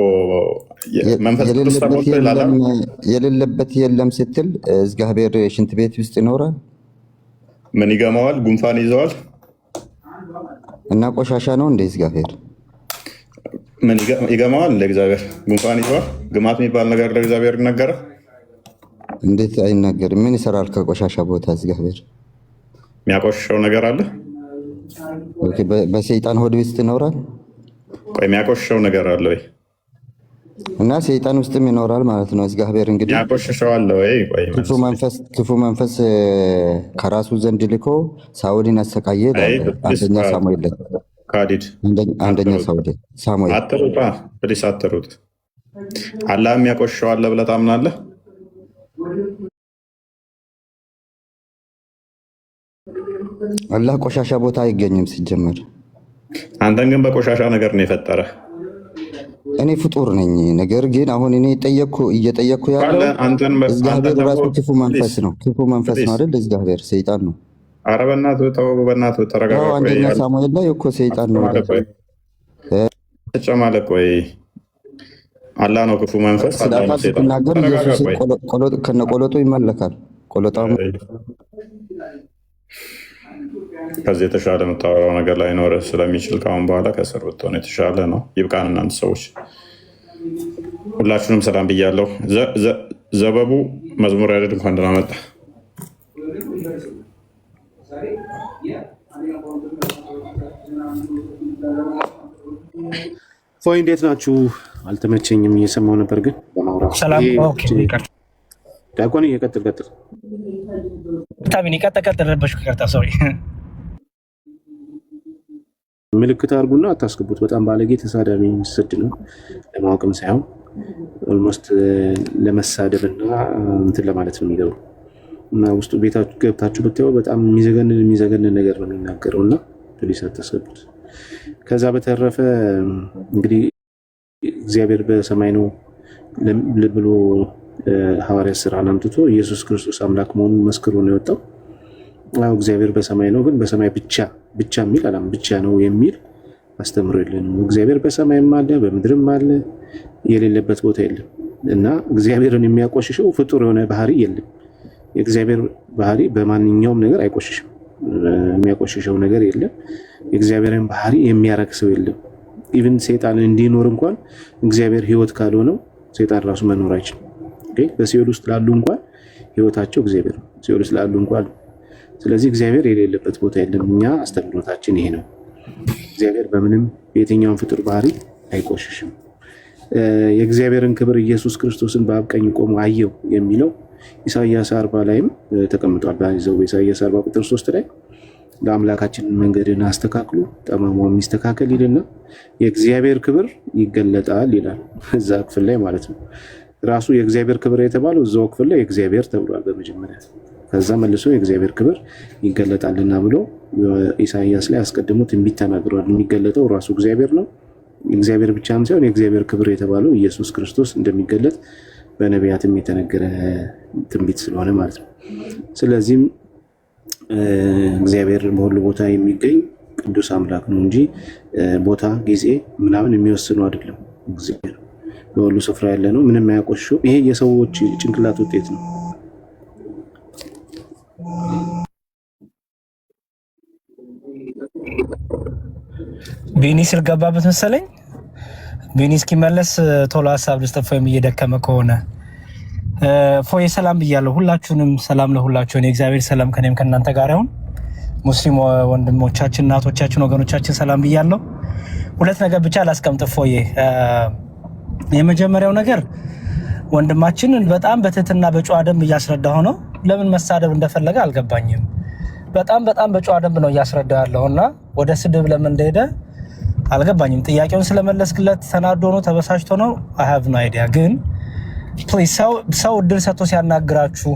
[SPEAKER 2] መንፈስ ቅዱስ
[SPEAKER 10] የሌለበት የለም ስትል እግዚአብሔር ሽንት ቤት ውስጥ ይኖራል?
[SPEAKER 2] ምን ይገማዋል? ጉንፋን ይዘዋል
[SPEAKER 10] እና ቆሻሻ ነው እንደ እግዚአብሔር
[SPEAKER 2] ምን ይገማዋል? ለእግዚአብሔር ጉንፋን ይዘዋል? ግማት የሚባል ነገር ለእግዚአብሔር ይነገራል?
[SPEAKER 10] እንዴት አይናገርም? ምን ይሰራል ከቆሻሻ ቦታ እግዚአብሔር?
[SPEAKER 2] የሚያቆሽሸው ነገር አለ?
[SPEAKER 10] በሰይጣን ሆድ ውስጥ ይኖራል?
[SPEAKER 2] ቆይ የሚያቆሽሸው ነገር አለ ወይ?
[SPEAKER 10] እና ሰይጣን ውስጥም ይኖራል ማለት ነው። እግዚአብሔር እንግዲህ
[SPEAKER 2] የሚያቆሽሸው አለ ወይ? ቆይ
[SPEAKER 10] ክፉ መንፈስ ከራሱ ዘንድ ልኮ ሳኦልን አሰቃየ። አንደኛ ሳሙኤል ላይ አንደኛ ሳሙኤል
[SPEAKER 2] አትሩጣ ፕሊስ አትሩጥ። አላህ የሚያቆሽሸው አለ ብለህ ታምናለህ?
[SPEAKER 10] አላህ ቆሻሻ ቦታ አይገኝም ሲጀመር።
[SPEAKER 2] አንተን ግን በቆሻሻ ነገር ነው የፈጠረ።
[SPEAKER 10] እኔ ፍጡር ነኝ። ነገር ግን አሁን እኔ እየጠየቅኩ ያለው እግዚአብሔር ራሱ ክፉ መንፈስ ነው። ክፉ መንፈስ ነው አይደል? እግዚአብሔር ሰይጣን ነው።
[SPEAKER 2] ኧረ በእናትህ ተው፣ በእናትህ ተረጋጋ።
[SPEAKER 10] አንደኛ ሳሙኤል ላይ እኮ ሰይጣን ነው
[SPEAKER 2] ተጨማለቅ። ወይ አላህ ነው ክፉ መንፈስ።
[SPEAKER 10] ስለአካል ስትናገር ኢየሱስ ከነቆሎጡ ይመለካል። ቆሎጣው
[SPEAKER 2] ከዚህ የተሻለ የምታወራው ነገር ላይኖር ስለሚችል ከአሁን በኋላ ከስር ብትሆን የተሻለ ነው። ይብቃን። እናንተ ሰዎች ሁላችሁንም ሰላም ብያለሁ። ዘበቡ መዝሙር ያደድ እንኳን ደህና መጣ።
[SPEAKER 17] ፎይ እንዴት ናችሁ? አልተመቸኝም፣ እየሰማው ነበር ግን ዲያቆን እየቀጥል
[SPEAKER 18] ታቢኒ ቀጥል ረበሽኩ። ይቅርታ ሶሪ።
[SPEAKER 17] ምልክት አድርጉና አታስገቡት። በጣም ባለጌ ተሳዳቢ የሚሰድ ነው። ለማወቅም ሳይሆን ኦልሞስት ለመሳደብና እንትን ለማለት ነው የሚገቡ እና ውስጡ ቤታችሁ ገብታችሁ ብታዩ በጣም የሚዘገንን ነገር ነው የሚናገረው እና ፕሊስ አታስገቡት። ከዛ በተረፈ እንግዲህ እግዚአብሔር በሰማይ ነው ብሎ ሐዋርያት ሥራ አምጥቶ ኢየሱስ ክርስቶስ አምላክ መሆኑን መስክሮ ነው የወጣው። እግዚአብሔር በሰማይ ነው፣ ግን በሰማይ ብቻ የሚል አላም ብቻ ነው የሚል አስተምሮ የለንም። እግዚአብሔር በሰማይም አለ በምድርም አለ፣ የሌለበት ቦታ የለም እና እግዚአብሔርን የሚያቆሽሸው ፍጡር የሆነ ባህሪ የለም። የእግዚአብሔር ባህሪ በማንኛውም ነገር አይቆሽሽም፣ የሚያቆሽሸው ነገር የለም። የእግዚአብሔርን ባህሪ የሚያረክሰው የለም። ኢቭን ሰይጣን እንዲኖር እንኳን እግዚአብሔር ሕይወት ካልሆነው ሰይጣን ራሱ መኖር አይችልም። በሲኦል ውስጥ ላሉ እንኳን ሕይወታቸው እግዚአብሔር ነው፣ ሲኦል ውስጥ ላሉ እንኳን። ስለዚህ እግዚአብሔር የሌለበት ቦታ የለም። እኛ አስተምህሮታችን ይሄ ነው። እግዚአብሔር በምንም የትኛውን ፍጡር ባህሪ አይቆሽሽም። የእግዚአብሔርን ክብር ኢየሱስ ክርስቶስን በአብ ቀኝ ቆሞ አየው የሚለው ኢሳይያስ 40 ላይም ተቀምጧል። በዛው ኢሳይያስ 40 ቁጥር 3 ላይ ለአምላካችን መንገድን አስተካክሉ ጠማማው የሚስተካከል ይልና የእግዚአብሔር ክብር ይገለጣል ይላል። እዛ ክፍል ላይ ማለት ነው። ራሱ የእግዚአብሔር ክብር የተባለው እዛው ክፍል ላይ እግዚአብሔር ተብሏል በመጀመሪያ። ከዛ መልሶ የእግዚአብሔር ክብር ይገለጣልና ብሎ ኢሳይያስ ላይ አስቀድሞ ትንቢት ተናግሯል። የሚገለጠው ራሱ እግዚአብሔር ነው። እግዚአብሔር ብቻም ሳይሆን የእግዚአብሔር ክብር የተባለው ኢየሱስ ክርስቶስ እንደሚገለጥ በነቢያትም የተነገረ ትንቢት ስለሆነ ማለት ነው። ስለዚህም እግዚአብሔር በሁሉ ቦታ የሚገኝ ቅዱስ አምላክ ነው እንጂ ቦታ፣ ጊዜ ምናምን የሚወስኑ አይደለም። እግዚአብሔር በሁሉ ስፍራ ያለ ነው፣ ምንም አያቆሽሽው። ይሄ የሰዎች ጭንቅላት ውጤት ነው።
[SPEAKER 18] ቢኒ ስል ገባበት መሰለኝ። ቢኒ እስኪመለስ ቶሎ ሀሳብ ልስጠፋ እየደከመ ከሆነ ፎይ ሰላም ብያለሁ። ሁላችሁንም ሰላም ለሁላችሁ። የእግዚአብሔር ሰላም ከኔም ከእናንተ ጋር ይሁን። ሙስሊም ወንድሞቻችን፣ እናቶቻችን፣ ወገኖቻችን ሰላም ብያለሁ። ሁለት ነገር ብቻ ላስቀምጥ ፎይ። የመጀመሪያው ነገር ወንድማችንን በጣም በትህትና በጨዋ ደንብ እያስረዳሁ ነው። ለምን መሳደብ እንደፈለገ አልገባኝም። በጣም በጨዋ ደንብ ነው እያስረዳ ያለውና ወደ ስድብ ለምን እንደሄደ አልገባኝም። ጥያቄውን ስለመለስክለት ተናዶ ነው ተበሳጭቶ ነው I have no idea። ግን ፕሊዝ ሰው እድል ሰጥቶ ሲያናግራችሁ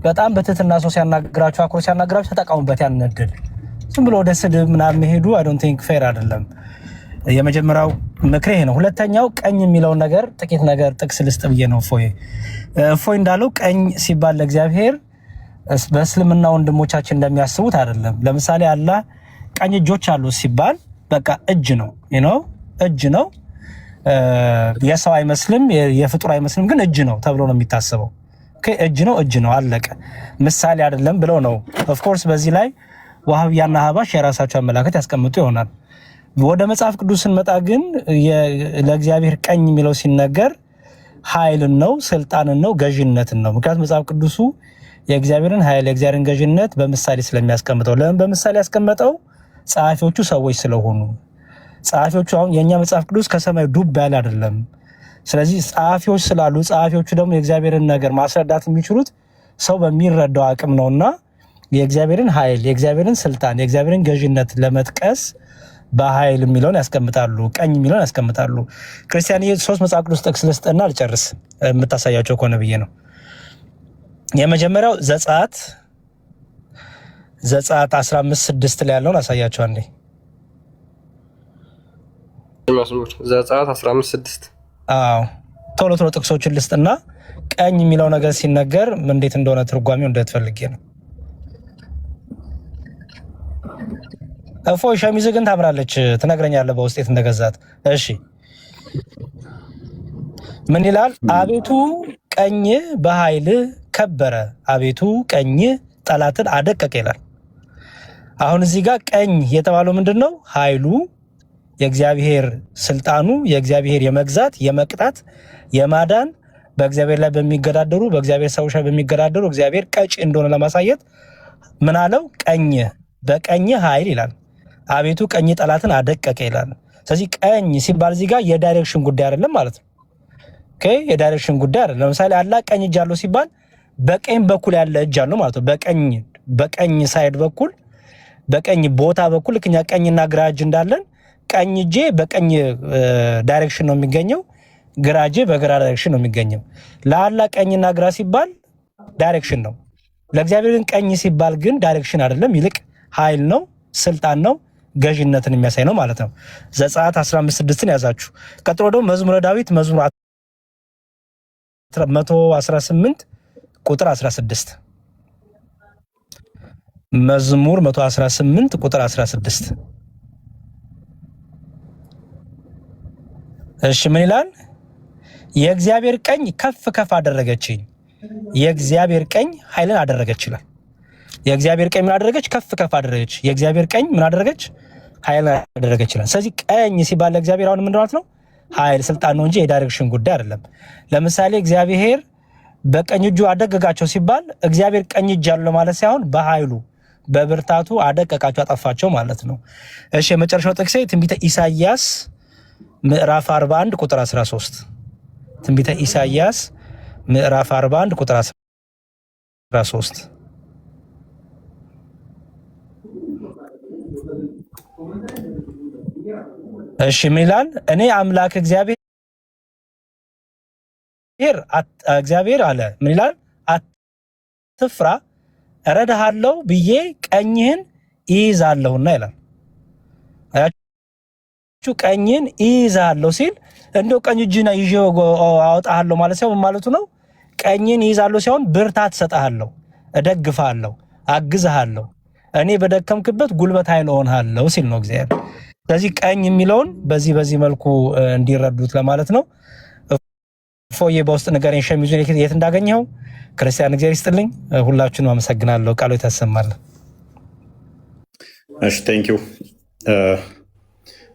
[SPEAKER 18] በጣም በትህትና ሰው ሲያናግራችሁ አክሮ ሲያናግራችሁ ተጠቀሙበት ያን እድል። ዝም ብሎ ወደ ስድብ ምናምን መሄዱ I don't think fair አይደለም። የመጀመሪያው ምክሬ ነው። ሁለተኛው ቀኝ የሚለው ነገር ጥቂት ነገር ጥቅስ ልስጥ ብዬ ነው። እፎይ እንዳለው ቀኝ ሲባል ለእግዚአብሔር በእስልምና ወንድሞቻችን እንደሚያስቡት አይደለም። ለምሳሌ አላህ ቀኝ እጆች አሉ ሲባል በቃ እጅ ነው እጅ ነው። የሰው አይመስልም የፍጡር አይመስልም፣ ግን እጅ ነው ተብሎ ነው የሚታሰበው። እጅ ነው አለቀ። ምሳሌ አይደለም ብለው ነው። ኦፍ ኮርስ በዚህ ላይ ዋሃብያና ሀባሽ የራሳቸው አመላከት ያስቀምጡ ይሆናል። ወደ መጽሐፍ ቅዱስ ስንመጣ ግን ለእግዚአብሔር ቀኝ የሚለው ሲነገር ኃይልን ነው፣ ስልጣንን ነው፣ ገዥነትን ነው። ምክንያቱም መጽሐፍ ቅዱሱ የእግዚአብሔርን ኃይል የእግዚአብሔርን ገዥነት በምሳሌ ስለሚያስቀምጠው። ለምን በምሳሌ ያስቀመጠው? ጸሐፊዎቹ ሰዎች ስለሆኑ። ጸሐፊዎቹ አሁን የኛ መጽሐፍ ቅዱስ ከሰማይ ዱብ ያለ አይደለም። ስለዚህ ጸሐፊዎች ስላሉ ጸሐፊዎቹ ደግሞ የእግዚአብሔርን ነገር ማስረዳት የሚችሉት ሰው በሚረዳው አቅም ነውና የእግዚአብሔርን ኃይል የእግዚአብሔርን ስልጣን የእግዚአብሔርን ገዥነት ለመጥቀስ በኃይል የሚለውን ያስቀምጣሉ፣ ቀኝ የሚለውን ያስቀምጣሉ። ክርስቲያን ሶስት መጽሐፍ ቅዱስ ጥቅስ ልስጥና አልጨርስ የምታሳያቸው ከሆነ ብዬ ነው። የመጀመሪያው ዘጸአት 15:6 ላይ ያለውን አሳያቸው አንዴ።
[SPEAKER 6] ዘጸአት 15:6
[SPEAKER 18] ቶሎ ጥቅሶችን ልስጥና ቀኝ የሚለው ነገር ሲነገር እንዴት እንደሆነ ትርጓሜው እንደትፈልጌ ነው። እፎይ ሸሚዝ ግን ታምራለች፣ ትነግረኛለህ በውስጥ የት እንደገዛት። እሺ ምን ይላል? አቤቱ ቀኝ በኃይል ከበረ፣ አቤቱ ቀኝ ጠላትን አደቀቀ ይላል። አሁን እዚህ ጋር ቀኝ የተባለው ምንድነው? ኃይሉ የእግዚአብሔር ስልጣኑ የእግዚአብሔር የመግዛት የመቅጣት የማዳን በእግዚአብሔር ላይ በሚገዳደሩ በእግዚአብሔር ሰዎች ላይ በሚገዳደሩ እግዚአብሔር ቀጭ እንደሆነ ለማሳየት ምን አለው? ቀኝ በቀኝ ኃይል ይላል። አቤቱ ቀኝ ጠላትን አደቀቀ ይላል። ስለዚህ ቀኝ ሲባል እዚህ ጋር የዳይሬክሽን ጉዳይ አይደለም ማለት ነው። ኦኬ የዳይሬክሽን ጉዳይ አይደለም። ለምሳሌ አላህ ቀኝ እጅ አለው ሲባል በቀኝ በኩል ያለ እጅ አለው ማለት ነው። በቀኝ ሳይድ በኩል በቀኝ ቦታ በኩል ልክኛ ቀኝና ግራ እጅ እንዳለን ቀኝ እጄ በቀኝ ዳይሬክሽን ነው የሚገኘው፣ ግራ እጄ በግራ ዳይሬክሽን ነው የሚገኘው። ለአላህ ቀኝና ግራ ሲባል ዳይሬክሽን ነው። ለእግዚአብሔር ግን ቀኝ ሲባል ግን ዳይሬክሽን አይደለም፣ ይልቅ ኃይል ነው፣ ስልጣን ነው፣ ገዥነትን የሚያሳይ ነው ማለት ነው። ዘጸአት 15:6 ያዛችሁ። ቀጥሎ ደግሞ መዝሙረ ዳዊት መዝሙር 118 ቁጥር 16 መዝሙር 118 ቁጥር 16 እሺ ምን ይላል? የእግዚአብሔር ቀኝ ከፍ ከፍ አደረገችኝ፣ የእግዚአብሔር ቀኝ ኃይልን አደረገች ይላል። የእግዚአብሔር ቀኝ ምን አደረገች? ከፍ ከፍ አደረገች። የእግዚአብሔር ቀኝ ምን አደረገች? ኃይልን አደረገች ይላል። ስለዚህ ቀኝ ሲባል ለእግዚአብሔር አሁን ምን ማለት ነው? ኃይል ስልጣን ነው እንጂ የዳይሬክሽን ጉዳይ አይደለም። ለምሳሌ እግዚአብሔር በቀኝ እጁ አደቀቃቸው ሲባል እግዚአብሔር ቀኝ እጅ ያለው ማለት ሳይሆን በኃይሉ በብርታቱ አደቀቃቸው አጠፋቸው ማለት ነው። እሺ የመጨረሻው ጥቅሴ ትንቢተ ኢሳይያስ ምዕራፍ 41 ቁጥር 13 ትንቢተ ኢሳይያስ ምዕራፍ 41 ቁጥር 13 እሺ ምን ይላል? እኔ አምላክ እግዚአብሔር አለ ምን ይላል? አትፍራ እረዳሃለሁ ብዬ ቀኝህን ይይዛለሁና ይላል። አያችሁ ቀኝህን ይይዛለሁ ሲል እንደው ቀኝ እጅና ይዤ አወጣሃለሁ ማለት ሳይሆን ማለቱ ነው። ቀኝህን ይይዛለሁ ሳይሆን ብርታት እሰጥሃለሁ፣ እደግፍሃለሁ፣ አግዝሃለሁ፣ እኔ በደከምክበት ጉልበት ኃይል እሆንሃለሁ ሲል ነው እግዚአብሔር። ስለዚህ ቀኝ የሚለውን በዚህ መልኩ እንዲረዱት ለማለት ነው። ፎዬ በውስጥ ንገረኝ ሸሚዙን የት እንዳገኘው። ክርስቲያን እግዚአብሔር ይስጥልኝ። ሁላችሁንም አመሰግናለሁ። ቃሉ ታሰማለ።
[SPEAKER 2] እሺ ቴንኪው።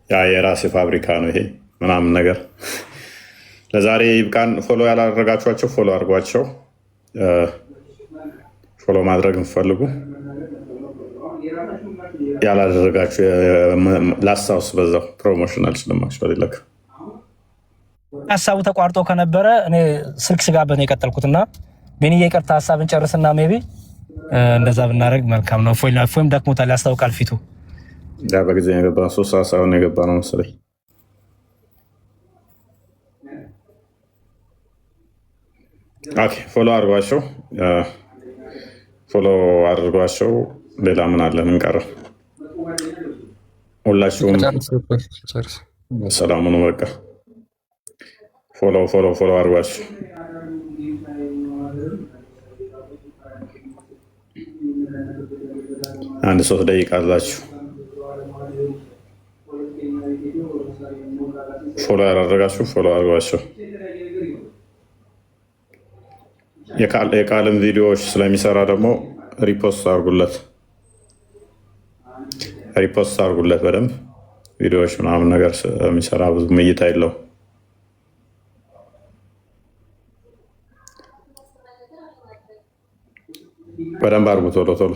[SPEAKER 2] ያ የራሴ ፋብሪካ ነው ይሄ ምናምን ነገር። ለዛሬ ይብቃን። ፎሎ ያላደረጋችኋቸው ፎሎ አድርጓቸው። ፎሎ ማድረግ የምትፈልጉ ያላደረጋችሁ ላስታውስ በዛው ፕሮሞሽናል ስለማክቹዋሊ ለካ
[SPEAKER 18] ሀሳቡ ተቋርጦ ከነበረ እኔ ስልክ ስጋበት ነው የቀጠልኩትና ቤኒዬ ይቅርታ ሀሳብን ጨርስና ሜቢ እንደዛ ብናደርግ መልካም ነው። ፎይም ደክሞታል ያስታውቃል ፊቱ።
[SPEAKER 2] ያ በጊዜ የገባ 3 ሰዓት ሳይሆን የገባ ነው መሰለኝ። ኦኬ ፎሎ አድርጓቸው፣ ፎሎ አድርጓቸው። ሌላ ምን አለ? ምን ቀረ? ሁላችሁም ሰላም ነው። በቃ ፎሎ አድርጓቸው። አንድ 3 ደቂቃ አላችሁ። ፎሎ ያላደረጋችሁ ፎሎ አድርጓቸው። የቃልም ቪዲዮዎች ስለሚሰራ ደግሞ ሪፖስት አድርጉለት በደንብ ቪዲዮዎች ምናምን ነገር ስለሚሰራ ብዙ እይታ የለው። በደንብ አድርጉ ቶሎ ቶሎ